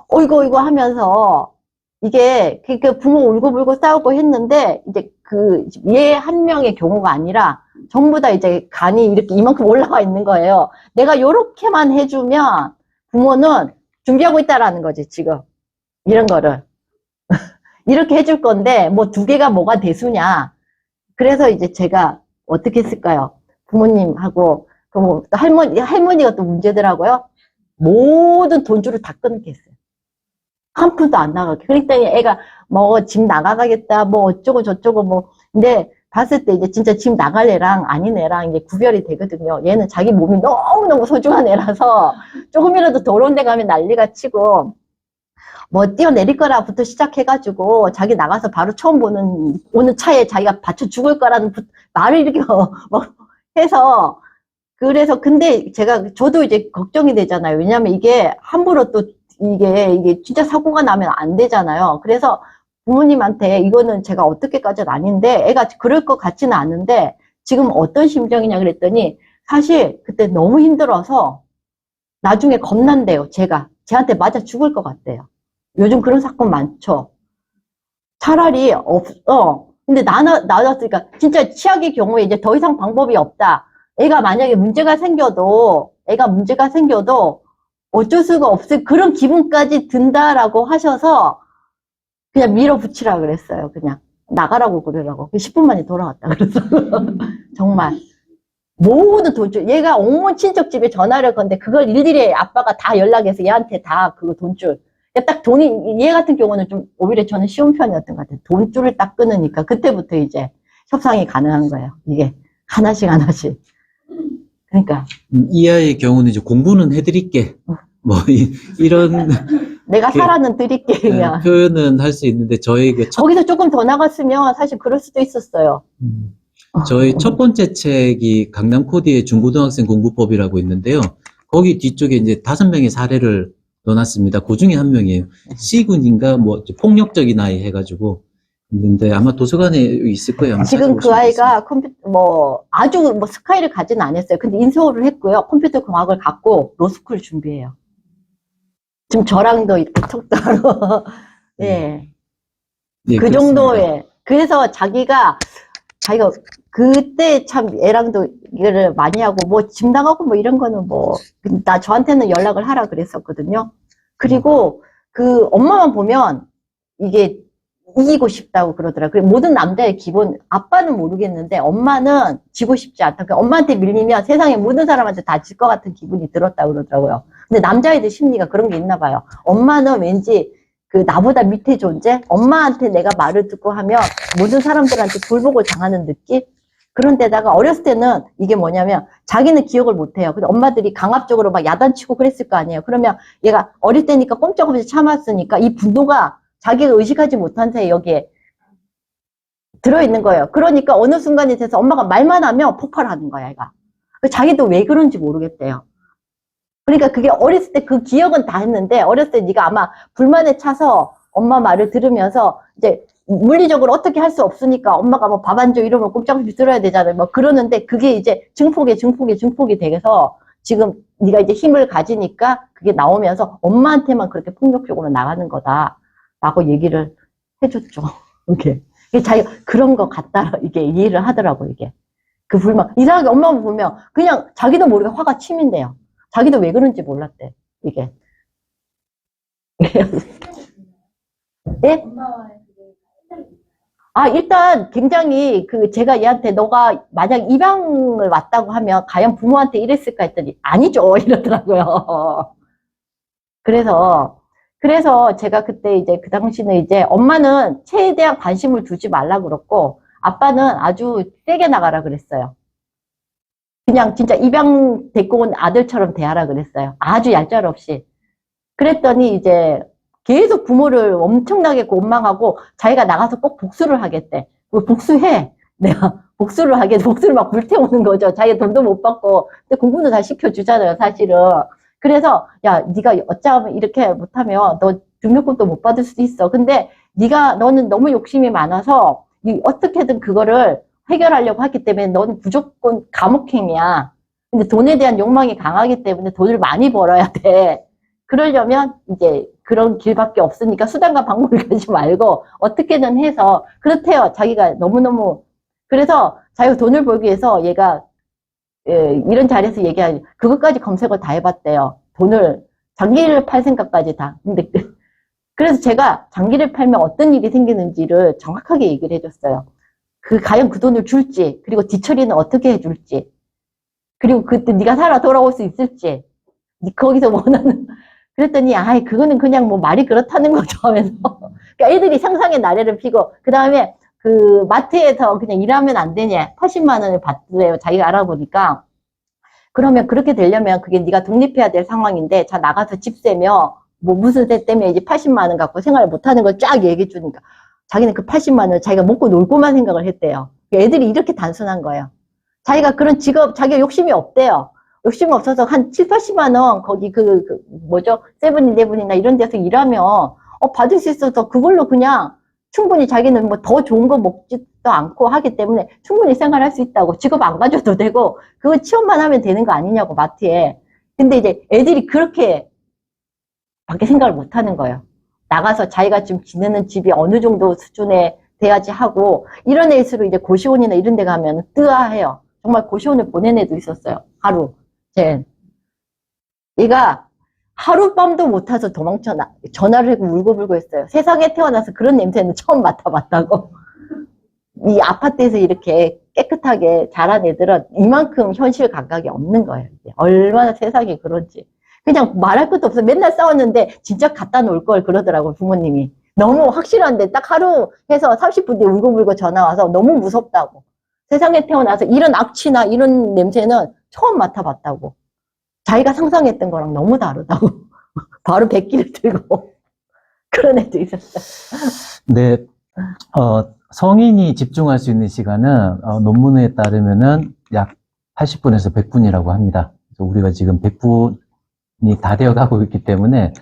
어이구 하면서 이게 그 부모 울고불고 싸우고 했는데 이제 얘 한 명의 경우가 아니라 전부 다 이제 간이 이렇게 이만큼 올라와 있는 거예요. 내가 요렇게만 해주면 부모는 준비하고 있다라는 거지, 지금. 이런 거를. 이렇게 해줄 건데, 뭐 2개가 뭐가 대수냐. 그래서 이제 제가 어떻게 했을까요? 부모님하고, 또 할머니가 또 문제더라고요. 모든 돈줄을 다 끊게 했어요. 한 푼도 안 나가게. 그랬더니 애가 뭐 집 나가겠다, 뭐 어쩌고 저쩌고 뭐. 근데 봤을 때 이제 진짜 집 나갈 애랑 아닌 애랑 이제 구별이 되거든요. 얘는 자기 몸이 너무너무 소중한 애라서 조금이라도 더러운 데 가면 난리가 치고 뭐 뛰어내릴 거라부터 시작해가지고 자기 나가서 바로 처음 오는 차에 자기가 받쳐 죽을 거라는 말을 이렇게 막 해서 그래서 근데 저도 이제 걱정이 되잖아요. 왜냐면 이게 함부로 또 이게 진짜 사고가 나면 안 되잖아요. 그래서 부모님한테 이거는 제가 어떻게까지는 아닌데 애가 그럴 것 같지는 않은데 지금 어떤 심정이냐 그랬더니 사실 그때 너무 힘들어서 나중에 겁난대요. 쟤한테 맞아 죽을 것 같대요. 요즘 그런 사건 많죠. 차라리 근데 나왔으니까 진짜 최악의 경우에 이제 더 이상 방법이 없다. 애가 만약에 문제가 생겨도 어쩔 수가 없을 그런 기분까지 든다라고 하셔서 그냥 밀어붙이라 그랬어요. 그냥 나가라고 그러라고. 10분 만에 돌아왔다 그랬어. 정말 모든 돈줄 얘가 온 친척집에 전화를 건데 그걸 일일이 아빠가 다 연락해서 얘한테 다 그거 돈줄 딱 돈이 얘 같은 경우는 좀 오히려 저는 쉬운 편이었던 것 같아요. 돈줄을 딱 끊으니까 그때부터 이제 협상이 가능한 거예요. 이게 하나씩 그러니까 이 아이의 경우는 이제 공부는 해드릴게. 뭐, 이런 내가 살아는 드릴게 그냥. 표현은 할 수 있는데, 저희 거기서 조금 더 나갔으면 사실 그럴 수도 있었어요. 저희 첫 번째 책이 강남 코디의 중고등학생 공부법이라고 있는데요. 거기 뒤쪽에 이제 5명의 사례를 넣어놨습니다. 그 중에 한 명이에요. C군인가, 뭐, 폭력적인 아이 해가지고. 있는데 아마 도서관에 있을 거예요. 아마 지금 그 찾아보시면 아이가 아주 스카이를 가지는 않았어요. 근데 인서울을 했고요. 컴퓨터 공학을 갖고 로스쿨 준비해요. 지금 저랑도 이렇게 톡도 하고. 예. 예, 그 그렇습니다. 정도에. 그래서 자기가 그때 참 애랑도 이거를 많이 하고 뭐 집 나가고 뭐 이런 거는 저한테는 연락을 하라 그랬었거든요. 그리고 그 엄마만 보면 이게 이기고 싶다고 그러더라고요. 그리고 모든 남자의 기본, 아빠는 모르겠는데 엄마는 지고 싶지 않다. 엄마한테 밀리면 세상에 모든 사람한테 다 질 것 같은 기분이 들었다고 그러더라고요. 근데 남자애들 심리가 그런 게 있나 봐요. 엄마는 왠지 나보다 밑에 존재? 엄마한테 내가 말을 듣고 하면 모든 사람들한테 굴복을 당하는 느낌? 그런 데다가 어렸을 때는 이게 뭐냐면 자기는 기억을 못해요. 근데 엄마들이 강압적으로 막 야단치고 그랬을 거 아니에요. 그러면 얘가 어릴 때니까 꼼짝없이 참았으니까 이 분노가 자기가 의식하지 못한 사이에 여기에 들어있는 거예요. 그러니까 어느 순간이 돼서 엄마가 말만 하면 폭발하는 거야, 얘가. 자기도 왜 그런지 모르겠대요. 그러니까 그게 어렸을 때 그 기억은 다 했는데 어렸을 때 네가 아마 불만에 차서 엄마 말을 들으면서 이제 물리적으로 어떻게 할 수 없으니까 엄마가 뭐 밥 안 줘 이러면 꼼짝없이 들어야 되잖아요. 뭐 그러는데 그게 이제 증폭이 돼서 지금 네가 이제 힘을 가지니까 그게 나오면서 엄마한테만 그렇게 폭력적으로 나가는 거다. 라고 얘기를 해줬죠. 이게 자기가 그런 거 같다. 이게 이해를 하더라고, 이게. 그 불만. 이상하게 엄마만 보면 그냥 자기도 모르게 화가 치민대요. 자기도 왜 그런지 몰랐대, 이게. 네? 일단 굉장히 제가 얘한테 너가 만약 입양을 왔다고 하면 과연 부모한테 이랬을까 했더니 아니죠. 이러더라고요. 그래서 제가 그때 이제 그 당시는 이제 엄마는 최대한 관심을 두지 말라 그랬고 아빠는 아주 세게 나가라 그랬어요. 그냥 진짜 입양 데리고 온 아들처럼 대하라 그랬어요. 아주 얄짤없이. 그랬더니 이제 계속 부모를 엄청나게 원망하고 자기가 나가서 꼭 복수를 하겠대. 복수해. 내가 복수를 막 불태우는 거죠. 자기가 돈도 못 받고. 근데 공부도 다 시켜주잖아요, 사실은. 그래서 야, 네가 어쩌면 이렇게 못하면 너 등록금도 못 받을 수도 있어. 근데 너는 너무 욕심이 많아서 어떻게든 그거를 해결하려고 하기 때문에 너는 무조건 감옥행이야. 근데 돈에 대한 욕망이 강하기 때문에 돈을 많이 벌어야 돼. 그러려면 이제 그런 길밖에 없으니까 수단과 방법을 가지 말고 어떻게든 해서 그렇대요. 자기가 너무너무 그래서 자기가 돈을 벌기 위해서 얘가 이런 자리에서 얘기하지 그것까지 검색을 다 해봤대요. 돈을 장기를 팔 생각까지 다. 근데 그래서 제가 장기를 팔면 어떤 일이 생기는지를 정확하게 얘기를 해줬어요. 과연 그 돈을 줄지, 그리고 뒤처리는 어떻게 해줄지, 그리고 그때 네가 살아 돌아올 수 있을지, 거기서 원하는. 그랬더니 그거는 그냥 뭐 말이 그렇다는 거죠 하면서. 그러니까 애들이 상상의 나래를 피고 그 다음에 그 마트에서 그냥 일하면 안 되냐, 80만 원을 받래요. 자기가 알아보니까. 그러면 그렇게 되려면 그게 네가 독립해야 될 상황인데, 자 나가서 집세며 뭐 무슨 세 때문에 이제 80만 원 갖고 생활을 못하는 걸 쫙 얘기해 주니까 자기는 그 80만 원을 자기가 먹고 놀고만 생각을 했대요. 애들이 이렇게 단순한 거예요. 자기가 그런 직업, 자기가 욕심이 없대요. 욕심이 없어서 한 7, 80만 원 거기 뭐죠? 세븐일레븐이나 이런 데서 일하면 받을 수 있어서 그걸로 그냥 충분히 자기는 뭐 더 좋은 거 먹지도 않고 하기 때문에 충분히 생활할 수 있다고. 직업 안 가져도 되고 그거 취업만 하면 되는 거 아니냐고, 마트에. 근데 이제 애들이 그렇게 밖에 생각을 못 하는 거예요. 나가서 자기가 좀 지내는 집이 어느 정도 수준에 돼야지 하고, 이런 애일수록 이제 고시원이나 이런 데 가면 뜨아해요. 정말 고시원을 보낸 애도 있었어요. 하루. 얘가 하룻밤도 못 타서 전화를 하고 울고불고 했어요. 세상에 태어나서 그런 냄새는 처음 맡아봤다고. 이 아파트에서 이렇게 깨끗하게 자란 애들은 이만큼 현실 감각이 없는 거예요. 얼마나 세상이 그런지. 그냥 말할 것도 없어. 맨날 싸웠는데 진짜 갖다 놓을 걸 그러더라고요, 부모님이. 너무 확실한데 딱 하루 해서 30분 뒤에 울고불고 전화 와서 너무 무섭다고. 세상에 태어나서 이런 악취나 이런 냄새는 처음 맡아봤다고. 자기가 상상했던 거랑 너무 다르다고. 바로 백기를 들고 그런 애도 있었어요. 네, 성인이 집중할 수 있는 시간은 논문에 따르면은 약 80분에서 100분이라고 합니다. 그래서 우리가 지금 100분이 다 되어 가고 있기 때문에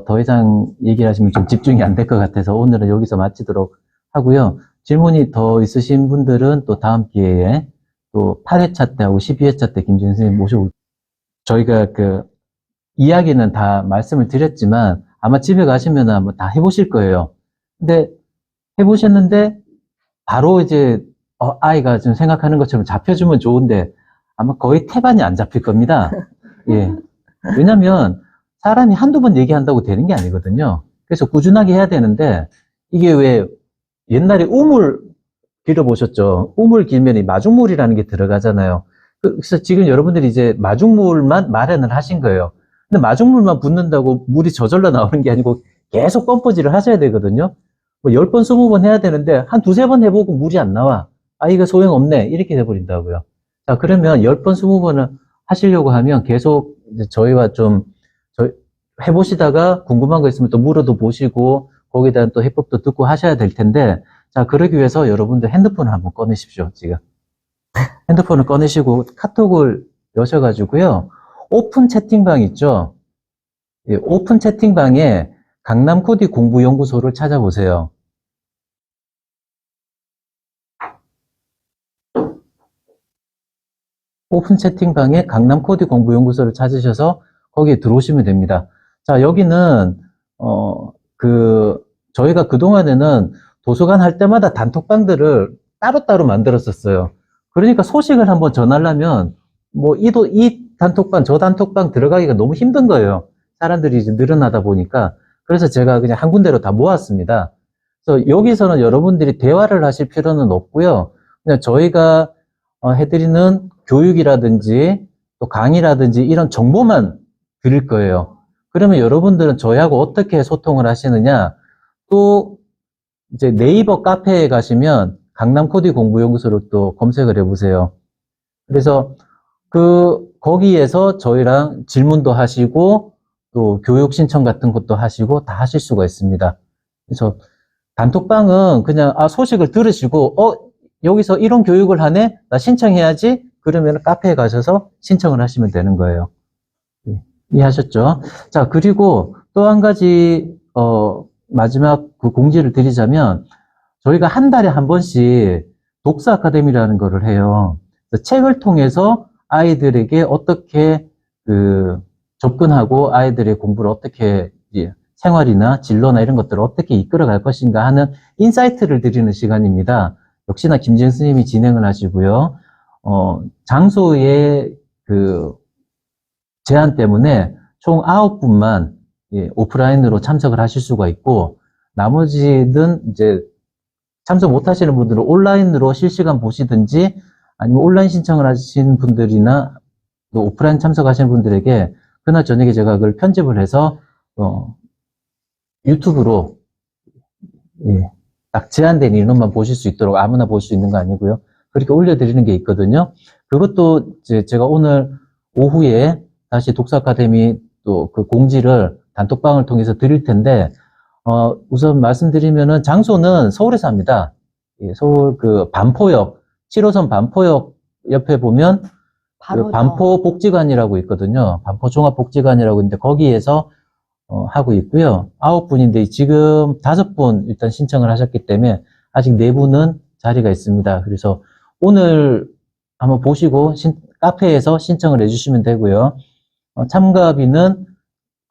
더 이상 얘기를 하시면 좀 집중이 안 될 것 같아서 오늘은 여기서 마치도록 하고요. 질문이 더 있으신 분들은 또 다음 기회에 또 8회차 때하고 12회차 때 김진우 선생님 모시고, 저희가 이야기는 다 말씀을 드렸지만 아마 집에 가시면 아마 다 해보실 거예요. 근데 해보셨는데 바로 이제 아이가 좀 생각하는 것처럼 잡혀주면 좋은데 아마 거의 태반이 안 잡힐 겁니다. 예. 왜냐면 사람이 한두 번 얘기한다고 되는 게 아니거든요. 그래서 꾸준하게 해야 되는데, 이게 왜 옛날에 우물 길어보셨죠? 우물 길면 이 마중물이라는 게 들어가잖아요. 그래서 지금 여러분들이 이제 마중물만 마련을 하신 거예요. 근데 마중물만 붓는다고 물이 저절로 나오는 게 아니고 계속 펌프질을 하셔야 되거든요. 뭐 10번, 20번 해야 되는데 한 두세 번 해보고 물이 안 나와. 이거 소용없네. 이렇게 돼버린다고요. 자, 그러면 10번, 20번을 하시려고 하면 계속 이제 저희와 좀 해보시다가 궁금한 거 있으면 또 물어도 보시고 거기에 대한 또 해법도 듣고 하셔야 될 텐데, 자, 그러기 위해서 여러분들 핸드폰을 한번 꺼내십시오, 지금. 핸드폰을 꺼내시고 카톡을 여셔가지고요. 오픈 채팅방 있죠? 예, 오픈 채팅방에 강남 코디 공부연구소를 찾아보세요. 오픈 채팅방에 강남 코디 공부연구소를 찾으셔서 거기에 들어오시면 됩니다. 자, 여기는 저희가 그동안에는 도서관 할 때마다 단톡방들을 따로따로 만들었었어요. 그러니까 소식을 한번 전하려면 뭐 이 단톡방 저 단톡방 들어가기가 너무 힘든 거예요. 사람들이 이제 늘어나다 보니까. 그래서 제가 그냥 한 군데로 다 모았습니다. 그래서 여기서는 여러분들이 대화를 하실 필요는 없고요. 그냥 저희가 해드리는 교육이라든지 또 강의라든지 이런 정보만 드릴 거예요. 그러면 여러분들은 저희하고 어떻게 소통을 하시느냐, 또 이제 네이버 카페에 가시면 강남 코디 공부연구소를 또 검색을 해보세요. 그래서 거기에서 저희랑 질문도 하시고 또 교육 신청 같은 것도 하시고 다 하실 수가 있습니다. 그래서 단톡방은 그냥 소식을 들으시고 여기서 이런 교육을 하네? 나 신청해야지? 그러면 카페에 가셔서 신청을 하시면 되는 거예요. 이해하셨죠? 자, 그리고 또 한 가지, 마지막 그 공지를 드리자면, 저희가 한 달에 한 번씩 독서 아카데미라는 거를 해요. 그래서 책을 통해서 아이들에게 어떻게 접근하고 아이들의 공부를 어떻게 생활이나 진로나 이런 것들을 어떻게 이끌어 갈 것인가 하는 인사이트를 드리는 시간입니다. 역시나 김지은 스님이 진행을 하시고요. 장소의 제한 때문에 총 9분만 오프라인으로 참석을 하실 수가 있고, 나머지는 이제 참석 못 하시는 분들은 온라인으로 실시간 보시든지, 아니면 온라인 신청을 하신 분들이나 또 오프라인 참석하시는 분들에게 그날 저녁에 제가 그걸 편집을 해서 유튜브로 딱 제한된 인원만 보실 수 있도록 아무나 볼 수 있는 거 아니고요. 그렇게 올려드리는 게 있거든요. 그것도 이제 제가 오늘 오후에 다시 독서 아카데미 또 그 공지를 단톡방을 통해서 드릴 텐데, 우선 말씀드리면은 장소는 서울에서 합니다. 서울 반포역, 7호선 반포역 옆에 보면 바로 반포 복지관이라고 있거든요. 반포 종합복지관이라고 있는데 거기에서 하고 있고요. 9분인데 지금 5분 일단 신청을 하셨기 때문에 아직 4분은 자리가 있습니다. 그래서 오늘 한번 보시고 카페에서 신청을 해주시면 되고요. 참가비는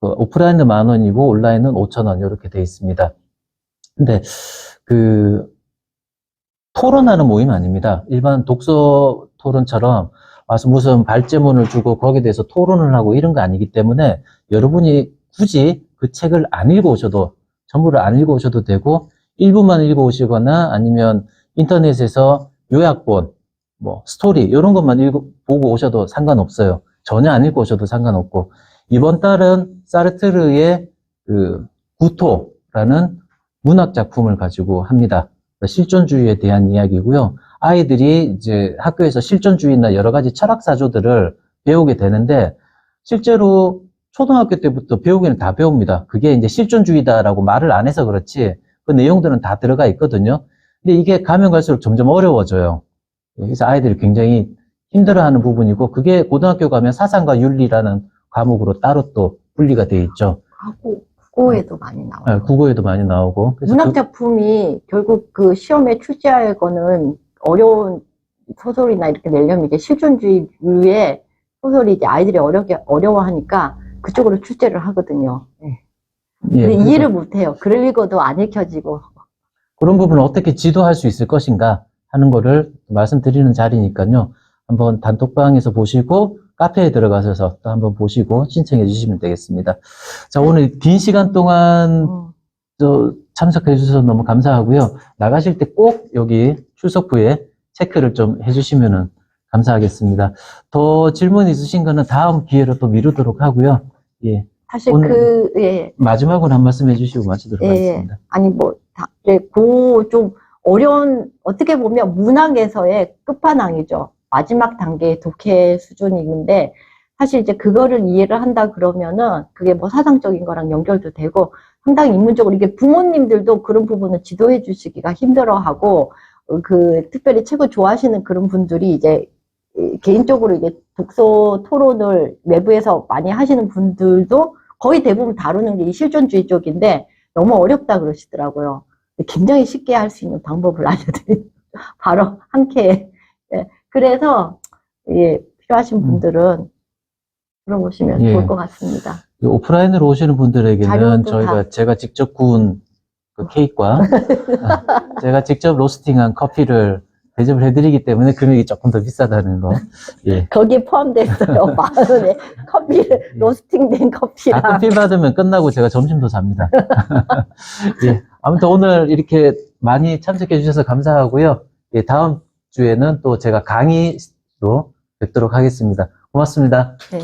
오프라인은 10,000원이고 온라인은 5,000원 이렇게 되어 있습니다. 근데 토론하는 모임 아닙니다. 일반 독서 토론처럼 와서 무슨 발제문을 주고 거기에 대해서 토론을 하고 이런 거 아니기 때문에 여러분이 굳이 그 책을 안 읽어오셔도, 전부를 안 읽어오셔도 되고, 일부만 읽어오시거나 아니면 인터넷에서 요약본, 스토리, 이런 것만 보고 오셔도 상관없어요. 전혀 안 읽고 오셔도 상관없고, 이번 달은 사르트르의 구토라는 문학 작품을 가지고 합니다. 실존주의에 대한 이야기고요. 아이들이 이제 학교에서 실존주의나 여러 가지 철학사조들을 배우게 되는데, 실제로 초등학교 때부터 배우기는 다 배웁니다. 그게 이제 실존주의다라고 말을 안 해서 그렇지, 그 내용들은 다 들어가 있거든요. 근데 이게 가면 갈수록 점점 어려워져요. 그래서 아이들이 굉장히 힘들어하는 부분이고, 그게 고등학교 가면 사상과 윤리라는 과목으로 따로 또 분리가 되어 있죠. 국어에도 많이 나와요. 국어에도 많이 나오고. 그래서 문학 작품이 결국 그 시험에 출제할 거는 어려운 소설이나 이렇게 내려면 이제 실존주의의 소설이 이제 아이들이 어려워하니까 그쪽으로 출제를 하거든요. 근데 이해를 못해요. 글을 읽어도 안 읽혀지고. 그런 부분을 어떻게 지도할 수 있을 것인가 하는 거를 말씀드리는 자리니까요. 한번 단톡방에서 보시고 카페에 들어가셔서 또 한번 보시고 신청해 주시면 되겠습니다. 자, 오늘 긴 시간 동안 참석해 주셔서 너무 감사하고요. 나가실 때 꼭 여기 출석부에 체크를 좀 해주시면 감사하겠습니다. 더 질문 있으신 거는 다음 기회로 또 미루도록 하고요. 예. 사실 마지막으로 한 말씀 해주시고 마치도록 하겠습니다. 아니 좀 어려운, 어떻게 보면 문학에서의 끝판왕이죠. 마지막 단계의 독해 수준인데, 사실 이제 그거를 이해를 한다 그러면은 그게 사상적인 거랑 연결도 되고 상당히 인문적으로, 이게 부모님들도 그런 부분을 지도해 주시기가 힘들어하고, 특별히 책을 좋아하시는 그런 분들이 이제 개인적으로 이제 독서 토론을 외부에서 많이 하시는 분들도 거의 대부분 다루는 게 이 실존주의 쪽인데 너무 어렵다 그러시더라고요. 굉장히 쉽게 할 수 있는 방법을 알려드립니다. 바로 한 캔에. 그래서 필요하신 분들은 물어보시면 좋을 것 같습니다. 오프라인으로 오시는 분들에게는 자료도 제가 직접 구운 그 케이크와 제가 직접 로스팅한 커피를 대접을 해드리기 때문에 금액이 조금 더 비싸다는 거. 예. 거기에 포함되어 있어요. 10,000원에 커피를, 로스팅된 커피랑. 커피 받으면 끝나고 제가 점심도 삽니다. 예. 아무튼 오늘 이렇게 많이 참석해 주셔서 감사하고요. 예, 다음 주에는 또 제가 강의로 뵙도록 하겠습니다. 고맙습니다. 네.